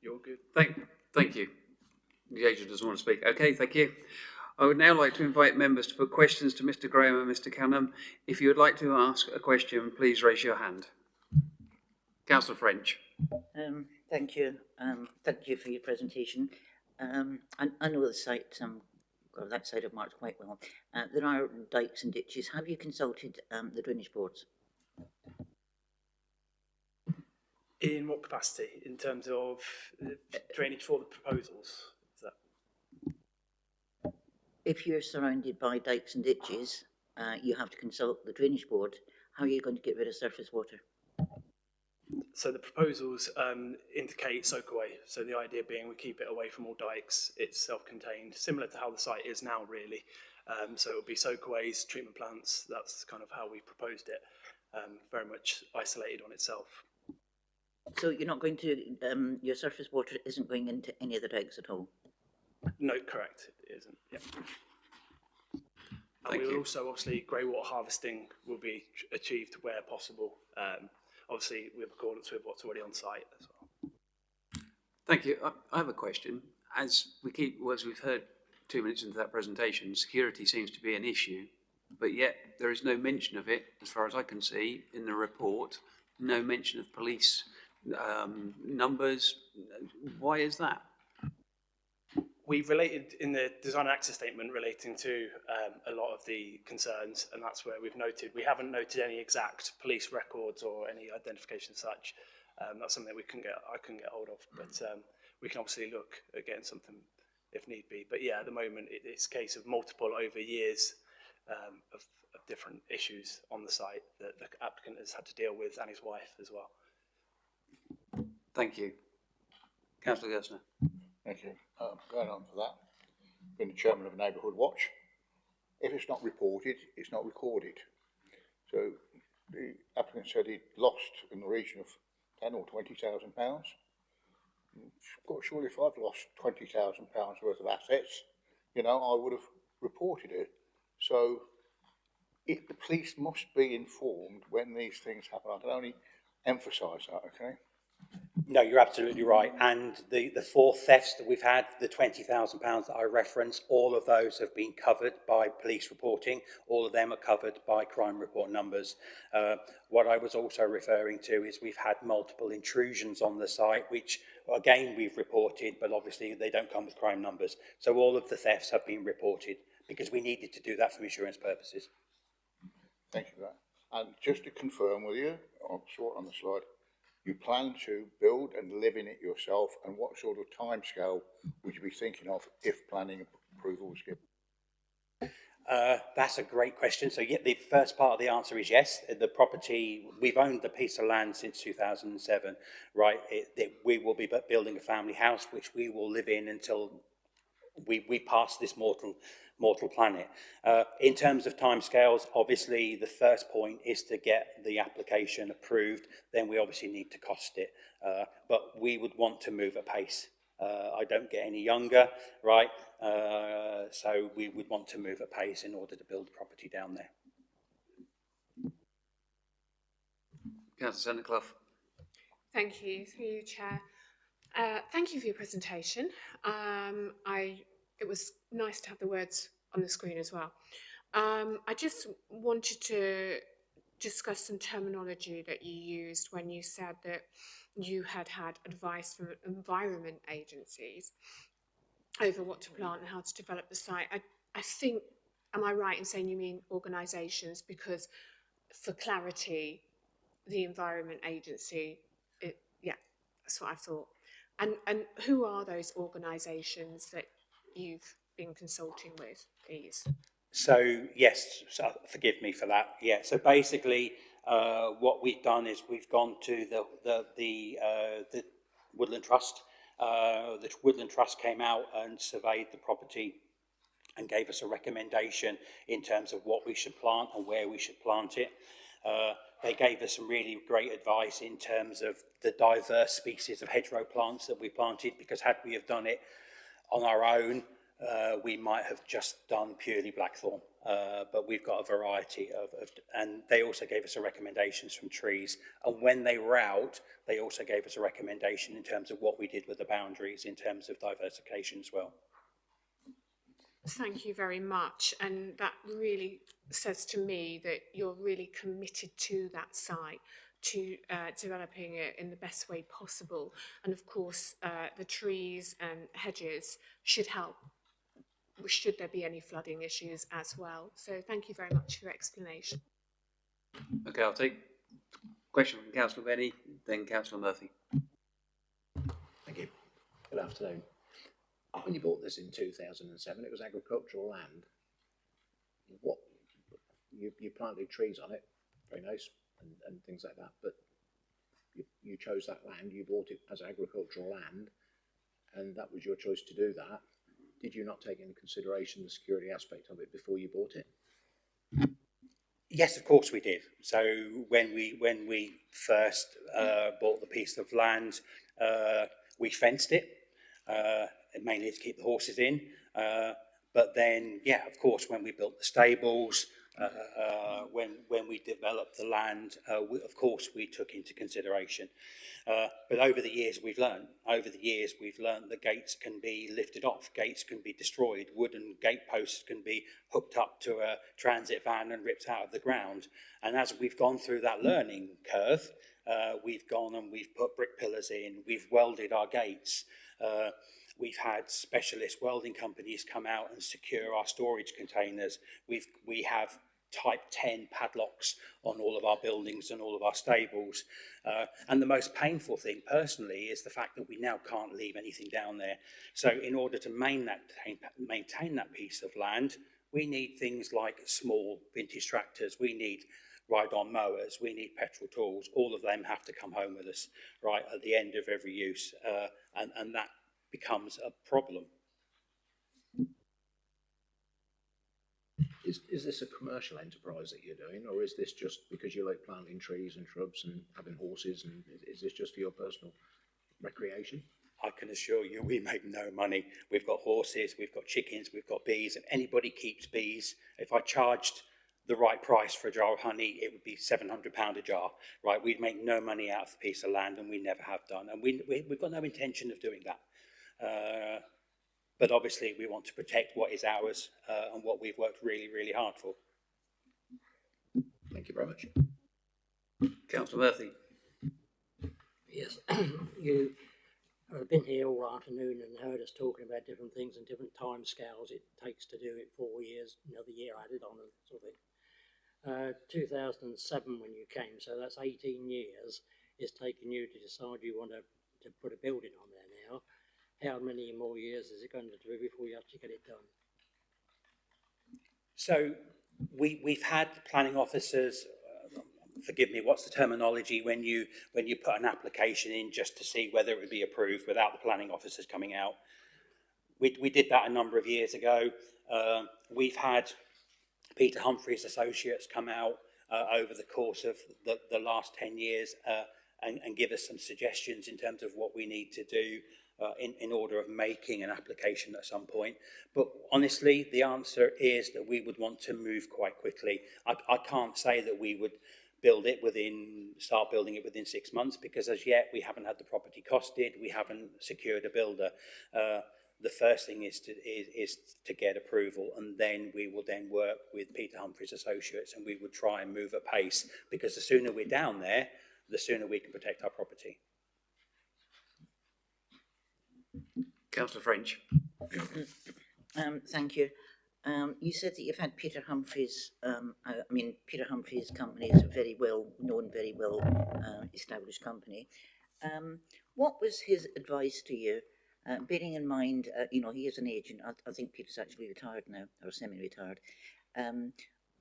You're good. Thank you. The agent doesn't want to speak. Okay, thank you. I would now like to invite members to put questions to Mr. Graham and Mr. Cunham. If you would like to ask a question, please raise your hand. Councillor French. Thank you. Thank you for your presentation. I know the site, or that side of March quite well. There are dikes and ditches. Have you consulted the drainage boards? In what capacity? In terms of drainage for the proposals? Is that... If you're surrounded by dikes and ditches, you have to consult the drainage board. How are you going to get rid of surface water? So the proposals indicate soak away. So the idea being we keep it away from all dikes. It's self-contained, similar to how the site is now, really. So it will be soakaways, treatment plants. That's kind of how we proposed it, very much isolated on itself. So you're not going to, your surface water isn't going into any of the dikes at all? No, correct, it isn't, yeah. And we will also, obviously, grey water harvesting will be achieved where possible, obviously with accordance with what's already on site as well. Thank you. I have a question. As we've heard 2 minutes into that presentation, security seems to be an issue, but yet there is no mention of it, as far as I can see, in the report. No mention of police numbers. Why is that? We've related in the design and access statement relating to a lot of the concerns, and that's where we've noted. We haven't noted any exact police records or any identification as such. That's something that I can get hold of, but we can obviously look at getting something if need be. But yeah, at the moment it's a case of multiple over years of different issues on the site that the applicant has had to deal with, and his wife as well. Thank you. Councillor Gerstner. Thank you. Going on for that, being the chairman of Neighbourhood Watch, if it's not reported, it's not recorded. So the applicant said he'd lost in the region of £10,000 or £20,000. Surely if I'd lost £20,000 worth of assets, you know, I would have reported it. So the police must be informed when these things happen. I can only emphasise that, okay? No, you're absolutely right. And the four thefts that we've had, the £20,000 that I referenced, all of those have been covered by police reporting. All of them are covered by crime report numbers. What I was also referring to is we've had multiple intrusions on the site, which again we've reported, but obviously they don't come with crime numbers. So all of the thefts have been reported because we needed to do that for insurance purposes. Thank you for that. And just to confirm with you, I saw it on the slide, you plan to build and live in it yourself, and what sort of timescale would you be thinking of if planning approval was given? That's a great question. So yeah, the first part of the answer is yes. The property, we've owned the piece of land since 2007, right? We will be building a family house, which we will live in until we pass this mortal planet. In terms of timescales, obviously the first point is to get the application approved. Then we obviously need to cost it, but we would want to move at pace. I don't get any younger, right? So we would want to move at pace in order to build property down there. Councillor Sandclough. Thank you, through you, Chair. Thank you for your presentation. It was nice to have the words on the screen as well. I just wanted to discuss some terminology that you used when you said that you had advice from environment agencies over what to plant and how to develop the site. I think, am I right in saying you mean organisations? Because for clarity, the environment agency, yeah, that's what I thought. And who are those organisations that you've been consulting with, please? So yes, so forgive me for that. Yeah. So basically, what we've done is we've gone to the Woodland Trust. The Woodland Trust came out and surveyed the property and gave us a recommendation in terms of what we should plant and where we should plant it. They gave us some really great advice in terms of the diverse species of hedgerow plants that we planted, because had we have done it on our own, we might have just done purely blackthorn. But we've got a variety and they also gave us a recommendations from trees. And when they were out, they also gave us a recommendation in terms of what we did with the boundaries in terms of diversification as well. Thank you very much. And that really says to me that you're really committed to that site, to developing it in the best way possible. And of course, the trees and hedges should help, should there be any flooding issues as well. So thank you very much for your explanation. Okay, I'll take a question from Councillor Benny, then Councillor Murphy. Thank you. Good afternoon. When you bought this in 2007, it was agricultural land. What you planted trees on it, very nice, and things like that. But you chose that land, you bought it as agricultural land, and that was your choice to do that. Did you not take into consideration the security aspect of it before you bought it? Yes, of course we did. So when we first bought the piece of land, we fenced it. Mainly to keep the horses in, but then, yeah, of course, when we built the stables, when we developed the land, of course, we took into consideration. But over the years, we've learned. Over the years, we've learned that gates can be lifted off, gates can be destroyed, wooden gate posts can be hooked up to a transit van and ripped out of the ground. And as we've gone through that learning curve, we've gone and we've put brick pillars in, we've welded our gates. We've had specialist welding companies come out and secure our storage containers. We have type 10 padlocks on all of our buildings and all of our stables. And the most painful thing personally is the fact that we now can't leave anything down there. So in order to maintain that piece of land, we need things like small vintage tractors. We need ride-on mowers. We need petrol tools. All of them have to come home with us, right, at the end of every use. And that becomes a problem. Is this a commercial enterprise that you're doing, or is this just because you like planting trees and shrubs and having horses, and is this just for your personal recreation? I can assure you we make no money. We've got horses, we've got chickens, we've got bees. If anybody keeps bees, if I charged the right price for a jar of honey, it would be £700 a jar, right? We'd make no money out of the piece of land, and we never have done, and we've got no intention of doing that. But obviously we want to protect what is ours and what we've worked really, really hard for. Thank you very much. Councillor Murphy. Yes, you have been here all afternoon and heard us talking about different things and different time scales it takes to do it, 4 years, another year added on and sort of thing. 2007 when you came, so that's 18 years. It's taken you to decide you want to put a building on there now. How many more years is it going to do before you actually get it done? So we've had planning officers, forgive me, what's the terminology when you put an application in just to see whether it would be approved without the planning officers coming out? We did that a number of years ago. We've had Peter Humphreys Associates come out over the course of the last 10 years and give us some suggestions in terms of what we need to do in order of making an application at some point. But honestly, the answer is that we would want to move quite quickly. I can't say that we would start building it within 6 months, because as yet we haven't had the property costed, we haven't secured a builder. The first thing is to get approval, and then we will then work with Peter Humphreys Associates, and we would try and move at pace, because the sooner we're down there, the sooner we can protect our property. Councillor French. Thank you. You said that you've had Peter Humphreys. Peter Humphreys' company is a very well known, very well established company. What was his advice to you? Bearing in mind, he is an agent. I think Peter's actually retired now, or semi-retired.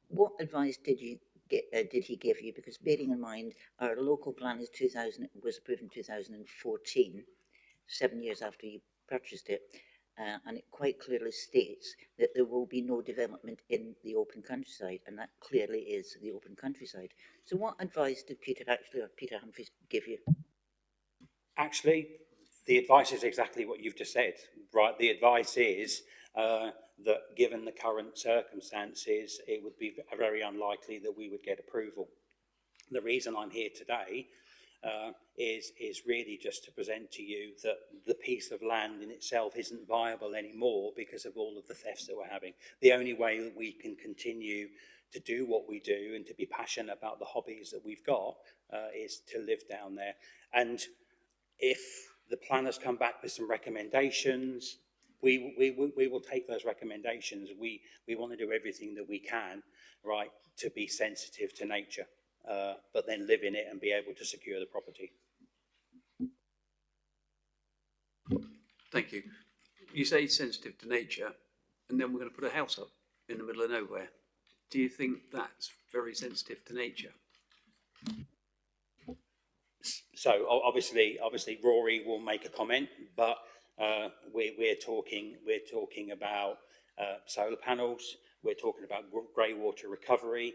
What advice did he give you? Because bearing in mind, our local plan was approved in 2014, 7 years after you purchased it, and it quite clearly states that there will be no development in the open countryside, and that clearly is the open countryside. So what advice did Peter Humphreys give you? Actually, the advice is exactly what you've just said, right? The advice is that given the current circumstances, it would be very unlikely that we would get approval. The reason I'm here today is really just to present to you that the piece of land in itself isn't viable anymore because of all of the thefts that we're having. The only way that we can continue to do what we do and to be passionate about the hobbies that we've got is to live down there. And if the planners come back with some recommendations, we will take those recommendations. We want to do everything that we can, right, to be sensitive to nature, but then live in it and be able to secure the property. Thank you. You say sensitive to nature, and then we're going to put a house up in the middle of nowhere. Do you think that's very sensitive to nature? So obviously Rory will make a comment, but we're talking about solar panels. We're talking about grey water recovery.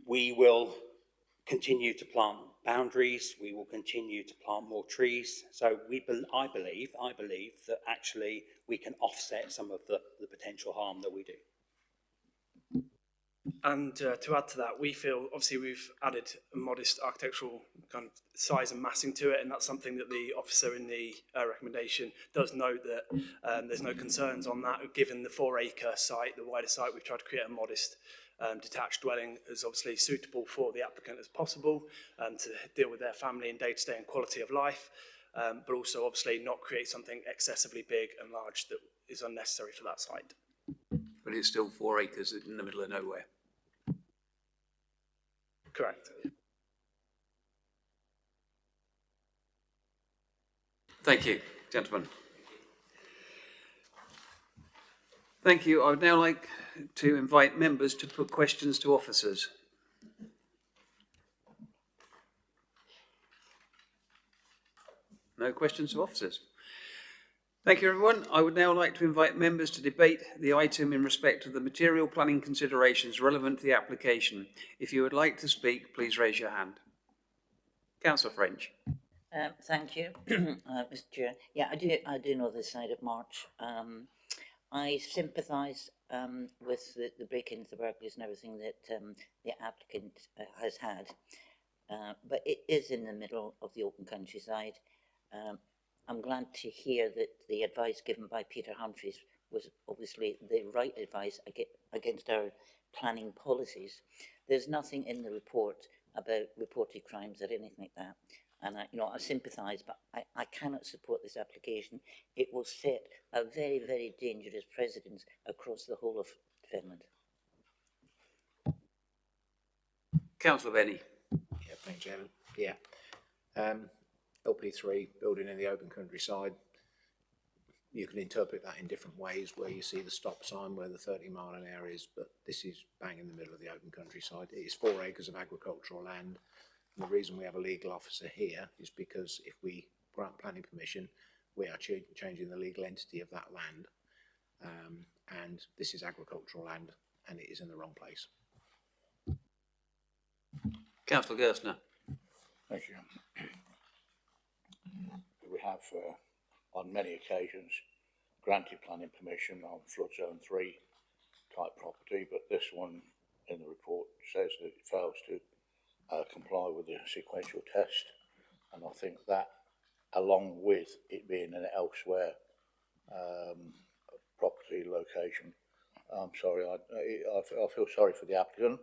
We will continue to plant boundaries. We will continue to plant more trees. So I believe that actually we can offset some of the potential harm that we do. And to add to that, we feel, obviously we've added a modest architectural kind of size and massing to it, and that's something that the officer in the recommendation does note, that there's no concerns on that. Given the 4-acre site, the wider site, we've tried to create a modest detached dwelling as obviously suitable for the applicant as possible, to deal with their family and day-to-day and quality of life, but also obviously not create something excessively big and large that is unnecessary for that site. But it's still 4 acres in the middle of nowhere. Correct. Thank you, gentlemen. Thank you. I would now like to invite members to put questions to officers. No questions to officers. Thank you, everyone. I would now like to invite members to debate the item in respect of the material planning considerations relevant to the application. If you would like to speak, please raise your hand. Councillor French. Thank you, Mr. Chair. Yeah, I do know this side of March. I sympathise with the break-ins, the burglaries and everything that the applicant has had. But it is in the middle of the open countryside. I'm glad to hear that the advice given by Peter Humphreys was obviously the right advice against our planning policies. There's nothing in the report about reported crimes or anything like that. And I sympathise, but I cannot support this application. It will set a very, very dangerous precedent across the whole of Finland. Councillor Benny. Yeah, thanks, Chairman. Yeah. LP3, building in the open countryside. You can interpret that in different ways, where you see the stop sign where the 30-mile-an-hour is, but this is bang in the middle of the open countryside. It is 4 acres of agricultural land. And the reason we have a legal officer here is because if we grant planning permission, we are changing the legal entity of that land. And this is agricultural land, and it is in the wrong place. Councillor Gerstner. Thank you. We have, on many occasions, granted planning permission on flood zone 3 type property, but this one in the report says that it fails to comply with the sequential test, and I think that, along with it being an elsewhere property location, I'm sorry, I feel sorry for the applicant.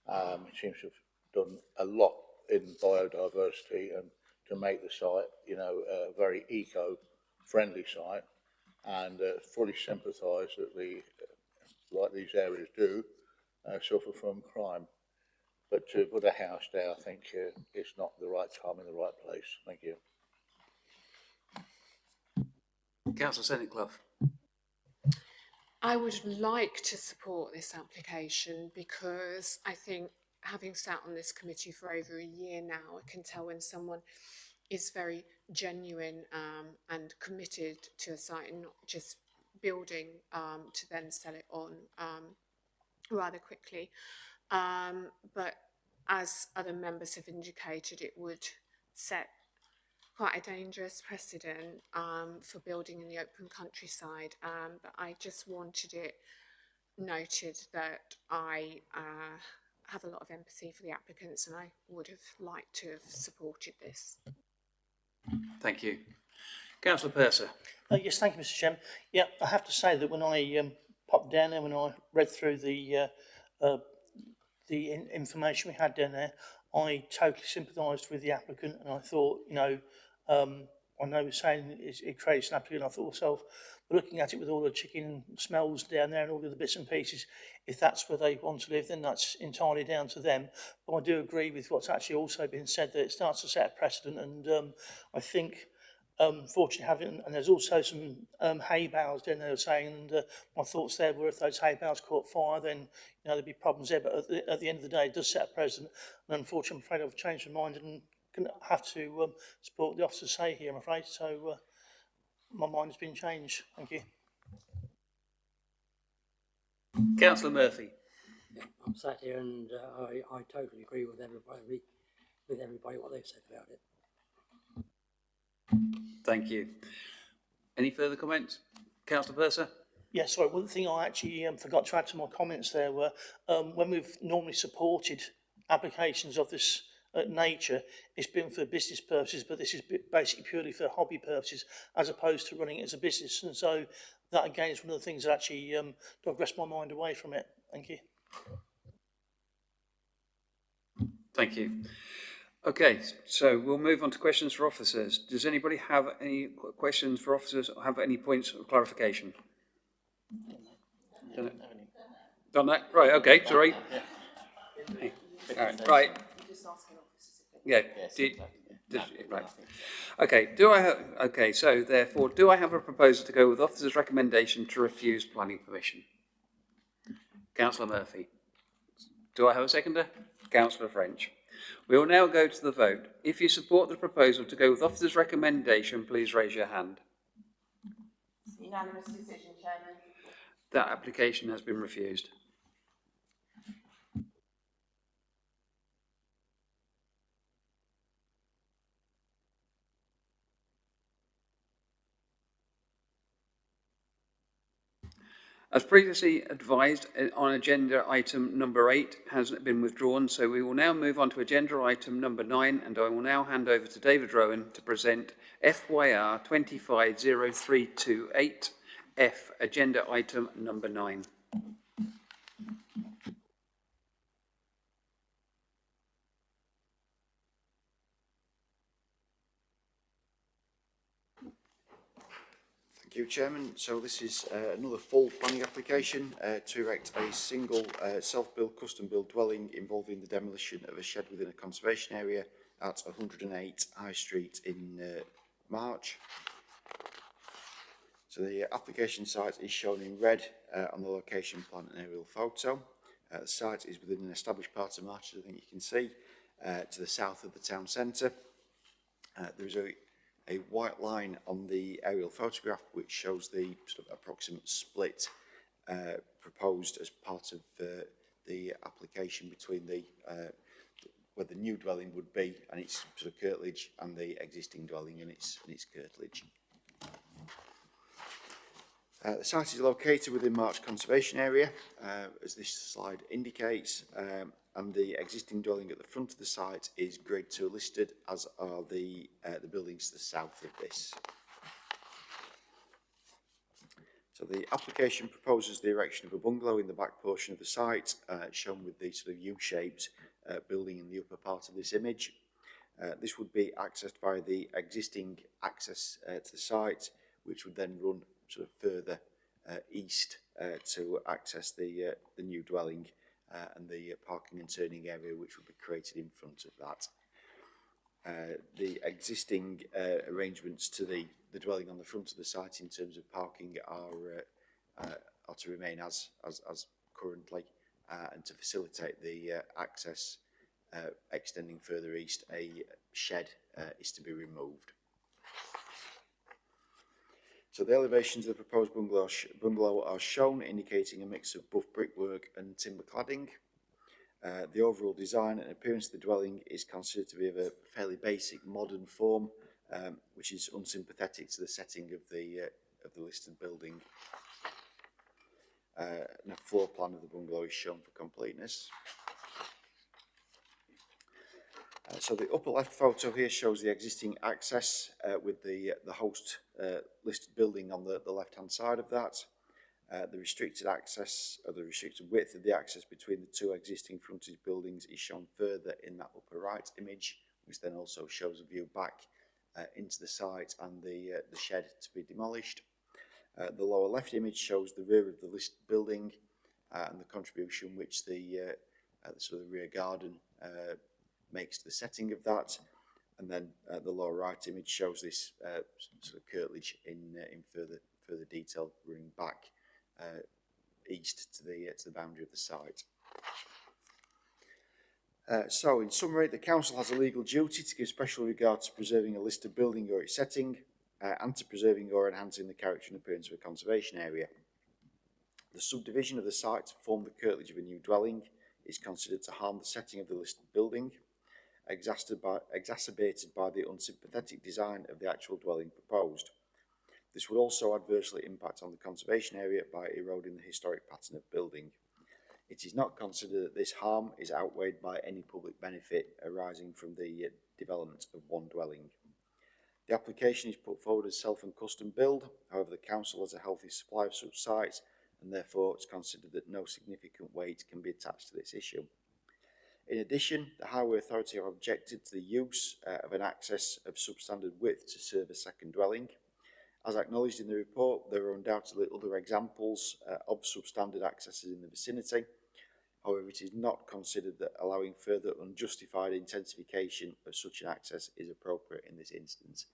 It seems to have done a lot in biodiversity and to make the site, a very eco-friendly site, and fully sympathise that like these areas do, suffer from crime. But to put a house there, I think it's not the right time in the right place. Thank you. Councillor Senniclough. I would like to support this application because I think, having sat on this committee for over a year now, I can tell when someone is very genuine and committed to a site and not just building to then sell it on rather quickly. But as other members have indicated, it would set quite a dangerous precedent for building in the open countryside. But I just wanted it noted that I have a lot of empathy for the applicants, and I would have liked to have supported this. Thank you. Councillor Purser. Yes, thank you, Mr. Chairman. Yeah, I have to say that when I popped down there, when I read through the information we had down there, I totally sympathised with the applicant, and I thought, I know we're saying it creates an applicant. I thought to myself, looking at it with all the chicken smells down there and all the other bits and pieces, if that's where they want to live, then that's entirely down to them. But I do agree with what's actually also been said, that it starts to set a precedent, and I think, fortunately, and there's also some hay bales down there saying, and my thoughts there were if those hay bales caught fire, then there'd be problems there. But at the end of the day, it does set a precedent, and unfortunately, I'm afraid I've changed my mind and have to support the officers say here, I'm afraid. So my mind has been changed. Thank you. Councillor Murphy. Yeah, I'm sat here and I totally agree with everybody what they've said about it. Thank you. Any further comments? Councillor Purser? Yes, sorry, one thing I actually forgot to add to my comments there were, when we've normally supported applications of this nature, it's been for business purposes, but this is basically purely for hobby purposes, as opposed to running it as a business. And so that, again, is one of the things that actually digressed my mind away from it. Thank you. Thank you. Okay, so we'll move on to questions for officers. Does anybody have any questions for officers or have any points of clarification? Done that? Right, okay, sorry. All right, right. Yeah, right. Okay, so therefore, do I have a proposal to go with officer's recommendation to refuse planning permission? Councillor Murphy. Do I have a seconder? Councillor French. We will now go to the vote. If you support the proposal to go with officer's recommendation, please raise your hand. It's a unanimous decision, Chairman. That application has been refused. As previously advised, on agenda item number 8 has been withdrawn, so we will now move on to agenda item number 9, and I will now hand over to David Rowan to present FYR 250328F, agenda item number 9. Thank you, Chairman. So this is another full planning application to erect a single self-built, custom-built dwelling involving the demolition of a shed within a conservation area at 108 High Street in March. So the application site is shown in red on the location plan and aerial photo. The site is within an established part of March, as I think you can see, to the south of the town centre. There is a white line on the aerial photograph which shows the sort of approximate split proposed as part of the application between the where the new dwelling would be and its sort of curtilage and the existing dwelling and its curtilage. The site is located within March Conservation Area, as this slide indicates, and the existing dwelling at the front of the site is Grade 2 listed, as are the buildings to the south of this. So the application proposes the erection of a bungalow in the back portion of the site, shown with the sort of U-shaped building in the upper part of this image. This would be accessed via the existing access to the site, which would then run sort of further east to access the new dwelling and the parking and turning area which would be created in front of that. The existing arrangements to the dwelling on the front of the site in terms of parking are to remain as currently, and to facilitate the access extending further east, a shed is to be removed. So the elevations of the proposed bungalow are shown, indicating a mix of buff brickwork and timber cladding. The overall design and appearance of the dwelling is considered to be of a fairly basic modern form, which is unsympathetic to the setting of the listed building. And a floor plan of the bungalow is shown for completeness. So the upper left photo here shows the existing access with the host listed building on the left hand side of that. The restricted access, or the restricted width of the access between the two existing frontage buildings is shown further in that upper right image, which then also shows a view back into the site and the shed to be demolished. The lower left image shows the rear of the listed building and the contribution which the sort of rear garden makes to the setting of that, and then the lower right image shows this sort of curtilage in further detail running back east to the boundary of the site. So in summary, the council has a legal duty to give special regard to preserving a listed building or its setting, and to preserving or enhancing the character and appearance of a conservation area. The subdivision of the site to form the curtilage of a new dwelling is considered to harm the setting of the listed building, exacerbated by the unsympathetic design of the actual dwelling proposed. This would also adversely impact on the conservation area by eroding the historic pattern of building. It is not considered that this harm is outweighed by any public benefit arising from the development of one dwelling. The application is put forward as self and custom build. However, the council has a healthy supply of such sites, and therefore it's considered that no significant weight can be attached to this issue. In addition, the Highway Authority have objected to the use of an access of substandard width to serve a second dwelling. As acknowledged in the report, there are undoubtedly other examples of substandard accesses in the vicinity. However, it is not considered that allowing further unjustified intensification of such an access is appropriate in this instance.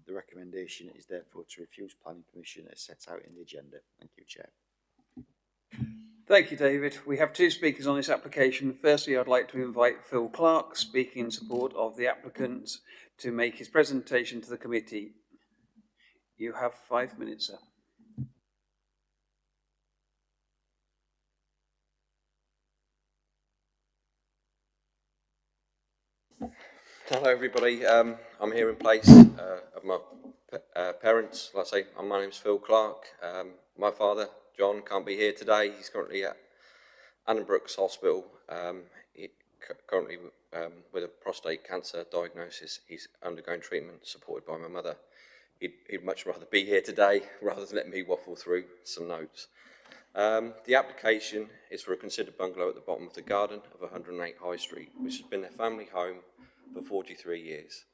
The recommendation is therefore to refuse planning permission as set out in the agenda. Thank you, Chair. Thank you, David. We have two speakers on this application. Firstly, I'd like to invite Phil Clark, speaking in support of the applicant, to make his presentation to the committee. You have 5 minutes, sir. Hello everybody, I'm here in place of my parents. Like I say, my name is Phil Clark. My father, John can't be here today. He's currently at Annenbrooks Hospital, currently with a prostate cancer diagnosis. He's undergoing treatment supported by my mother. He'd much rather be here today rather than let me waffle through some notes. The application is for a considered bungalow at the bottom of the garden of 108 High Street, which has been their family home for 43 years.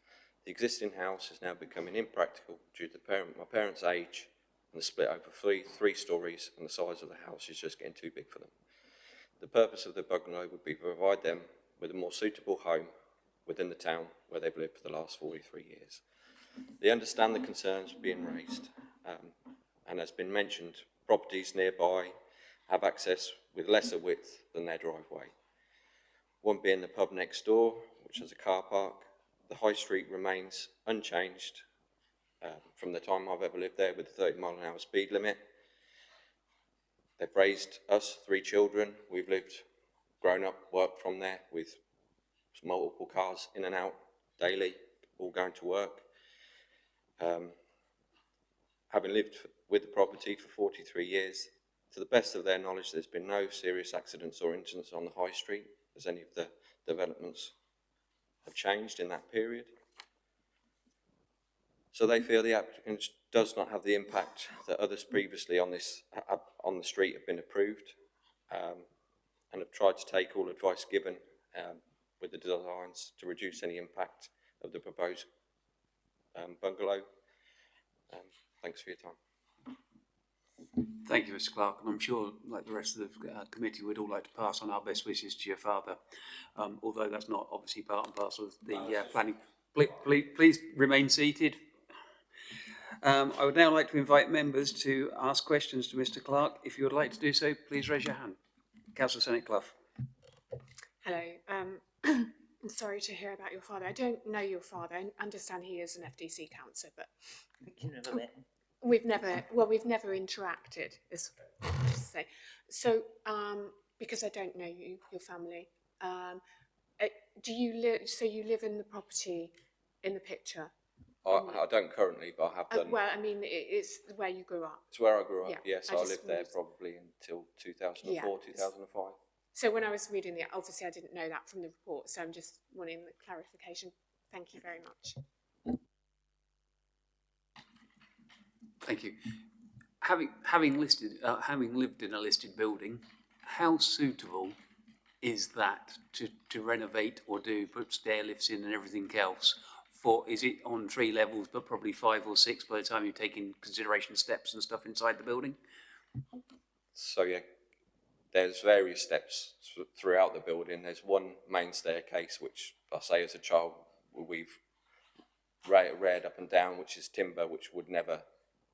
The existing house is now becoming impractical due to my parents' age and the split over three stories, and the size of the house is just getting too big for them. The purpose of the bungalow would be to provide them with a more suitable home within the town where they've lived for the last 43 years. They understand the concerns being raised, and as been mentioned, properties nearby have access with lesser width than their driveway. One being the pub next door, which has a car park. The high street remains unchanged from the time I've ever lived there, with the 30-mile-an-hour speed limit. They've raised us 3 children. We've lived, grown up, worked from there with multiple cars in and out daily, all going to work. Having lived with the property for 43 years, to the best of their knowledge, there's been no serious accidents or incidents on the high street, as any of the developments have changed in that period. So they feel the applicant does not have the impact that others previously on the street have been approved, and have tried to take all advice given with the designs to reduce any impact of the proposed bungalow. Thanks for your time. Thank you, Mr. Clark, and I'm sure, like the rest of the committee, we'd all like to pass on our best wishes to your father, although that's not obviously part and parcel of the planning. Please remain seated. I would now like to invite members to ask questions to Mr. Clark. If you would like to do so, please raise your hand. Councillor Senate Clough. Hello. I'm sorry to hear about your father. I don't know your father. I understand he is an FDC councillor, but You never met him. we've never interacted, is what I should say. So, because I don't know you, your family, do you live? So you live in the property in the picture? I don't currently, but I have done. Well, I mean, it's where you grew up. It's where I grew up. Yeah, Yes, I lived there probably until 2004, 2005. So when I was reading obviously I didn't know that from the report, so I'm just wanting the clarification. Thank you very much. Thank you. Having lived in a listed building, how suitable is that to renovate or put stair lifts in and everything else? Is it on 3 levels, but probably 5 or 6 by the time you take in consideration steps and stuff inside the building? So yeah, there's various steps throughout the building. There's one main staircase, which I say as a child we've reared up and down, which is timber, which would never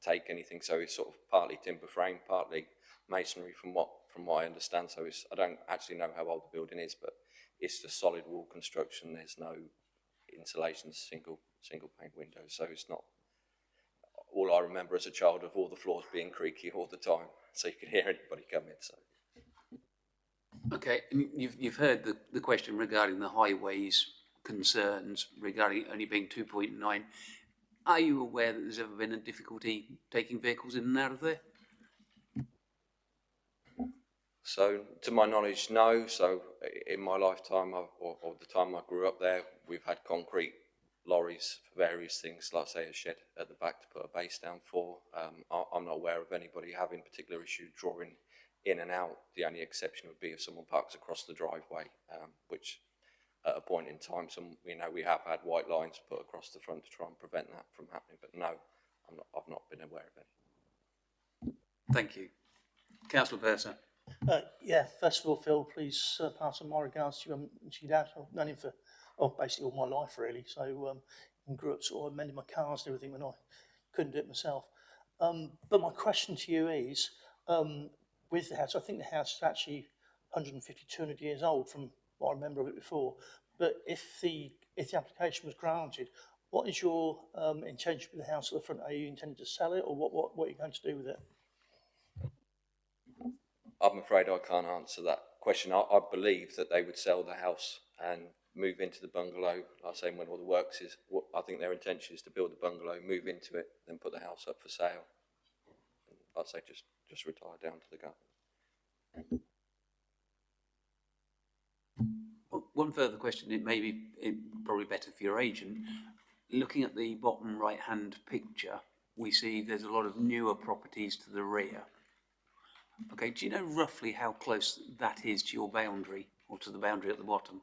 take anything. So it's sort of partly timber frame, partly masonry, from what I understand. So I don't actually know how old the building is, but it's just solid wall construction. There's no insulation, single pane windows. So it's not. All I remember as a child of all the floors being creaky all the time, so you can hear anybody come in. So. Okay, and you've heard the question regarding the highways concerns regarding it only being 2.9. Are you aware that there's ever been a difficulty taking vehicles in and out of there? So, to my knowledge, no. So, in my lifetime, or the time I grew up there, we've had concrete lorries for various things, like say a shed at the back to put a base down for. I'm not aware of anybody having particular issue drawing in and out. The only exception would be if someone parks across the driveway, which at a point in time, we have had white lines put across the front to try and prevent that from happening. But no, I've not been aware of any. Thank you. Councillor Purser. Yeah, first of all, Phil, please pass on my regards to your dad. I've known him for basically all my life, really. So I grew up sort of mending my cars and everything when I couldn't do it myself. But my question to you is, with the house, I think the house is actually 150, 200 years old from what I remember of it before. But if the application was granted, what is your intention with the house at the front? Are you intending to sell it, or what are you going to do with it? I'm afraid I can't answer that question. I believe that they would sell the house and move into the bungalow. Like I say, when all the works is, I think their intention is to build the bungalow, move into it, then put the house up for sale. I'd say just retire down to the gut. One further question, it may be probably better for your agent. Looking at the bottom right-hand picture, we see there's a lot of newer properties to the rear. Okay, do you know roughly how close that is to your boundary, or to the boundary at the bottom?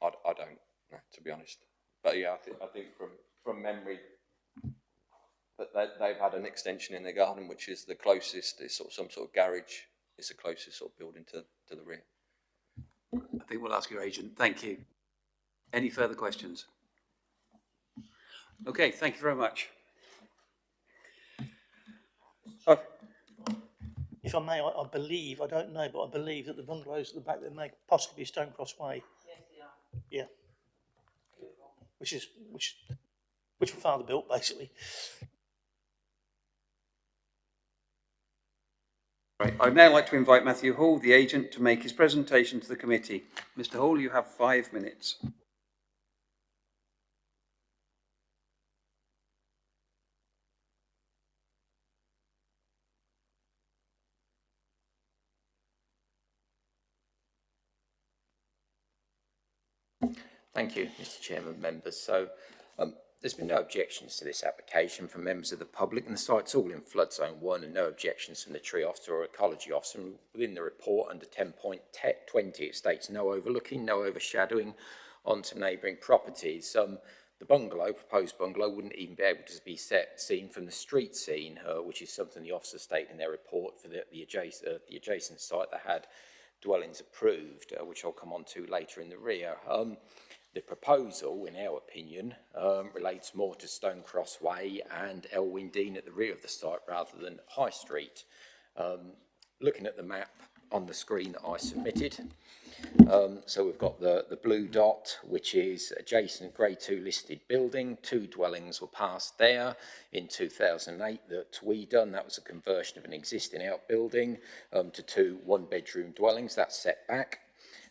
I don't know, to be honest. But yeah, I think from memory that they've had an extension in their garden, which is the closest. It's sort of some sort of garage. It's the closest sort of building to the rear. I think we'll ask your agent. Thank you. Any further questions? Okay, thank you very much. If I may, I believe, I don't know, but I believe that the bungalows at the back there may possibly be Stonecross Way. Yes, they are. Yeah. Which my father built, basically. Right, I'd now like to invite Matthew Hall, the agent, to make his presentation to the committee. Mr. Hall, you have 5 minutes. Thank you, Mr. Chairman, members. So there's been no objections to this application from members of the public, and the site's all in flood zone 1, and no objections from the tree officer or ecology officer. And within the report under 10.20 it states no overlooking, no overshadowing onto neighbouring properties. The proposed bungalow, wouldn't even be able to be seen from the street scene, which is something the officer stated in their report for the adjacent site that had dwellings approved, which I'll come on to later in the rear. The proposal, in our opinion, relates more to Stonecross Way and Elwyn Dean at the rear of the site rather than High Street. Looking at the map on the screen that I submitted, so we've got the blue dot, which is adjacent Grade 2 listed building. 2 dwellings were passed there in 2008 that we done. That was a conversion of an existing outbuilding to 2 one-bedroom dwellings. That's set back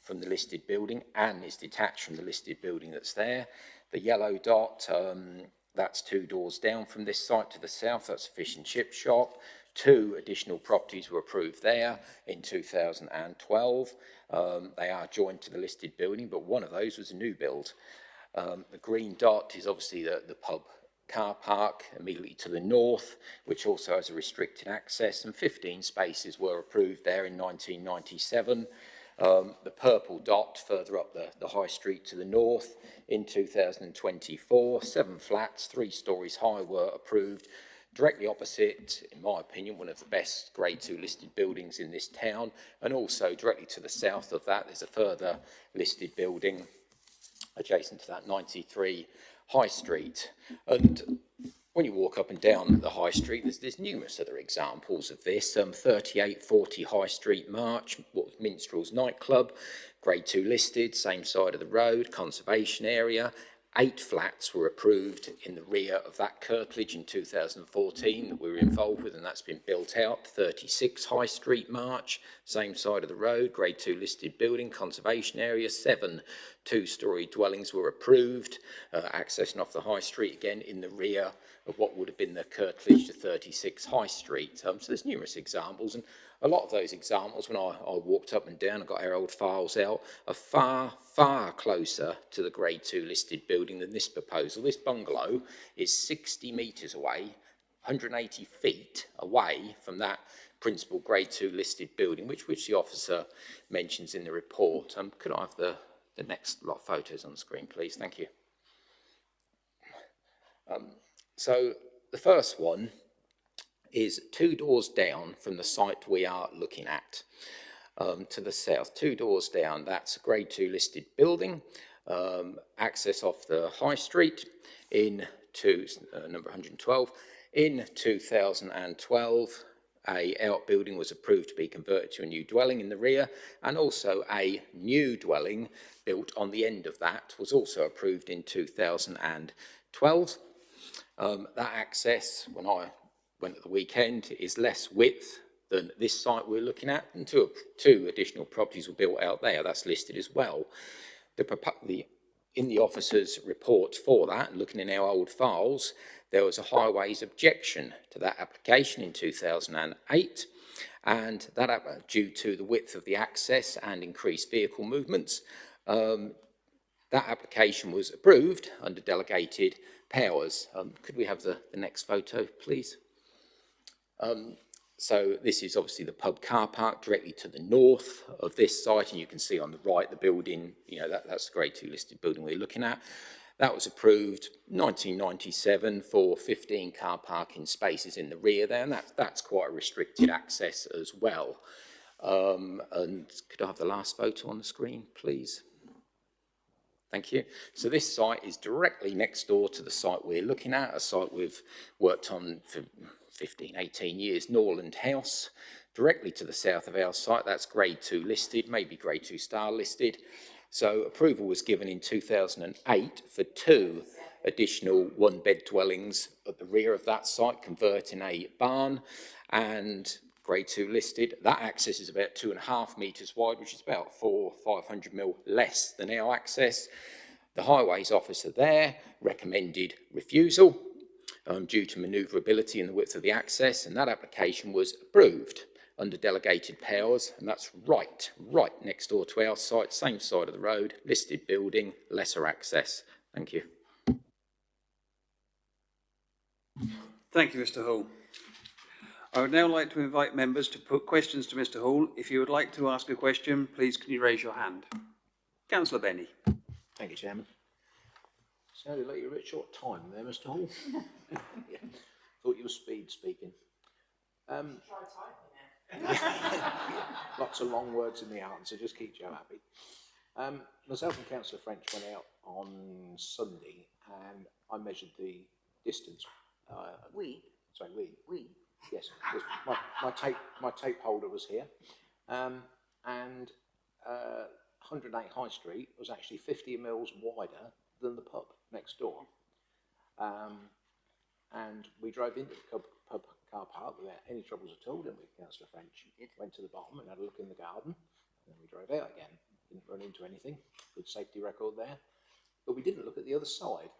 from the listed building and is detached from the listed building that's there. The yellow dot, that's 2 doors down from this site to the south. That's a fish and chip shop. 2 additional properties were approved there in 2012. They are joined to the listed building, but one of those was a new build. The green dot is obviously the pub car park immediately to the north, which also has a restricted access, and 15 spaces were approved there in 1997. The purple dot further up the high street to the north in 2024, 7 flats, 3 stories high were approved. Directly opposite, in my opinion, one of the best Grade 2 listed buildings in this town, and also directly to the south of that there's a further listed building adjacent to that, 93 High Street. And when you walk up and down the High Street, there's numerous other examples of this. 3840 High Street March, Minstrel's nightclub, Grade 2 listed, same side of the road, conservation area. 8 flats were approved in the rear of that curtilage in 2014 that we were involved with, and that's been built out. 36 High Street March, same side of the road, Grade 2 listed building, conservation area. 7 2-storey dwellings were approved, accessing off the High Street again in the rear of what would have been the curtilage to 36 High Street. So there's numerous examples, and a lot of those examples, when I walked up and down and got our old files out, are far, far closer to the Grade 2 listed building than this proposal. This bungalow is 60 metres away, 180 feet away from that principal Grade 2 listed building, which the officer mentions in the report. Could I have the next lot of photos on the screen, please? Thank you. So the first one is 2 doors down from the site we are looking at, to the south. 2 doors down, that's a Grade 2 listed building, access off the High Street into number 112. In 2012, a outbuilding was approved to be converted to a new dwelling in the rear, and also a new dwelling built on the end of that was also approved in 2012. That access, when I went at the weekend, is less width than this site we're looking at, and two additional properties were built out there. That's listed as well. The in the officer's report for that, and looking in our old files, there was a highways objection to that application in 2008, and that due to the width of the access and increased vehicle movements. That application was approved under delegated powers. Could we have the next photo, please? So this is obviously the pub car park directly to the north of this site, and you can see on the right the building, that's the grade 2 listed building we're looking at. That was approved 1997 for 15 car parking spaces in the rear there, and that's quite a restricted access as well. And could I have the last photo on the screen, please? Thank you. So this site is directly next door to the site we're looking at, a site we've worked on for 15, 18 years, Norland House, directly to the south of our site. That's grade 2 listed, maybe grade 2 star listed. So approval was given in 2008 for 2 additional 1-bed dwellings at the rear of that site, converting a barn, and grade 2 listed. That access is about 2.5 metres wide, which is about 500 mil less than our access. The highways officer there recommended refusal due to manoeuvrability in the width of the access, and that application was approved under delegated powers, and that's right next door to our site, same side of the road, listed building, lesser access. Thank you. Thank you, Mr. Hall. I would now like to invite members to put questions to Mr. Hall. If you would like to ask a question, please can you raise your hand? Councillor Benny. Thank you, Chairman. Sounded like you were at short time there, Mr. Hall. Yeah. Thought you were speed speaking. Lots of long words in the answer, just keep Joe happy. Myself and Councillor French went out on Sunday and I measured the distance. We? Yes, my tape holder was here. And 108 High Street was actually 50 mils wider than the pub next door. And we drove into the pub car park without any troubles at all, didn't we, Councillor French? Went to the bottom and had a look in the garden, and then we drove out again. Didn't run into anything. Good safety record there. But we didn't look at the other side.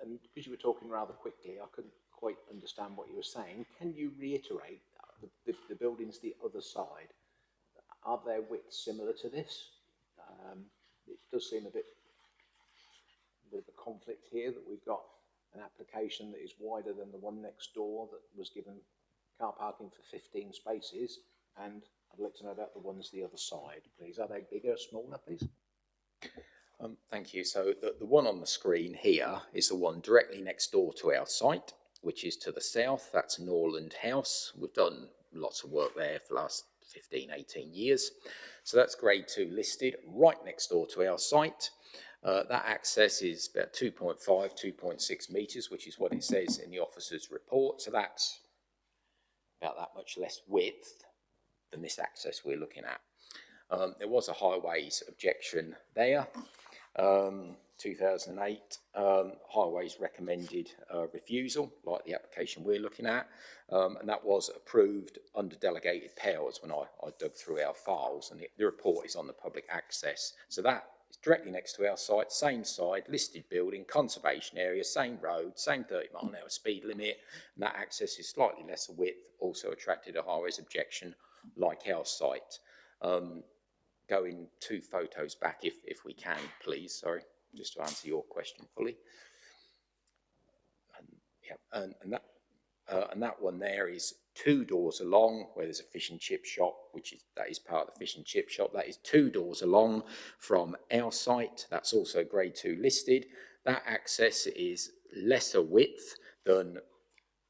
And because you were talking rather quickly, I couldn't quite understand what you were saying. Can you reiterate the buildings the other side? Are their widths similar to this? It does seem a bit of a conflict here that we've got an application that is wider than the one next door that was given car parking for 15 spaces, and I'd like to know about the ones the other side, please. Are they bigger, smaller, please? Thank you. So the one on the screen here is the one directly next door to our site, which is to the south. That's Norland House. We've done lots of work there for the last 15, 18 years. So that's grade 2 listed, right next door to our site. That access is about 2.5, 2.6 metres, which is what it says in the officer's report. So that's about that much less width than this access we're looking at. There was a highways objection there. 2008, highways recommended refusal, like the application we're looking at, and that was approved under delegated powers when I dug through our files, and the report is on the public access. So that is directly next to our site, same side, listed building, conservation area, same road, same 30-mile-an-hour speed limit, and that access is slightly lesser width, also attracted a highways objection like our site. Going 2 photos back if we can, please, sorry, just to answer your question fully. And that one there is 2 doors along, where there's a fish and chip shop, that is part of the fish and chip shop. That is 2 doors along from our site. That's also grade 2 listed. That access is lesser width than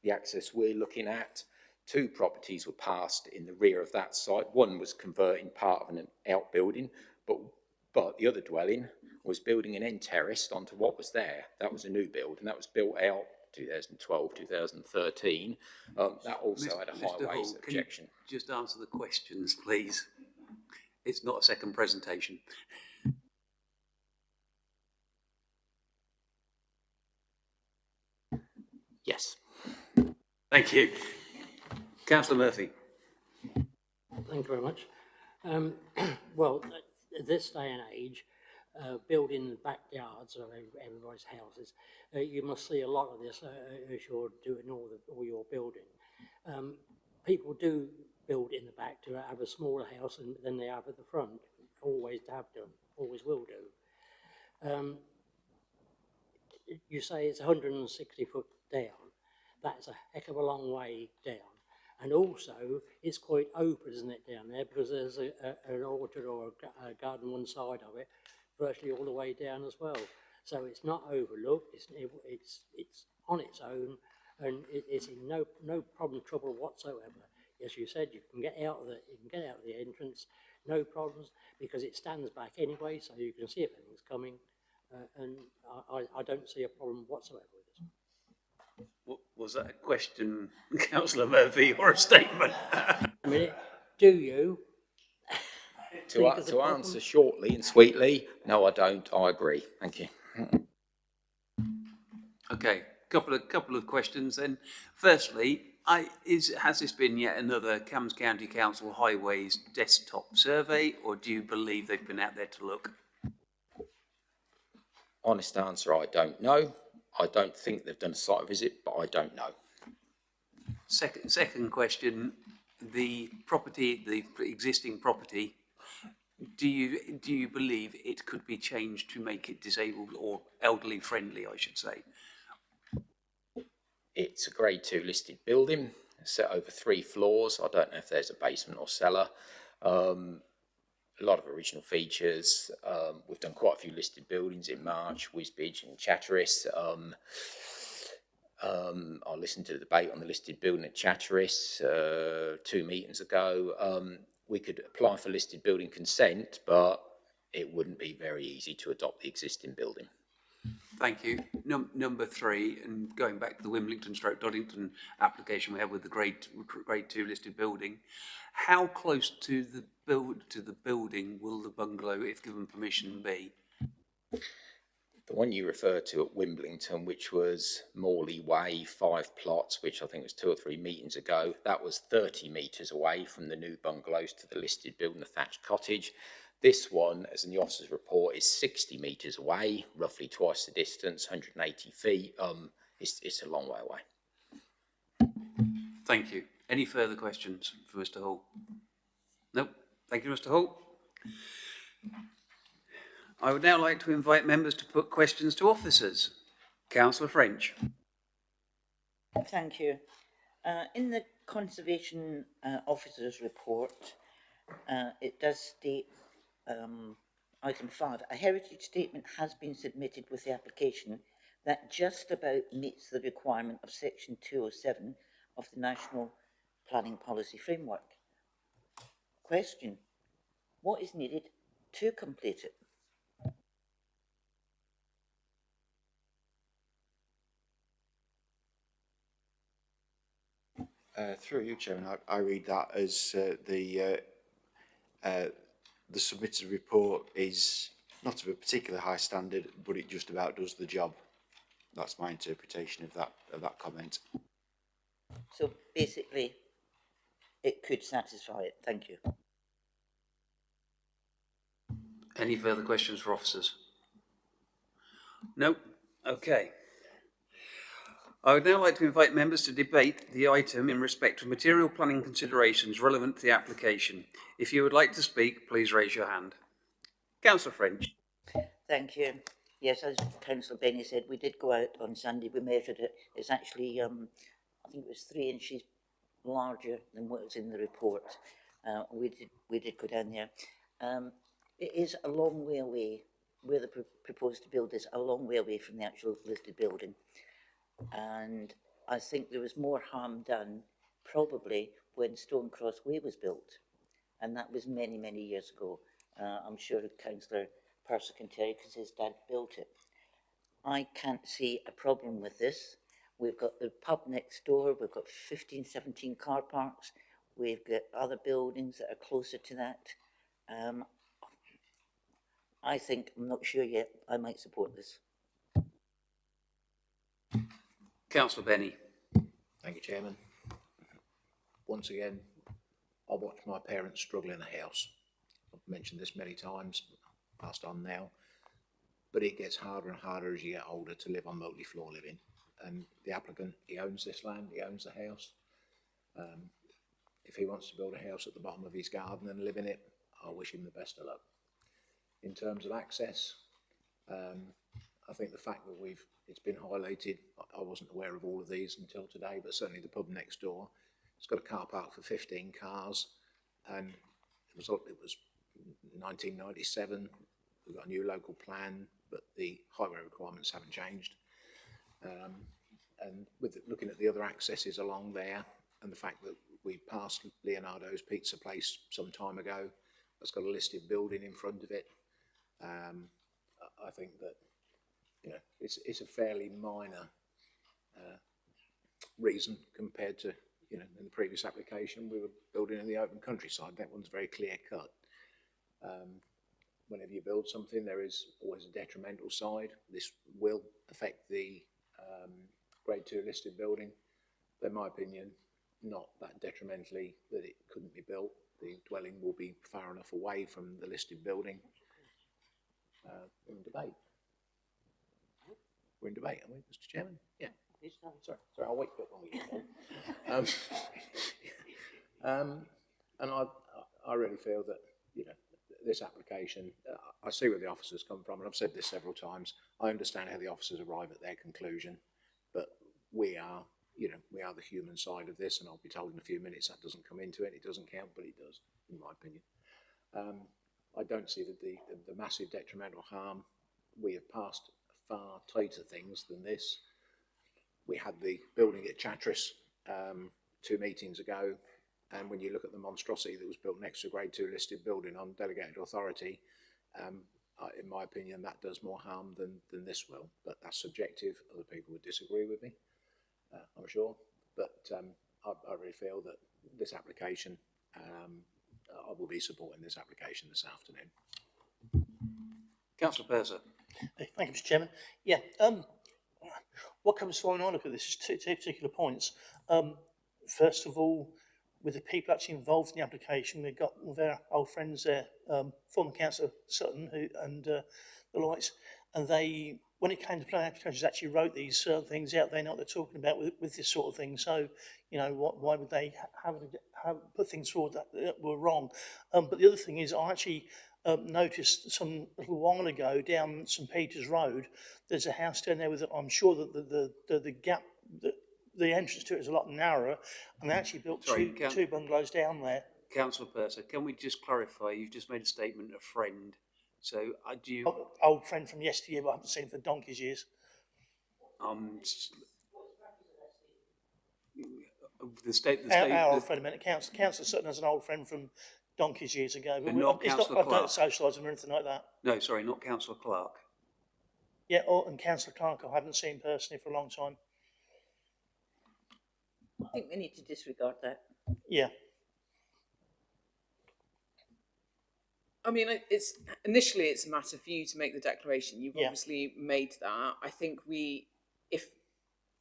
the access we're looking at. 2 properties were passed in the rear of that site. One was converting part of an outbuilding, but the other dwelling was building an end terrace onto what was there. That was a new build, and that was built out 2012, 2013. That also had a highways objection. Can you just answer the questions, please? It's not a second presentation. Yes. Thank you. Councillor Murphy. Thank you very much. Well, at this day and age, building the backyards of everybody's houses. You must see a lot of this as you're doing all your building. People do build in the back to have a smaller house than they have at the front. Always have done, always will do. You say it's 160 foot down. That's a heck of a long way down. And also, it's quite open, isn't it, down there? Because there's an orchard or a garden one side of it, virtually all the way down as well. So it's not overlooked. It's on its own, and it's in no trouble whatsoever. As you said, you can get out of the entrance, no problems, because it stands back anyway, so you can see if anything's coming. And I don't see a problem whatsoever with this. Was that a question, Councillor Murphy, or a statement? I mean, do you? To answer shortly and sweetly, no, I don't. I agree. Thank you. Okay, couple of questions then. Firstly, has this been yet another Cambs County Council Highways desktop survey, or do you believe they've been out there to look? Honest answer, I don't know. I don't think they've done a site visit, but I don't know. Second question, the existing property, do you believe it could be changed to make it disabled or elderly friendly, I should say? It's a grade 2 listed building, set over 3 floors. I don't know if there's a basement or cellar. A lot of original features. We've done quite a few listed buildings in March, Wisbech and Chatteris. I listened to the debate on the listed building at Chatteris 2 meetings ago. We could apply for listed building consent, but it wouldn't be very easy to adopt the existing building. Thank you. Number 3, and going back to the Wimbledon/Doddington application we have with the grade 2 listed building, how close to the building will the bungalow, if given permission, be? The one you referred to at Wimbledon, which was Morley Way, 5 plots, which I think was 2 or 3 meetings ago, that was 30 metres away from the new bungalows to the listed building, the thatched cottage. This one, as in the officer's report, is 60 metres away, roughly twice the distance, 180 feet. It's a long way away. Thank you. Any further questions for Mr. Hall? Nope. Thank you, Mr. Hall. I would now like to invite members to put questions to officers. Councillor French. Thank you. In the Conservation Officer's report, it does state, item 5, a heritage statement has been submitted with the application that just about meets the requirement of section 207 of the National Planning Policy Framework. Question: what is needed to complete it? Through you, Chairman, I read that as the submitted report is not of a particularly high standard, but it just about does the job. That's my interpretation of that comment. So basically, it could satisfy it. Thank you. Any further questions for officers? Nope. Okay. I would now like to invite members to debate the item in respect of material planning considerations relevant to the application. If you would like to speak, please raise your hand. Councillor French. Thank you. Yes, as Councillor Benny said, we did go out on Sunday. We measured it. It's actually, I think it was 3 inches larger than what was in the report. We did go down there. It is a long way away. Where they proposed to build this, a long way away from the actual listed building. And I think there was more harm done probably when Stonecross Way was built, and that was many, many years ago. I'm sure Councillor Purser can tell you because his dad built it. I can't see a problem with this. We've got the pub next door, we've got 15, 17 car parks, we've got other buildings that are closer to that. I think, I'm not sure yet, I might support this. Councillor Benny. Thank you, Chairman. Once again, I watched my parents struggle in a house. I've mentioned this many times, passed on now. but it gets harder and harder as you get older to live on multi-floor living. And the applicant, he owns this land, he owns the house. If he wants to build a house at the bottom of his garden and live in it, I wish him the best of luck. In terms of access, I think the fact that it's been highlighted, I wasn't aware of all of these until today, but certainly the pub next door, it's got a car park for 15 cars, and it was 1997. We've got a new local plan, but the highway requirements haven't changed. And with looking at the other accesses along there, and the fact that we passed Leonardo's Pizza Place some time ago, that's got a listed building in front of it. I think that, you know, it's a fairly minor reason compared to, you know, in the previous application we were building in the open countryside. That one's very clear cut. Whenever you build something, there is always a detrimental side. This will affect the grade 2 listed building, but in my opinion, not that detrimentally that it couldn't be built. The dwelling will be far enough away from the listed building. We're in debate. We're in debate, aren't we, Mr. Chairman? Yeah. Sorry, I'll wait when we get on. And I really feel that, you know, this application, I see where the officers come from, and I've said this several times. I understand how the officers arrive at their conclusion, but we are, you know, we are the human side of this, and I'll be told in a few minutes that doesn't come into it. It doesn't count, but it does, in my opinion. I don't see that the massive detrimental harm. We have passed far tighter things than this. We had the building at Chatteris 2 meetings ago, and when you look at the monstrosity that was built next to a grade 2 listed building on delegated authority, in my opinion, that does more harm than this will. But that's subjective. Other people would disagree with me, I'm sure. But I really feel that this application, I will be supporting this application this afternoon. Councillor Purser. Thank you, Mr. Chairman. Yeah, what comes to mind when I look at this is two particular points. First of all, with the people actually involved in the application, we've got one of our old friends there, former Councillor Sutton and the likes, and they, when it came to planning applications, actually wrote these certain things out. They know what they're talking about with this sort of thing. So, you know, why would they have put things forward that were wrong? But the other thing is, I actually noticed some little while ago down St Peter's Road, there's a house down there with, I'm sure that the gap, the entrance to it is a lot narrower, and they actually built two bungalows down there. Councillor Purser, can we just clarify, you've just made a statement, a friend, so do you... Old friend from yesteryear, but I haven't seen for donkey's years. Our old friend, I meant Councillor Sutton has an old friend from donkey's years ago, but not Councillor Clark. I don't socialise him or anything like that. No, sorry, not Councillor Clark. Yeah, and Councillor Clark I haven't seen personally for a long time. I think we need to disregard that. Yeah. I mean, initially it's a matter for you to make the declaration. You've obviously made that. I think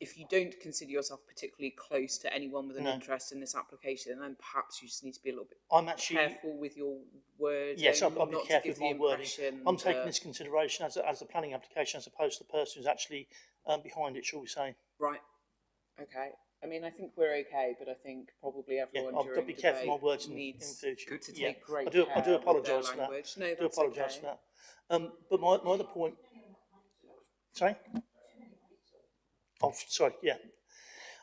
if you don't consider yourself particularly close to anyone with an interest in this application, then perhaps you just need to be a little bit careful with your words. Yes, I'll be careful with my wording. I'm taking this consideration as a planning application as opposed to the person who's actually behind it, shall we say. Right. Okay. I mean, I think we're okay, but I think probably everyone I've got to be careful with my words needs in to take great I do care apologise for that. No, I do apologise for that. But my other point... Sorry? Oh, sorry, yeah.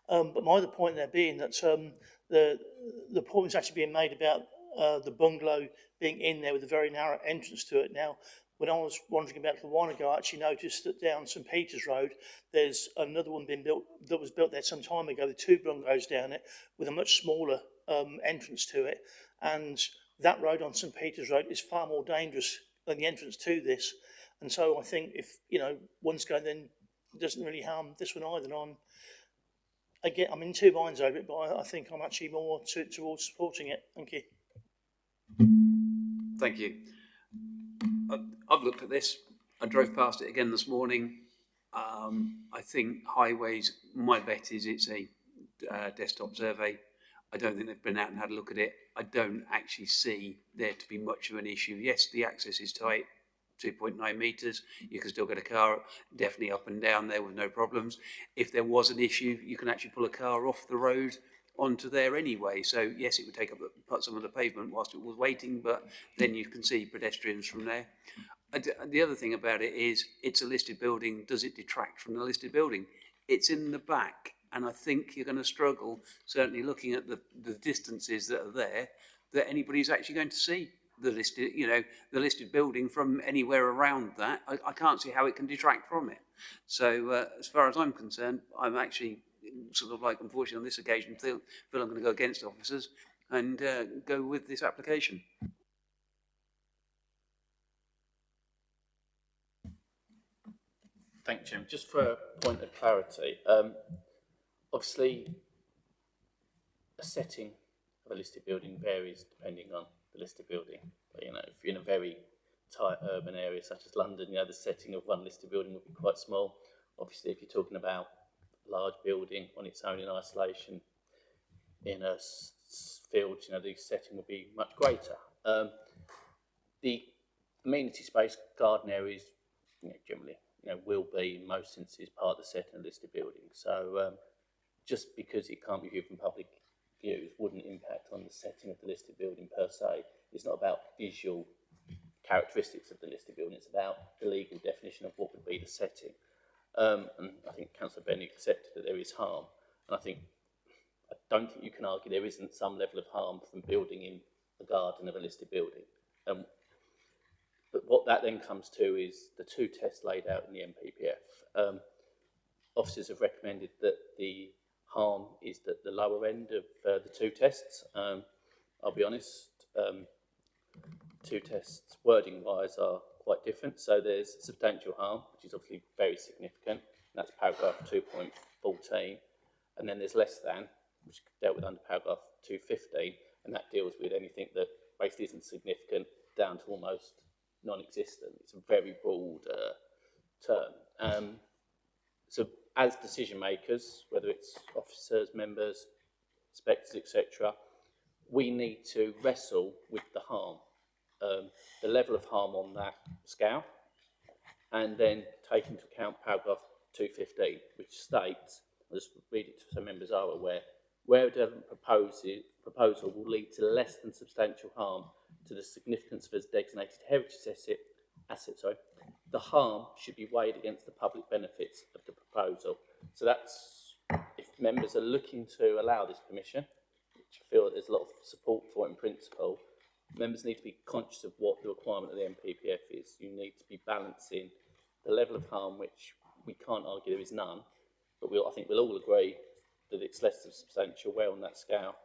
But my other point there being that the point was actually being made about the bungalow being in there with a very narrow entrance to it. Now, when I was wandering about a while ago, I actually noticed that down St Peter's Road, there's another one being built that was built there some time ago with 2 bungalows down it with a much smaller entrance to it. And that road on St Peter's Road is far more dangerous than the entrance to this. And so I think if, you know, one's going, then it doesn't really harm this one either. I'm in two minds over it, but I think I'm actually more towards supporting it. Thank you. Thank you. I've looked at this. I drove past it again this morning. I think highways, my bet is it's a desktop survey. I don't think they've been out and had a look at it. I don't actually see there to be much of an issue. Yes, the access is tight. 2.9 metres, you can still get a car definitely up and down there with no problems. If there was an issue, you can actually pull a car off the road onto there anyway. So yes, it would take up some of the pavement whilst it was waiting, but then you can see pedestrians from there. The other thing about it is it's a listed building. Does it detract from the listed building? It's in the back, and I think you're going to struggle, certainly looking at the distances that are there, that anybody's actually going to see the listed, the listed building from anywhere around that. I can't see how it can detract from it. So as far as I'm concerned, I'm actually sort of like, unfortunately on this occasion, feel I'm going to go against officers and go with this application. Thank you, Jim. Just for a point of clarity, obviously a setting of a listed building varies depending on the listed building. But, if you're in a very tight urban area such as London, the setting of one listed building would be quite small. Obviously, if you're talking about a large building on its own in isolation in a field, the setting would be much greater. The amenity space, garden areas, generally, will be in most instances part of the setting of listed building. So just because it can't be viewed from public views wouldn't impact on the setting of the listed building per se. It's not about visual characteristics of the listed building, it's about the legal definition of what would be the setting. And I think Councillor Benny accepted that there is harm, and I don't think you can argue there isn't some level of harm from building in the garden of a listed building. But what that then comes to is the two tests laid out in the MPPF. Officers have recommended that the harm is at the lower end of the two tests. I'll be honest, two tests wording-wise are quite different. So there's substantial harm, which is obviously very significant. And that's paragraph 2.14. And then there's less than, which is dealt with under paragraph 215. And that deals with anything that basically isn't significant down to almost non-existent. It's a very broad term. So as decision makers, whether it's officers, members, inspectors, etc., we need to wrestle with the harm, the level of harm on that scale, and then take into account paragraph 215, which states, I'll just read it so members are aware, where a development proposal will lead to less than substantial harm to the significance of its designated heritage asset, the harm should be weighed against the public benefits of the proposal. So that's, if members are looking to allow this permission, which I feel that there's a lot of support for in principle, members need to be conscious of what the requirement of the MPPF is. You need to be balancing the level of harm, which we can't argue there is none, but I think we'll all agree that it's less than substantial. Where on that scale,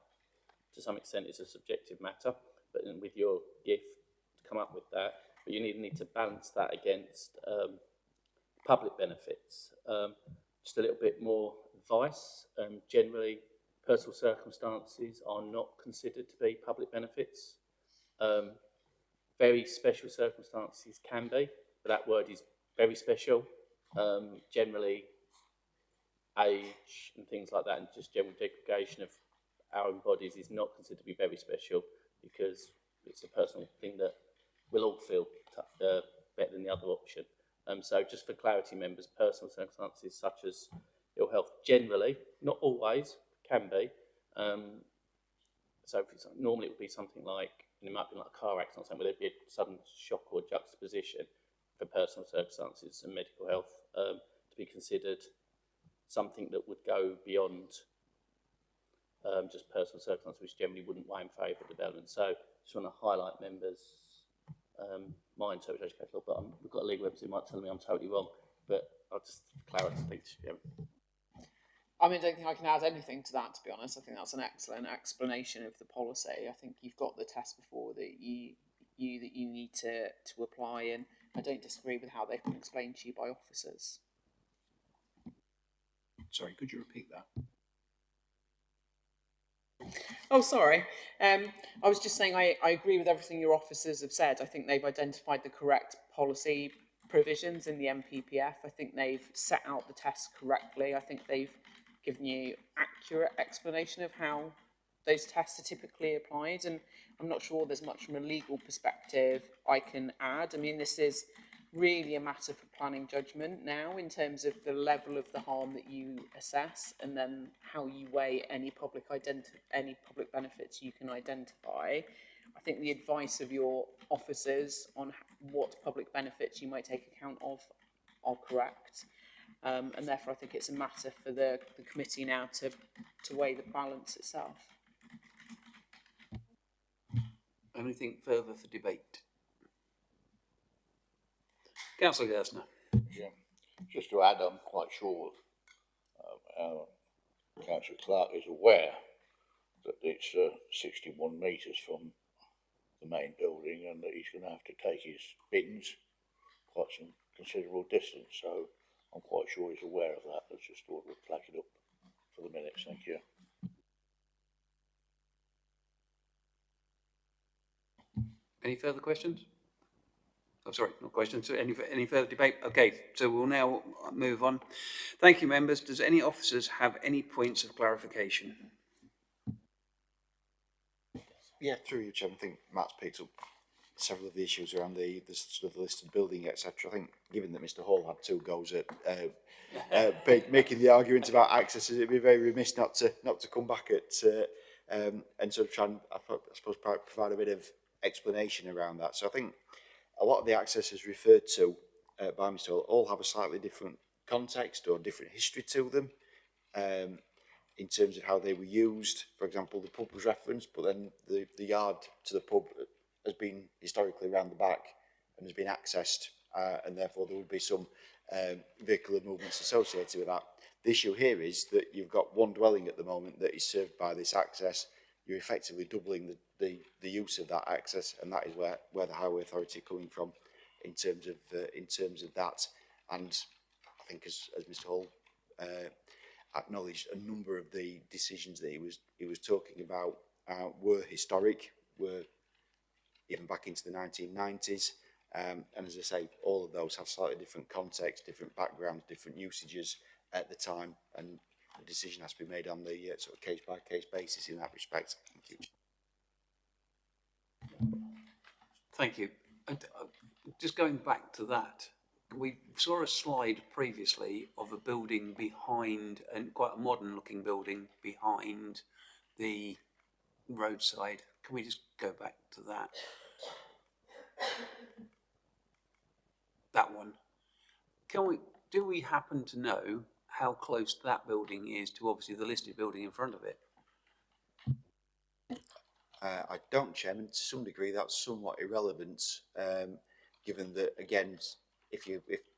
to some extent, it's a subjective matter, but then with your gift to come up with that, but you need to balance that against public benefits. Just a little bit more advice. Generally, personal circumstances are not considered to be public benefits. Very special circumstances can be, but that word is very special. Generally, age and things like that, and just general degradation of our own bodies is not considered to be very special, because it's a personal thing that we'll all feel better than the other option. So just for clarity, members, personal circumstances such as ill health, generally, not always, can be. So normally it would be something like, it might be like a car accident or something, where there'd be a sudden shock or juxtaposition for personal circumstances and medical health to be considered something that would go beyond just personal circumstances, which generally wouldn't weigh in favour of development. So just want to highlight members' my interpretation of law, but we've got a legal representative who might tell me I'm totally wrong, but I'll just clarify things. I mean, I don't think I can add anything to that, to be honest. I think that's an excellent explanation of the policy. I think you've got the test before that you need to apply, and I don't disagree with how they've been explained to you by officers. Sorry, could you repeat that? Oh, sorry. I was just saying I agree with everything your officers have said. I think they've identified the correct policy provisions in the MPPF. I think they've set out the tests correctly. I think they've given you accurate explanation of how those tests are typically applied, and I'm not sure there's much from a legal perspective I can add. I mean, this is really a matter for planning judgment now in terms of the level of the harm that you assess and then how you weigh any public benefits you can identify. I think the advice of your officers on what public benefits you might take account of are correct. And therefore I think it's a matter for the committee now to weigh the balance itself. Anything further for debate? Councillor Gersner. Yeah. Just to add, I'm quite sure our Councillor Clark is aware that it's 61 metres from the main building and that he's going to have to take his bins quite some considerable distance. So I'm quite sure he's aware of that. I just thought we'd flag it up for the minutes. Thank you. Any further questions? Oh, sorry, not questions. Any further debate? Okay, so we'll now move on. Thank you, members. Does any officers have any points of clarification? Yeah, through you, Chairman. I think Matt's picked up several of the issues around the sort of listed building, etc. I think, given that Mr. Hall had 2 goes at making the argument about access, it'd be very remiss not to come back at and sort of try and, I suppose, provide a bit of explanation around that. So I think a lot of the accesses referred to by Mr. Hall all have a slightly different context or different history to them. In terms of how they were used. For example, the pub was referenced, but then the yard to the pub has been historically around the back and has been accessed, and therefore there would be some vehicular movements associated with that. The issue here is that you've got one dwelling at the moment that is served by this access. You're effectively doubling the use of that access, and that is where the Highway Authority are coming from in terms of that. And I think, as Mr. Hall acknowledged, a number of the decisions that he was talking about were historic, were even back into the 1990s, and as I say, all of those have slightly different contexts, different backgrounds, different usages at the time, and the decision has to be made on the sort of case by case basis in that respect. Thank you. Thank you. And, just going back to that, we saw a slide previously of a building behind, and quite a modern looking building behind the roadside. Can we just go back to that? That one. Do we happen to know how close that building is to obviously the listed building in front of it? I don't, Chairman. To some degree, that's somewhat irrelevant, given that, again, if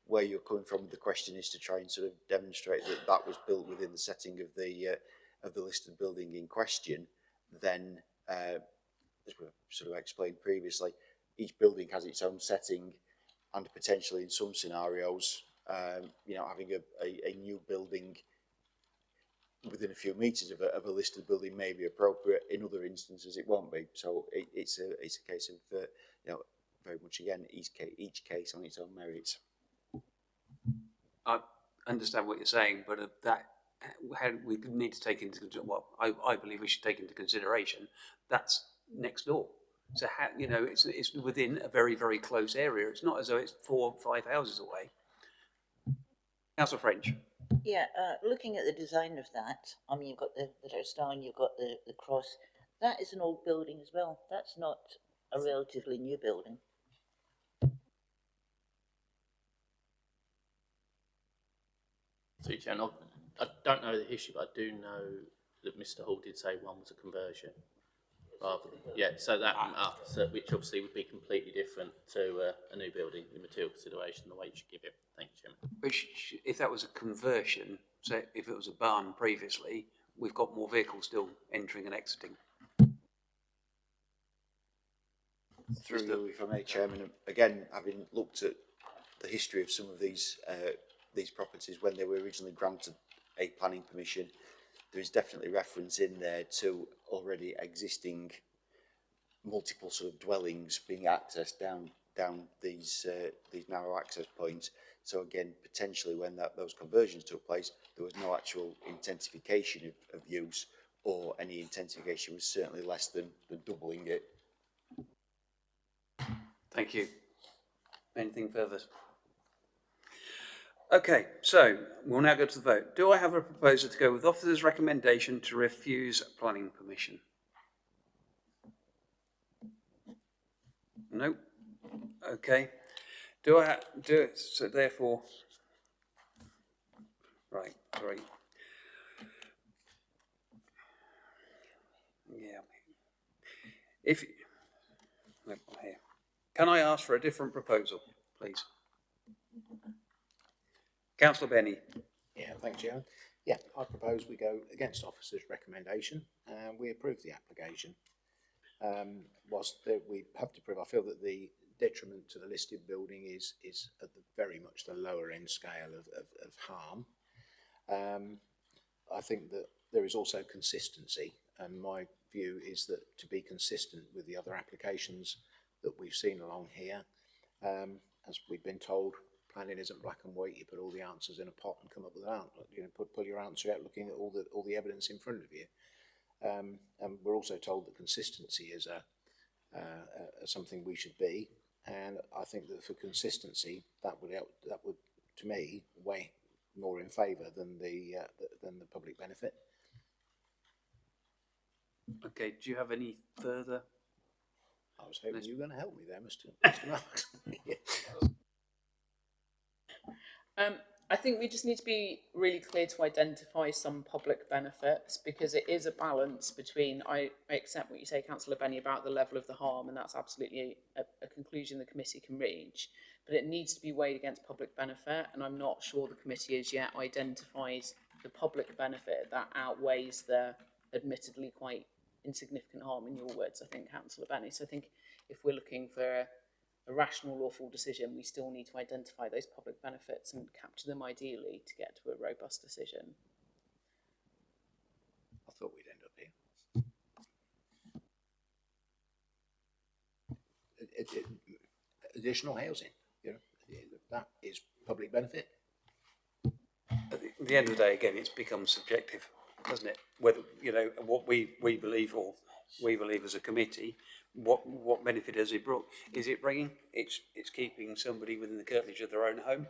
where you're coming from, the question is to try and sort of demonstrate that that was built within the setting of the listed building in question, then, as we sort of explained previously, each building has its own setting, and potentially in some scenarios, having a new building within a few metres of a listed building may be appropriate. In other instances, it won't be. So it's a case of very much again each case on its own merits. I understand what you're saying, but we need to take into I believe we should take into consideration that's next door. So it's within a very, very close area. It's not as though it's 4 or 5 houses away. Councillor French. Yeah, looking at the design of that, I mean, you've got the stone, you've got the cross. That is an old building as well. That's not a relatively new building. So, Chairman, I don't know the history, but I do know that Mr. Hall did say one was a conversion. So that which obviously would be completely different to a new building, the material consideration, the way you should give it. Thank you, Chairman. Which, if that was a conversion, so if it was a barn previously, we've got more vehicles still entering and exiting. Through you, if I may, Chairman, again, having looked at the history of some of these properties when they were originally granted a planning permission, there is definitely reference in there to already existing multiple sort of dwellings being accessed down these narrow access points. So again, potentially when those conversions took place, there was no actual intensification of use, or any intensification was certainly less than doubling it. Thank you. Anything further? Okay, so we'll now go to the vote. Do I have a proposer to go with officer's recommendation to refuse planning permission? No. Okay. Do I do it? So therefore, right, great. Yeah. If no, I'm here. Can I ask for a different proposal, please? Councillor Benny. Yeah, thanks, Chairman. Yeah, I propose we go against officer's recommendation and we approve the application. Whilst we have to prove, I feel that the detriment to the listed building is at the very much the lower end scale of harm. I think that there is also consistency, and my view is that to be consistent with the other applications that we've seen along here, as we've been told, planning isn't black and white. You put all the answers in a pot and come up with an answer. You know, pull your answer out looking at all the evidence in front of you. And we're also told that consistency is something we should be, and I think that for consistency, that would to me weigh more in favour than the public benefit. Okay. Do you have any further? I was hoping you were going to help me there, Mr. Marks. I think we just need to be really clear to identify some public benefits, because it is a balance between, I accept what you say, Councillor Benny, about the level of the harm, and that's absolutely a conclusion the committee can reach, but it needs to be weighed against public benefit, and I'm not sure the committee has yet identified the public benefit that outweighs the admittedly quite insignificant harm, in your words, I think, Councillor Benny. So I think if we're looking for a rational, lawful decision, we still need to identify those public benefits and capture them ideally to get to a robust decision. I thought we'd end up here. Additional housing, you know, that is public benefit. At the end of the day, again, it's become subjective, doesn't it? Whether, you know, what we believe, or we believe as a committee, what benefit has it brought? Is it bringing? It's keeping somebody within the curtilage of their own home.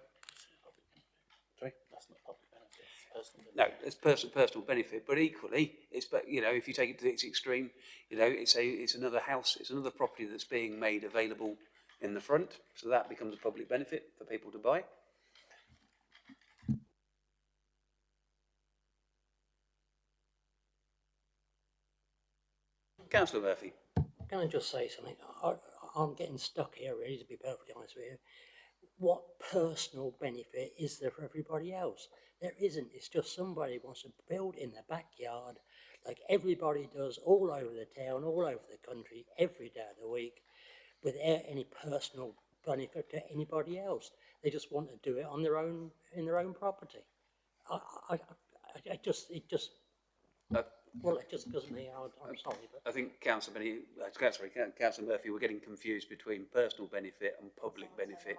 Sorry, that's not public benefit. It's personal benefit. No, it's personal benefit, but equally, you know, if you take it to its extreme, you know, it's another house, it's another property that's being made available in the front, so that becomes a public benefit for people to buy. Councillor Murphy. Can I just say something? I'm getting stuck here, really, to be perfectly honest with you. What personal benefit is there for everybody else? There isn't. It's just somebody wants to build in their backyard, like everybody does all over the town, all over the country, every day of the week, without any personal benefit to anybody else. They just want to do it on their own, in their own property. It just doesn't mean I'm sorry, but I think Councillor Murphy, we're getting confused between personal benefit and public benefit.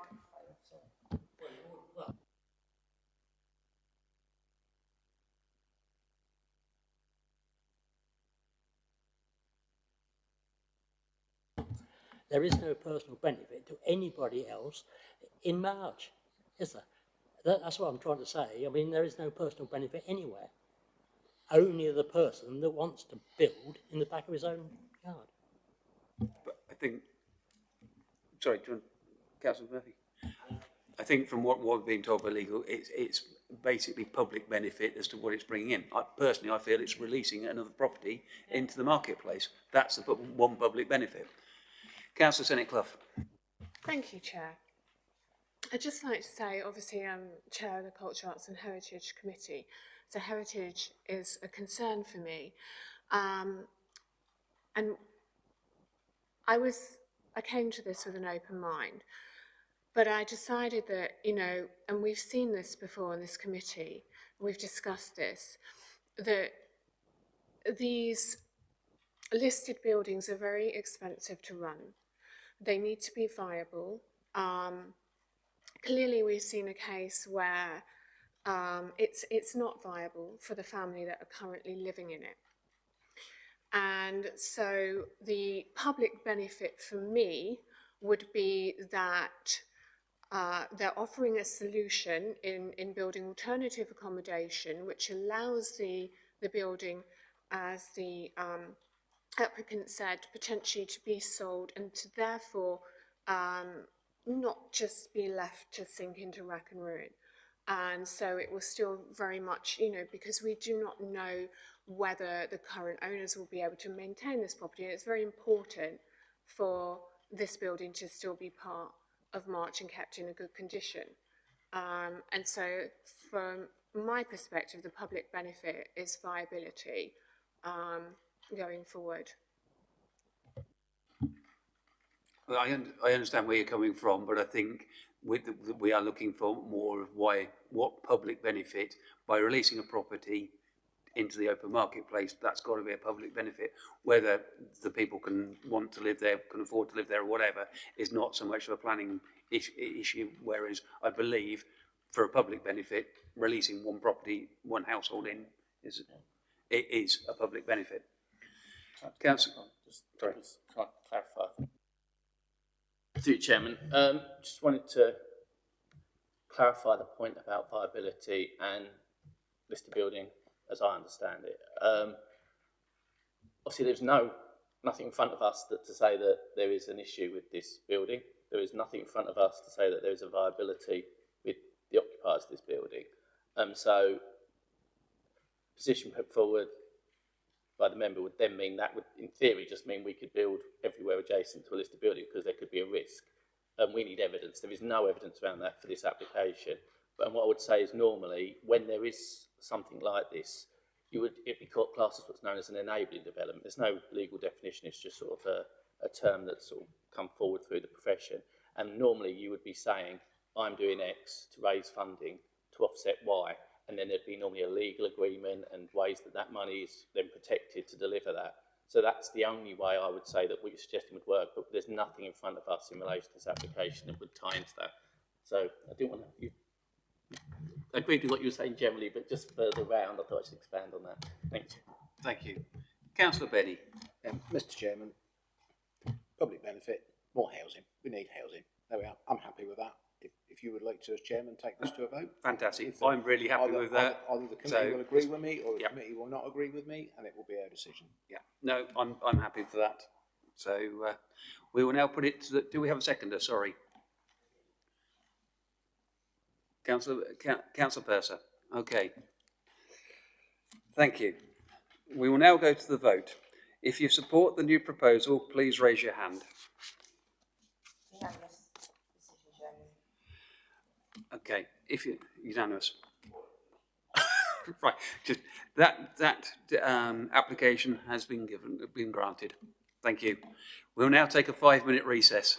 there is no personal benefit to anybody else in March, is there? That's what I'm trying to say. I mean, there is no personal benefit anywhere. Only the person that wants to build in the back of his own yard. But I think, sorry, Councillor Murphy. I think from what we've been told by legal, it's basically public benefit as to what it's bringing in. Personally, I feel it's releasing another property into the marketplace. That's the one public benefit. Councillor Senate Clough. Thank you, Chair. I'd just like to say, obviously, I'm Chair of the Culture, Arts and Heritage Committee, so heritage is a concern for me. And I came to this with an open mind, but I decided that, you know, and we've seen this before in this committee, we've discussed this, that these listed buildings are very expensive to run. They need to be viable. Clearly, we've seen a case where it's not viable for the family that are currently living in it. And so the public benefit for me would be that They're offering a solution in building alternative accommodation, which allows the building, as the applicant said, potentially to be sold and to therefore not just be left to sink into wreck and ruin. And so it was still very much, you know, because we do not know whether the current owners will be able to maintain this property. And it's very important for this building to still be part of March and kept in a good condition. And so from my perspective, the public benefit is viability going forward. Well, I understand where you're coming from, but I think we are looking for more of what public benefit by releasing a property into the open marketplace. That's got to be a public benefit. Whether the people can want to live there, can afford to live there, or whatever, is not so much of a planning issue. Whereas I believe, for a public benefit, releasing one property, one household in is a public benefit. Councillor, sorry. Try to clarify. Through you, Chairman, just wanted to clarify the point about viability and listed building, as I understand it. Obviously, there's nothing in front of us to say that there is an issue with this building. There is nothing in front of us to say that there is a viability with the occupiers of this building. So, position put forward by the member would then mean that would, in theory, just mean we could build everywhere adjacent to a listed building because there could be a risk. We need evidence. There is no evidence around that for this application. But what I would say is normally, when there is something like this, it'd be classed as what's known as an enabling development. There's no legal definition. It's just sort of a term that's sort of come forward through the profession. And normally you would be saying, I'm doing X to raise funding to offset Y. And then there'd be normally a legal agreement and ways that money is then protected to deliver that. So that's the only way I would say that what you're suggesting would work, but there's nothing in front of us in relation to this application that would tie into that. So I didn't want to... I agreed with what you were saying generally, but just further round, I thought I should expand on that. Thank you. Thank you. Councillor Benny. Mr Chairman, public benefit, more housing. We need housing. There we are. I'm happy with that. If you would like to, as chairman, take this to a vote. Fantastic. I'm really happy with that. Either the committee will agree with me or the committee will not agree with me, and it will be our decision. Yeah. No, I'm happy for that. So we will now put it to the... Do we have a seconder? Sorry. Councillor Purser. Okay. Thank you. We will now go to the vote. If you support the new proposal, please raise your hand. Unanimous decision, Chairman. Okay, if you unanimous. Right, just that application has been granted. Thank you. We'll now take a 5-minute recess.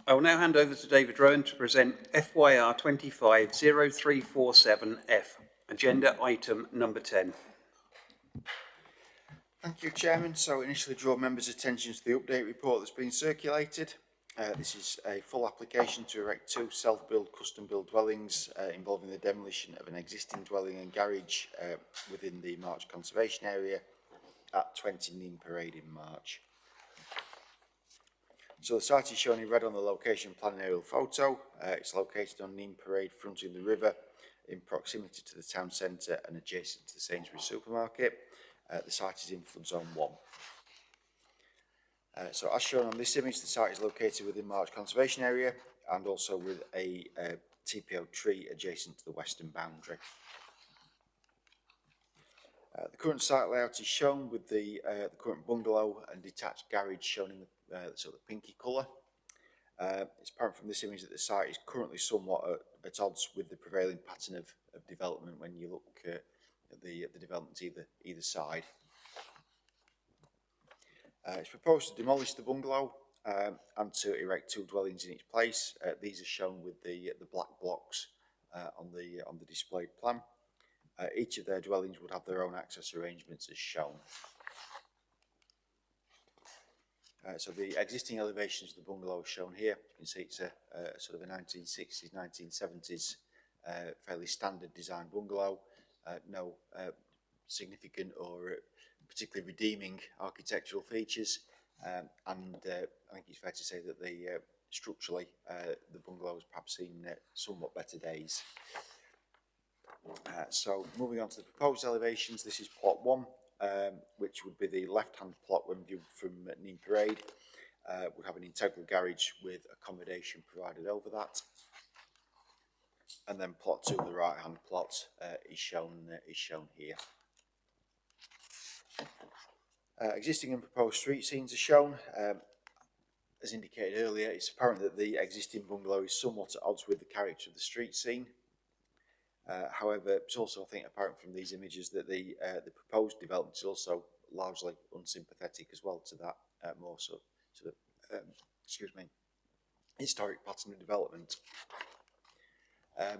I will now hand over to David Rowan to present FYR 250347F, agenda item number 10. Thank you, Chairman. So initially draw members' attention to the update report that's been circulated. This is a full application to erect 2 self-built, custom-built dwellings involving the demolition of an existing dwelling and garage within the March Conservation Area at 20 Neem Parade in March. So the site is shown in red on the location plan and aerial photo. It's located on Neem Parade, fronting the river in proximity to the town centre and adjacent to the Sainsbury's supermarket. The site is in flood zone 1. So as shown on this image, the site is located within March Conservation Area and also with a TPO tree adjacent to the western boundary. The current site layout is shown with the current bungalow and detached garage shown in the sort of pinky colour. It's apparent from this image that the site is currently somewhat at odds with the prevailing pattern of development when you look at the developments either side. It's proposed to demolish the bungalow and to erect 2 dwellings in its place. These are shown with the black blocks on the displayed plan. Each of their dwellings would have their own access arrangements as shown. So the existing elevations of the bungalow are shown here. You can see it's a sort of a 1960s, 1970s fairly standard design bungalow. No significant or particularly redeeming architectural features, and I think it's fair to say that structurally the bungalow has perhaps seen somewhat better days. So moving on to the proposed elevations, this is plot 1, which would be the left-hand plot when viewed from Neem Parade. Would have an integral garage with accommodation provided over that. And then plot 2, the right-hand plot, is shown here. Existing and proposed street scenes are shown. As indicated earlier, it's apparent that the existing bungalow is somewhat at odds with the character of the street scene. However, it's also, I think, apparent from these images that the proposed development is also largely unsympathetic as well to that more sort of historic pattern of development.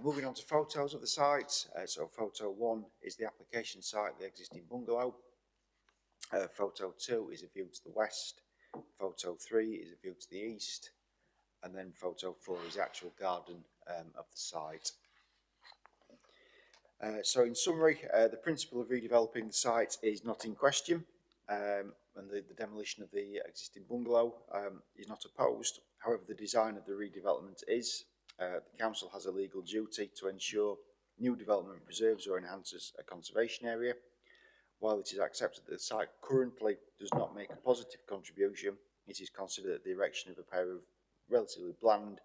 Moving on to photos of the sites. So photo 1 is the application site, the existing bungalow. Photo 2 is a view to the west. Photo 3 is a view to the east. And then photo 4 is the actual garden of the site. So in summary, the principle of redeveloping the site is not in question, and the demolition of the existing bungalow is not opposed. However, the design of the redevelopment is. The council has a legal duty to ensure new development preserves or enhances a conservation area. While it is accepted that the site currently does not make a positive contribution, it is considered that the erection of a pair of relatively bland,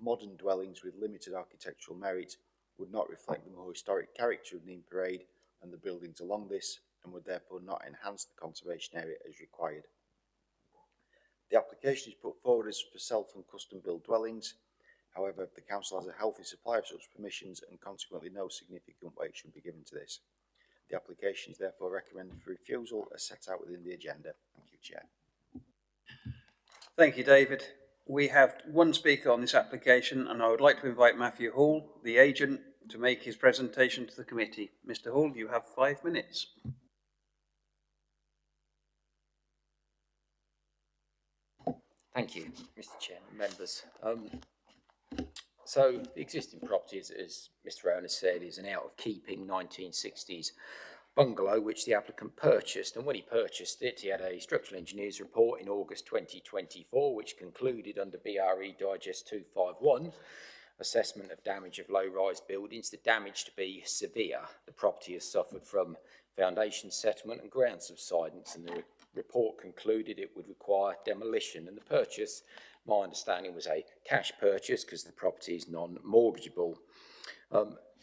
modern dwellings with limited architectural merit would not reflect the more historic character of Neem Parade and the buildings along this, and would therefore not enhance the conservation area as required. The application is put forward as for self and custom built dwellings. However, the council has a healthy supply of such permissions and consequently no significant weight should be given to this. The application is therefore recommended for refusal as set out within the agenda. Thank you, Chair. Thank you, David. We have one speaker on this application, and I would like to invite Matthew Hall, the agent, to make his presentation to the committee. Mr. Hall, you have 5 minutes. Thank you, Mr. Chairman, members. So the existing property, as Mr. Rowan has said, is an out-of-keeping 1960s bungalow which the applicant purchased, and when he purchased it he had a structural engineer's report in August 2024 which concluded under BRE Digest 251 assessment of damage of low-rise buildings, the damage to be severe. The property has suffered from foundation settlement and ground subsidence, and the report concluded it would require demolition, and the purchase, my understanding, was a cash purchase because the property is non-mortgageable.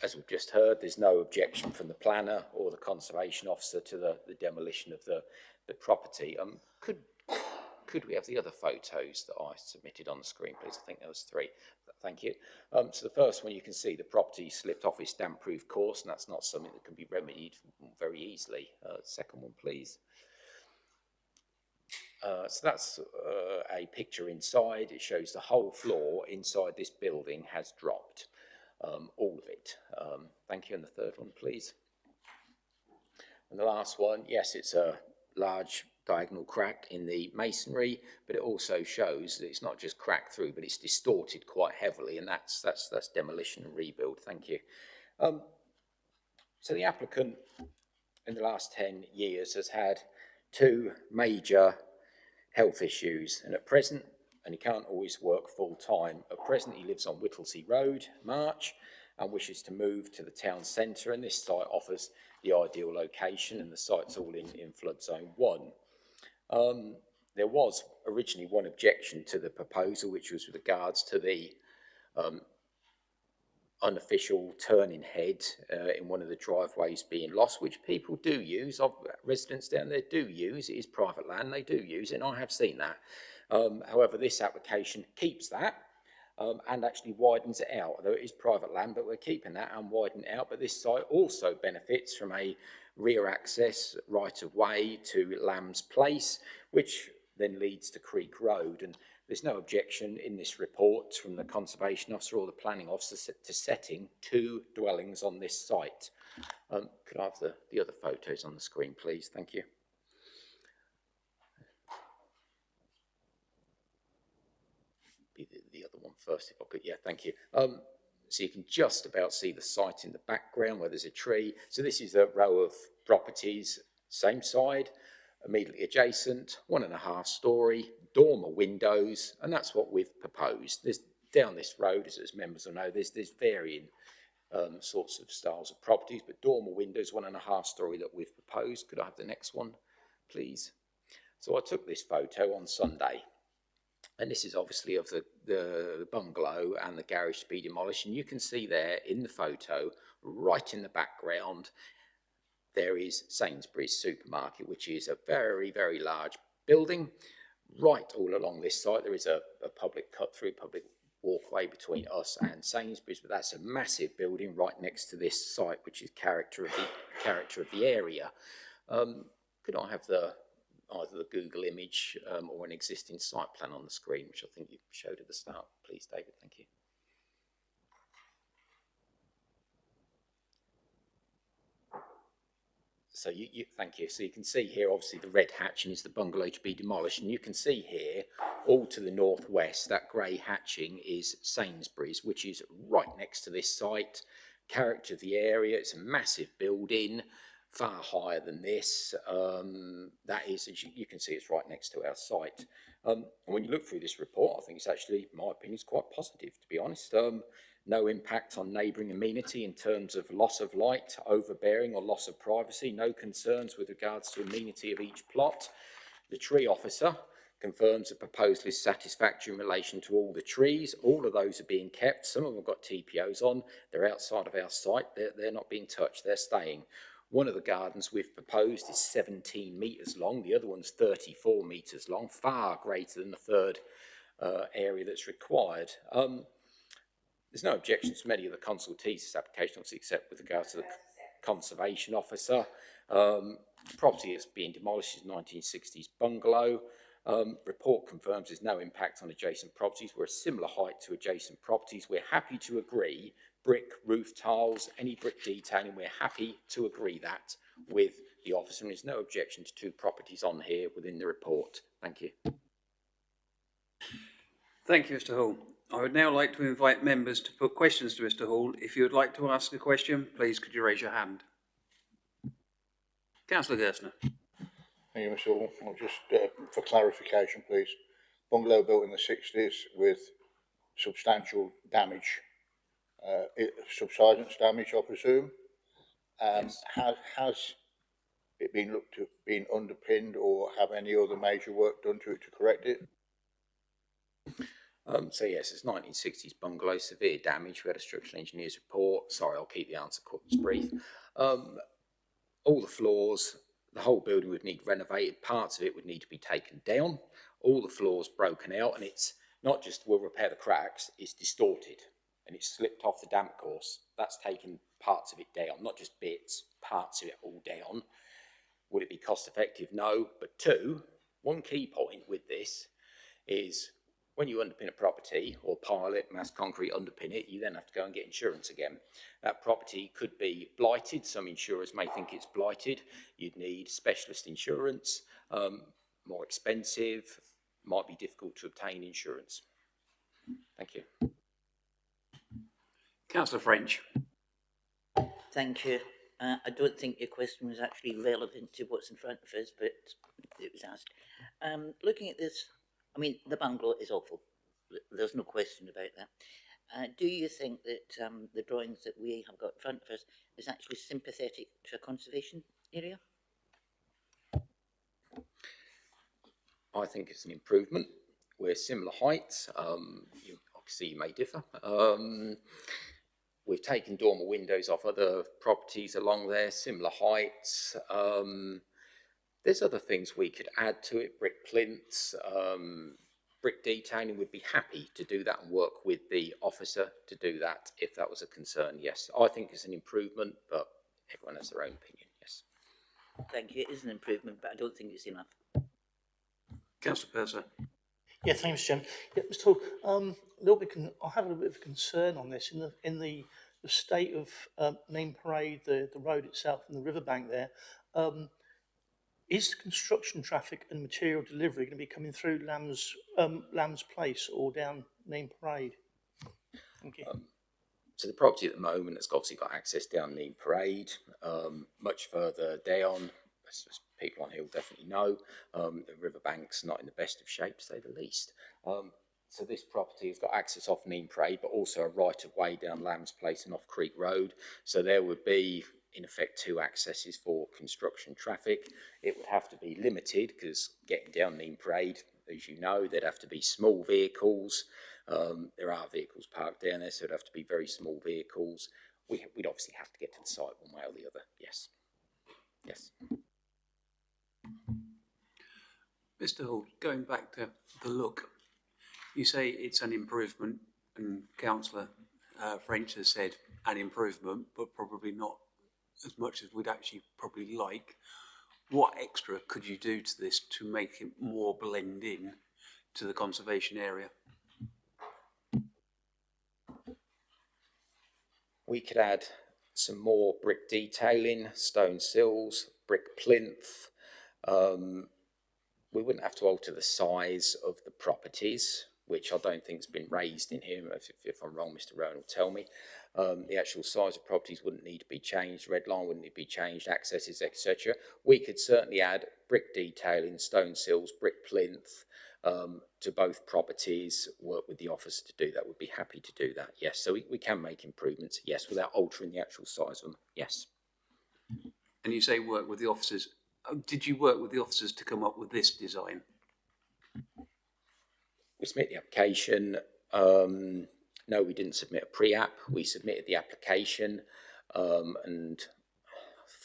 As we've just heard, there's no objection from the planner or the conservation officer to the demolition of the property. Could we have the other photos that I submitted on the screen, please? I think there was 3. Thank you. So the first one, you can see the property slipped off its damp-proof course, and that's not something that can be remedied very easily. Second one, please. So that's a picture inside. It shows the whole floor inside this building has dropped, all of it. Thank you. And the third one, please. And the last one, yes, it's a large diagonal crack in the masonry, but it also shows that it's not just cracked through, but it's distorted quite heavily, and that's demolition and rebuild. Thank you. So the applicant in the last 10 years has had 2 major health issues, and at present, and he can't always work full time, at present he lives on Whittlesea Road, March, and wishes to move to the town centre, and this site offers the ideal location, and the site's all in flood zone 1. There was originally one objection to the proposal, which was with regards to the unofficial turning head in one of the driveways being lost, which people do use. Residents down there do use. It is private land, they do use it, and I have seen that. However, this application keeps that and actually widens it out. Although it is private land, but we're keeping that and widening it out. But this site also benefits from a rear access right of way to Lamb's Place, which then leads to Creek Road. And there's no objection in this report from the Conservation Officer or the Planning Officer to setting 2 dwellings on this site. Could I have the other photos on the screen, please? Thank you. Be the other one first, if I could. Yeah, thank you. So you can just about see the site in the background where there's a tree. So this is a row of properties, same side, immediately adjacent, 1.5 storey, dormer windows, and that's what we've proposed. There's down this road, as members will know, there's varying sorts of styles of properties, but dormer windows, 1.5 storey that we've proposed. Could I have the next one, please? So I took this photo on Sunday. And this is obviously of the bungalow and the garage to be demolished. And you can see there in the photo, right in the background, there is Sainsbury's supermarket, which is a very, very large building. Right all along this site, there is a public cut-through, public walkway between us and Sainsbury's, but that's a massive building right next to this site, which is character of the area. Could I have either the Google image or an existing site plan on the screen, which I think you showed at the start, please, David? Thank you. So thank you. So you can see here, obviously, the red hatching is the bungalow to be demolished, and you can see here, all to the northwest, that grey hatching is Sainsbury's, which is right next to this site. Character of the area, it's a massive building, far higher than this. That is, as you can see, it's right next to our site. And when you look through this report, I think it's actually, in my opinion, it's quite positive, to be honest. No impact on neighbouring amenity in terms of loss of light, overbearing or loss of privacy. No concerns with regards to amenity of each plot. The tree officer confirms the proposal is satisfactory in relation to all the trees. All of those are being kept. Some of them have got TPOs on. They're outside of our site. They're not being touched. They're staying. One of the gardens we've proposed is 17 metres long. The other one's 34 metres long, far greater than the third area that's required. There's no objections to many of the consultees to this application, obviously, except with regards to the Conservation Officer. Property is being demolished is 1960s bungalow. Report confirms there's no impact on adjacent properties. We're a similar height to adjacent properties. We're happy to agree brick, roof tiles, any brick detailing. We're happy to agree that with the officer, and there's no objection to 2 properties on here within the report. Thank you. Thank you, Mr. Hall. I would now like to invite members to put questions to Mr. Hall. If you would like to ask a question, please could you raise your hand? Councillor Gerstner. Thank you, Mr. Hall. I'll just, for clarification, please. Bungalow built in the 60s with substantial damage, subsidence damage, I presume. Yes. Has it been looked at being underpinned, or have any other major work done to it to correct it? So yes, it's 1960s bungalow, severe damage. We had a structural engineer's report. Sorry, I'll keep the answer brief. All the floors, the whole building would need renovated. Parts of it would need to be taken down. All the floors broken out, and it's not just we'll repair the cracks, it's distorted and it's slipped off the damp course. That's taking parts of it down, not just bits, parts of it all down. Would it be cost effective? No. But 2, One key point with this is when you underpin a property or pile it, mass concrete underpin it, you then have to go and get insurance again. That property could be blighted. Some insurers may think it's blighted. You'd need specialist insurance, more expensive, might be difficult to obtain insurance. Thank you. Councillor French. Thank you. I don't think your question was actually relevant to what's in front of us, but it was asked. Looking at this, I mean, the bungalow is awful. There's no question about that. Do you think that the drawings that we have got in front of us is actually sympathetic to a conservation area? I think it's an improvement. We're similar heights. Obviously, you may differ. We've taken dormer windows off other properties along there, similar heights. There's other things we could add to it, brick plinths, brick detailing. We'd be happy to do that and work with the officer to do that if that was a concern, yes. I think it's an improvement, but everyone has their own opinion, yes. Thank you. It is an improvement, but I don't think it's enough. Councillor Purser. Yeah, thanks, Jim. Yeah, Mr. Hall, I have a little bit of a concern on this in the state of Name Parade, the road itself, and the riverbank there. Is the construction traffic and material delivery going to be coming through Lamb's Place or down Name Parade? Thank you. So the property at the moment has obviously got access down Neme Parade. Much further down, as people on here will definitely know, the riverbank's not in the best of shape, to say the least. So this property has got access off Neme Parade, but also a right of way down Lamb's Place and off Creek Road. So there would be, in effect, two accesses for construction traffic. It would have to be limited because getting down Neme Parade, as you know, there'd have to be small vehicles. There are vehicles parked down there, so it'd have to be very small vehicles. We'd obviously have to get to the site one way or the other, yes. Yes. Mr. Hall, going back to the look, you say it's an improvement, and Councillor French has said an improvement, but probably not as much as we'd actually probably like. What extra could you do to this to make it more blend in to the conservation area? We could add some more brick detailing, stone sills, brick plinth. We wouldn't have to alter the size of the properties, which I don't think has been raised in here. If I'm wrong, Mr. Rowan will tell me. The actual size of properties wouldn't need to be changed, red line wouldn't need to be changed, accesses, etc. We could certainly add brick detailing, stone sills, brick plinth to both properties, work with the officer to do that. We'd be happy to do that, yes. So we can make improvements, yes, without altering the actual size of them, yes. And you say work with the officers. Did you work with the officers to come up with this design? We submit the application. No, we didn't submit a pre-app. We submitted the application, and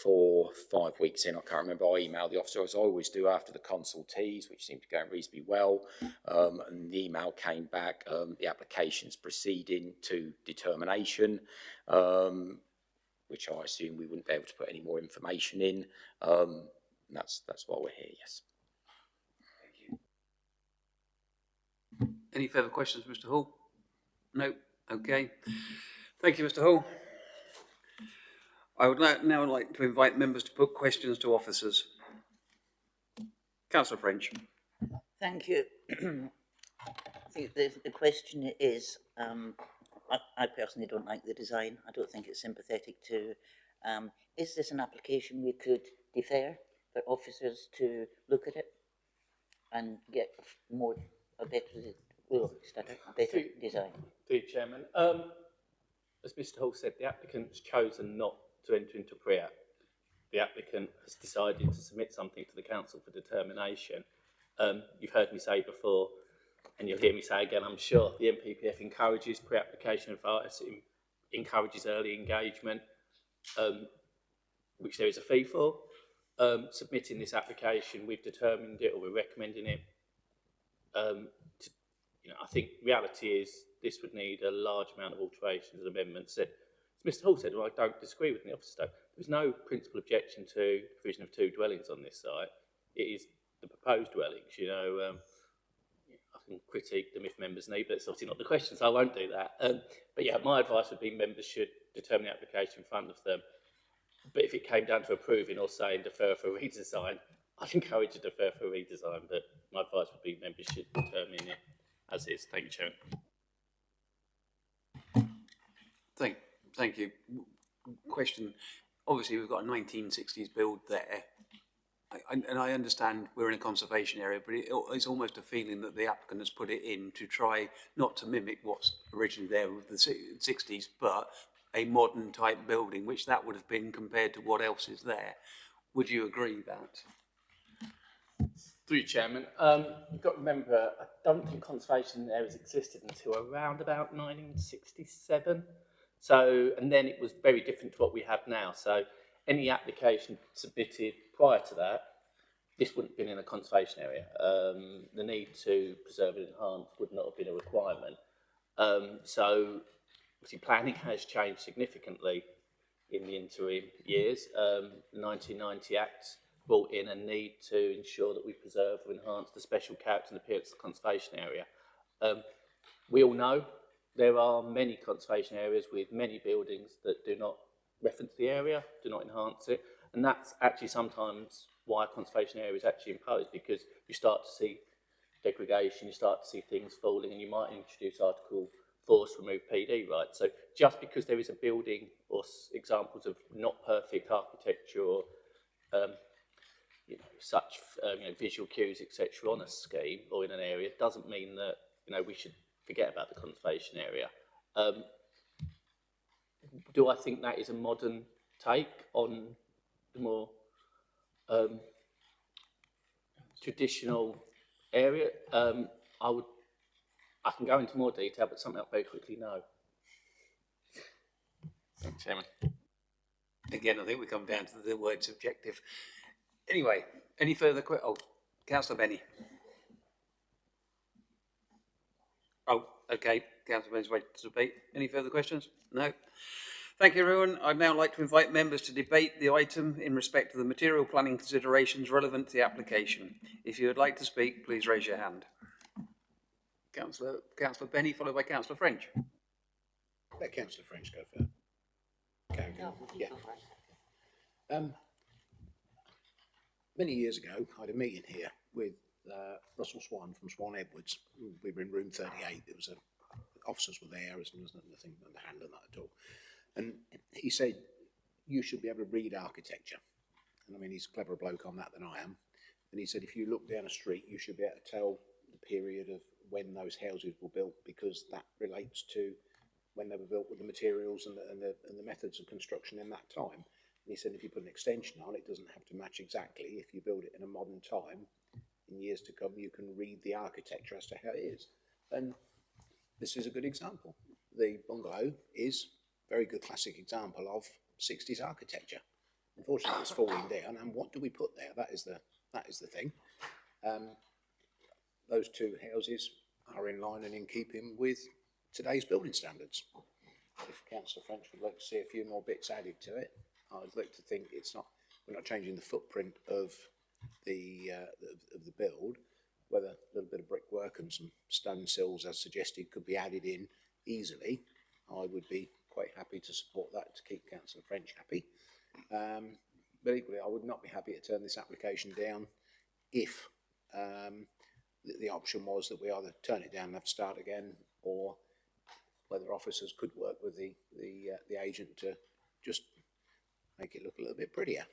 4 or 5 weeks in, I can't remember, I emailed the officer, as I always do after the consultees, which seemed to go reasonably well, and the email came back, the application's proceeding to determination, which I assume we wouldn't be able to put any more information in. That's why we're here, yes. Any further questions, Mr. Hall? No? Okay. Thank you, Mr. Hall. I would now like to invite members to put questions to officers. Councillor French. Thank you. I think the question is, I personally don't like the design. I don't think it's sympathetic to, is this an application we could defer for officers to look at it and get a better design? The Chairman, as Mr. Hall said, the applicant's chosen not to enter into pre-app. The applicant has decided to submit something to the council for determination. You've heard me say before, and you'll hear me say again, I'm sure, the NPPF encourages pre-application advice, it encourages early engagement, which there is a fee for. Submitting this application, we've determined it, or we're recommending it. I think reality is this would need a large amount of alterations and amendments. As Mr. Hall said, well, I don't disagree with the officer. There's no principal objection to the provision of 2 dwellings on this site. It is the proposed dwellings. You know, I can critique them if members need, but it's obviously not the question, so I won't do that. But yeah, my advice would be members should determine the application in front of them. But if it came down to approving or saying defer for redesign, I'd encourage a defer for redesign, but my advice would be members should determine it as is. Thank you, Chairman. Thank you. Question, obviously we've got a 1960s build there, and I understand we're in a conservation area, but it's almost a feeling that the applicant has put it in to try not to mimic what's originally there with the 60s, but a modern type building, which that would have been compared to what else is there. Would you agree that? Through you, Chairman. You've got to remember, I don't think conservation areas existed until around about 1967. So, and then it was very different to what we have now. So any application submitted prior to that, this wouldn't have been in a conservation area. The need to preserve and enhance would not have been a requirement. So obviously planning has changed significantly in the interim years. The 1990 Act brought in a need to ensure that we preserve or enhance the special character and appearance of the conservation area. We all know there are many conservation areas with many buildings that do not reference the area, do not enhance it, and that's actually sometimes why a conservation area is actually imposed, because you start to see degradation, you start to see things falling, and you might introduce Article 4 to remove PD rights. So just because there is a building or examples of not perfect architecture or such visual cues, etc., on a scheme or in an area, doesn't mean that we should forget about the conservation area. Do I think that is a modern take on the more traditional area? I can go into more detail, but something I'll very quickly know. Thanks, Chairman. Again, I think we come down to the word subjective. Anyway, any further questions? Oh, Councillor Benny. Oh, okay. Councillor Benny's waiting to debate. Any further questions? No. Thank you, everyone. I'd now like to invite members to debate the item in respect to the material planning considerations relevant to the application. If you would like to speak, please raise your hand. Councillor Benny, followed by Councillor French. Let Councillor French go first. Okay. Yeah. Many years ago, I had a meeting here with Russell Swan from Swan Edwards. We were in room 38. There was officers were there, and there was nothing underhand on that at all. And he said, you should be able to read architecture. And I mean, he's a cleverer bloke on that than I am. And he said, if you look down a street, you should be able to tell the period of when those houses were built, because that relates to when they were built with the materials and the methods of construction in that time. And he said, if you put an extension on, it doesn't have to match exactly. If you build it in a modern time, in years to come, you can read the architecture as to how it is. And this is a good example. The bungalow is a very good classic example of 60s architecture. Unfortunately, it's falling down, and what do we put there? That is the thing. Those two houses are in line and in keeping with today's building standards. If Councillor French would like to see a few more bits added to it, I'd like to think we're not changing the footprint of the build. Whether a little bit of brickwork and some stone sills, as suggested, could be added in easily, I would be quite happy to support that to keep Councillor French happy. But equally, I would not be happy to turn this application down if the option was that we either turn it down and have to start again, or whether officers could work with the agent to just make it look a little bit prettier.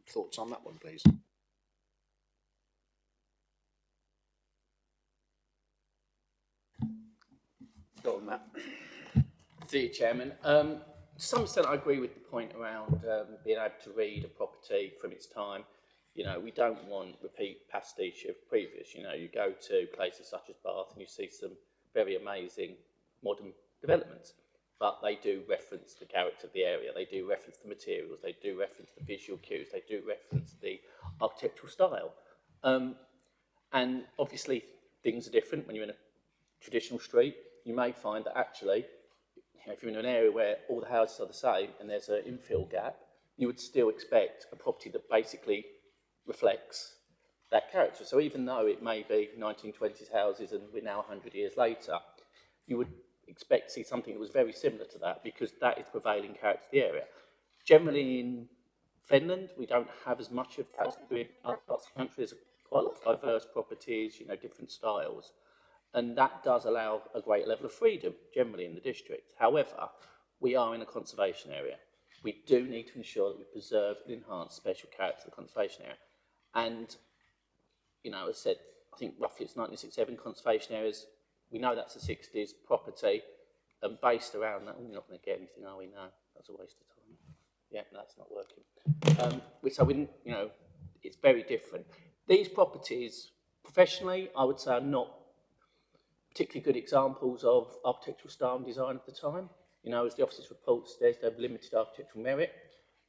Thoughts on that one, please? Go on, Matt. Through you, Chairman. To some extent, I agree with the point around being able to read a property from its time. We don't want repeat pastiche of previous. You go to places such as Bath and you see some very amazing modern developments, but they do reference the character of the area, they do reference the materials, they do reference the visual cues, they do reference the architectural style. And obviously things are different when you're in a traditional street. You may find that actually, if you're in an area where all the houses are the same and there's an infill gap, you would still expect a property that basically reflects that character. So even though it may be 1920s houses and we're now 100 years later, you would expect to see something that was very similar to that, because that is the prevailing character of the area. Generally in Fenland, we don't have as much of that as we do in other parts of the country. There's quite a lot of diverse properties, you know, different styles. And that does allow a great level of freedom, generally in the district. However, we are in a conservation area. We do need to ensure that we preserve and enhance special character of the conservation area. And, you know, as I said, I think roughly it's 1967 conservation areas. We know that's a 60s property, and based around that, we're not going to get anything, are we? No, that's a waste of time. Yeah, that's not working. So, you know, it's very different. These properties, professionally, I would say are not particularly good examples of architectural style and design of the time. You know, as the officer's report says, they have limited architectural merit.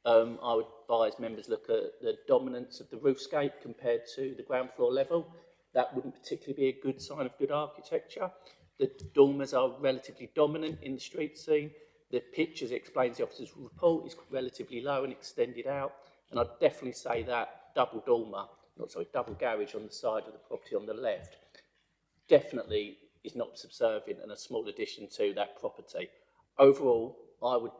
I would advise members look at the dominance of the roofscape compared to the ground floor level. That wouldn't particularly be a good sign of good architecture. The dormers are relatively dominant in the street scene. The pitch, as it explains the officer's report, is relatively low and extended out. And I'd definitely say that double garage on the side of the property on the left definitely is not subservient and a small addition to that property. Overall, I would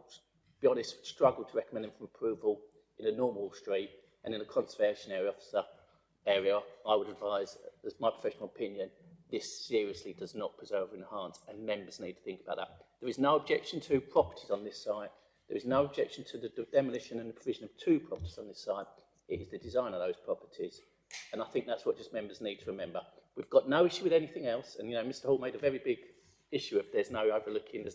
be honest, struggle to recommend them for approval in a normal street, and in a conservation area I would advise, as my professional opinion, this seriously does not preserve or enhance, and members need to think about that. There is no objection to properties on this site. There is no objection to the demolition and the provision of 2 properties on this site. It is the design of those properties. And I think that's what just members need to remember. We've got no issue with anything else. And, you know, Mr. Hall made a very big issue if there's no overlooking,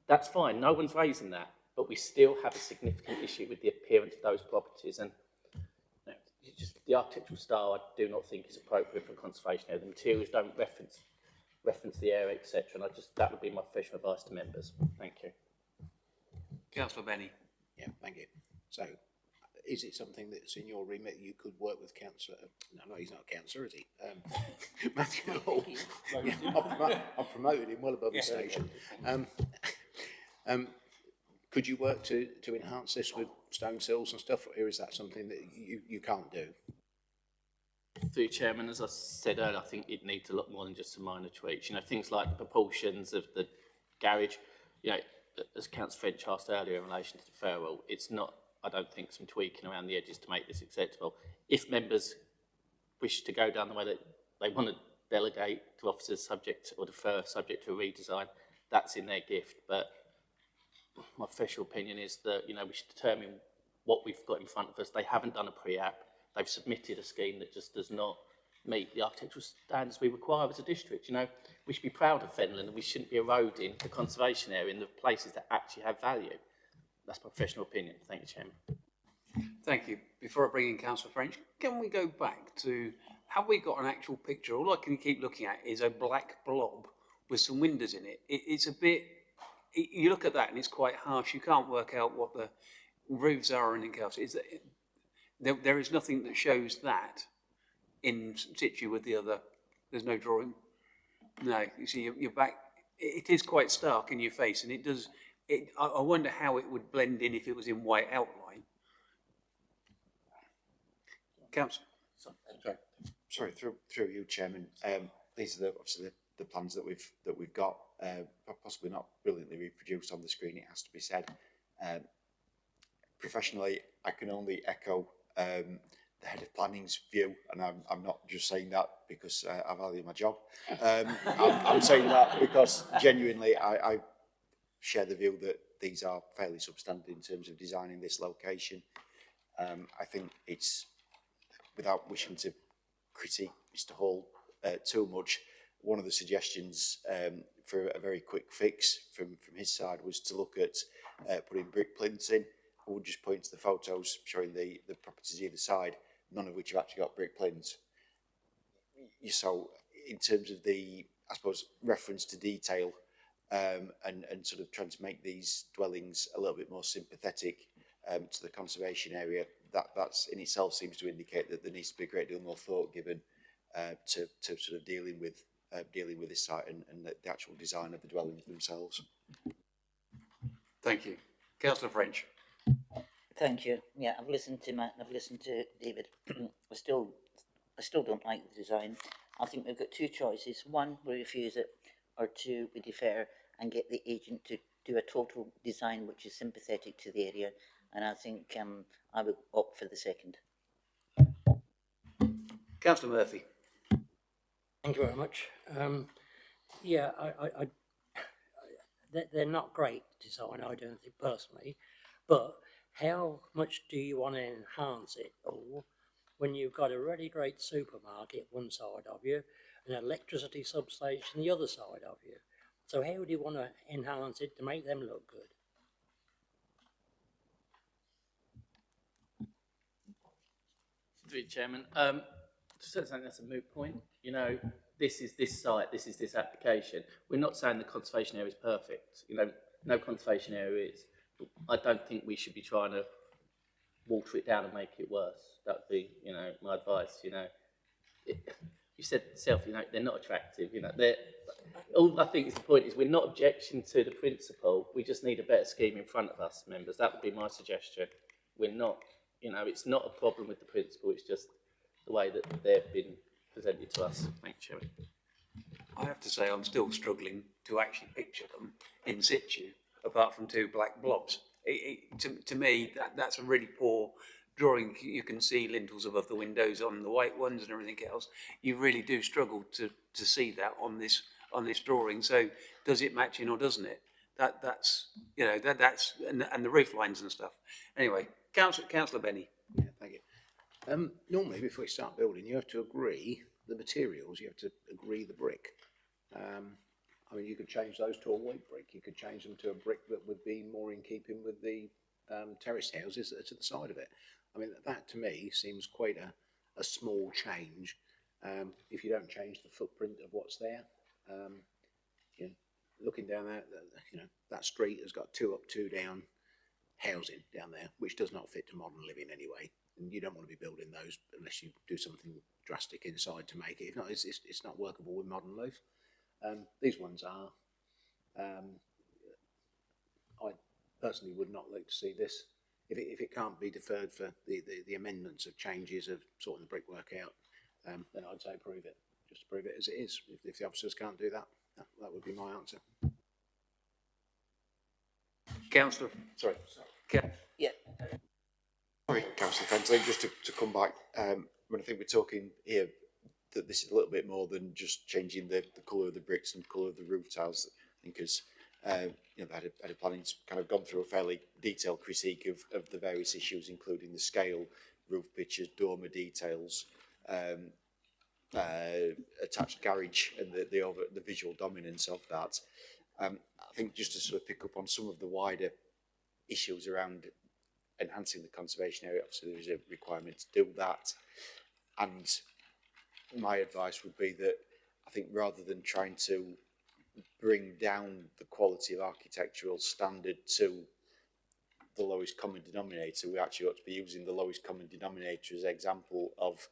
that's fine. No one's raising that. But we still have a significant issue with the appearance of those properties. And you know, just the architectural style, I do not think is appropriate for conservation area. The materials don't reference the area, etc. And that would be my professional advice to members. Thank you. Councillor Benny. Yeah, thank you. So, is it something that's in your remit you could work with Councillor? No, he's not a councillor, is he? Matthew Hall. Yeah, I've promoted him well above the station. Could you work to enhance this with stone sills and stuff, or is that something that you can't do? Through you, Chairman, as I said earlier, I think it needs a lot more than just some minor tweaks. You know, things like the proportions of the garage, you know, as Councillor French asked earlier in relation to the ferrule, it's not, I don't think, some tweaking around the edges to make this acceptable. If members wish to go down the way that they want to delegate to officers subject or defer subject to a redesign, that's in their gift. But my official opinion is that, you know, we should determine what we've got in front of us. They haven't done a pre-app. They've submitted a scheme that just does not meet the architectural standards we require as a district. You know, we should be proud of Fenland, and we shouldn't be eroding the conservation area in the places that actually have value. That's my professional opinion. Thank you, Chairman. Thank you. Before I bring in Councillor French, can we go back to, have we got an actual picture? All I can keep looking at is a black blob with some windows in it. It's a bit, you look at that and it's quite harsh. You can't work out what the roofs are or anything else. There is nothing that shows that in situ with the other. There's no drawing. No, you see, you're back. It is quite stark in your face, and it does. I wonder how it would blend in if it was in white outline. Councillor. Sorry, through you, Chairman. These are obviously the plans that we've got. Possibly not brilliantly reproduced on the screen. It has to be said. Professionally, I can only echo the head of planning's view, and I'm not just saying that because I value my job. I'm saying that because genuinely I share the view that these are fairly substandard in terms of designing this location. I think it's, without wishing to critique Mr. Hall too much, one of the suggestions for a very quick fix from his side was to look at putting brick plinths in. I would just point to the photos showing the properties either side, none of which have actually got brick plinths. So in terms of the, I suppose, reference to detail and sort of trying to make these dwellings a little bit more sympathetic to the conservation area, that's in itself seems to indicate that there needs to be a great deal more thought given to sort of dealing with this site and the actual design of the dwellings themselves. Thank you. Councillor French. Thank you. Yeah, I've listened to Matt and I've listened to David. still don't like the design. I think we've got two choices. One, we refuse it, or two, we defer and get the agent to do a total design which is sympathetic to the area. And I think I would opt for the second. Councillor Murphy. Thank you very much. Yeah, they're not great design, I don't think personally, but how much do you want to enhance it all when you've got a really great supermarket one side of you, an electricity substation the other side of you? So how do you want to enhance it to make them look good? Through you, Chairman. Just saying that's a moot point. You know, this is this site, this is this application. We're not saying the conservation area is perfect. You know, no conservation area is. I don't think we should be trying to water it down and make it worse. That would be, you know, my advice. You know, you said yourself, you know, they're not attractive. You know, all I think is the point is we're not objecting to the principle. We just need a better scheme in front of us, members. That would be my suggestion. We're not, you know, it's not a problem with the principle. It's just the way that they've been presented to us. Thank you, Chairman. I have to say I'm still struggling to actually picture them in situ, apart from two black blobs. To me, that's a really poor drawing. You can see lintels above the windows on the white ones and everything else. You really do struggle to see that on this drawing. So does it match in or doesn't it? That's you know that's and the roof lines and stuff. Anyway, Councillor Benny. Yeah, thank you. Normally, before you start building, you have to agree the materials. You have to agree the brick. I mean, you could change those to a white brick. You could change them to a brick that would be more in keeping with the terraced houses that are to the side of it. I mean, that to me seems quite a small change if you don't change the footprint of what's there. You know, looking down there, you know, that street has got 2 up, 2 down housing down there, which does not fit to modern living anyway. And you don't want to be building those unless you do something drastic inside to make it. If not, it's not workable with modern life. These ones are. I personally would not like to see this. If it can't be deferred for the amendments of changes of sorting the brickwork out, then I'd say approve it. Just approve it as it is. If the officers can't do that, that would be my answer. Councillor, sorry. Yeah. Sorry, Councillor Fenland, just to come back, when I think we're talking here that this is a little bit more than just changing the colour of the bricks and colour of the roof tiles. I think as you know, the head of planning's kind of gone through a fairly detailed critique of the various issues, including the scale, roof pitches, dormer details, attached garage, and the visual dominance of that. I think just to sort of pick up on some of the wider issues around enhancing the conservation area, obviously there is a requirement to do that, and my advice would be that I think rather than trying to bring down the quality of architectural standard to the lowest common denominator, we actually ought to be using the lowest common denominator as an example of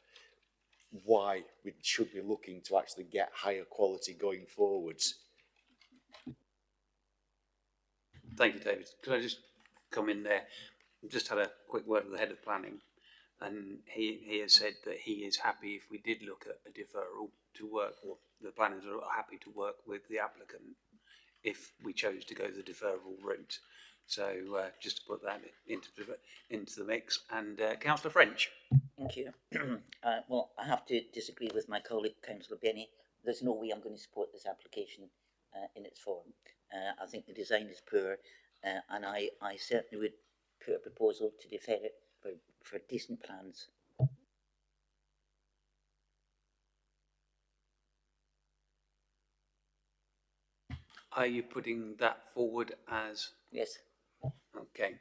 why we should be looking to actually get higher quality going forwards. Thank you, David. Could I just come in there? I've just had a quick word with the head of planning, and he has said that he is happy if we did look at a deferral to work, or the planners are happy to work with the applicant if we chose to go the deferral route. So just to put that into the mix. And Councillor French. Thank you. Well, I have to disagree with my colleague, Councillor Benny. There's no way I'm going to support this application in its form. I think the design is poor, and I certainly would put a proposal to defer it for decent plans. Are you putting that forward as? Yes. Okay.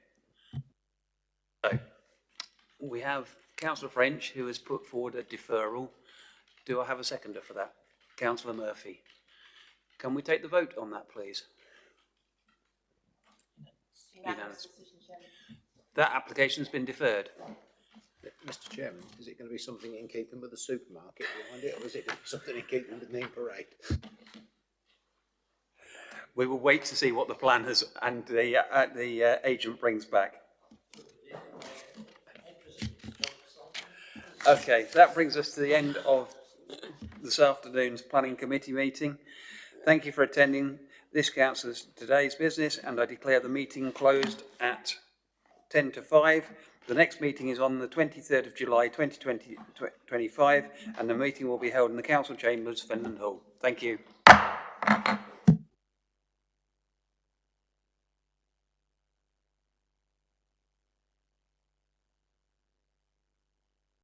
So we have Councillor French who has put forward a deferral. Do I have a seconder for that? Councillor Murphy. Can we take the vote on that, please? Unanimous. That application has been deferred. Mr. Chairman, is it going to be something in keeping with the supermarket behind it, or is it something in keeping with the main parade? We will wait to see what the planners and the agent brings back. Okay, that brings us to the end of this afternoon's Planning Committee meeting. Thank you for attending this council's today's business, and I declare the meeting closed at 10 to 5. The next meeting is on the 23rd of July 2025, and the meeting will be held in the council chambers, Fenland Hall. Thank you.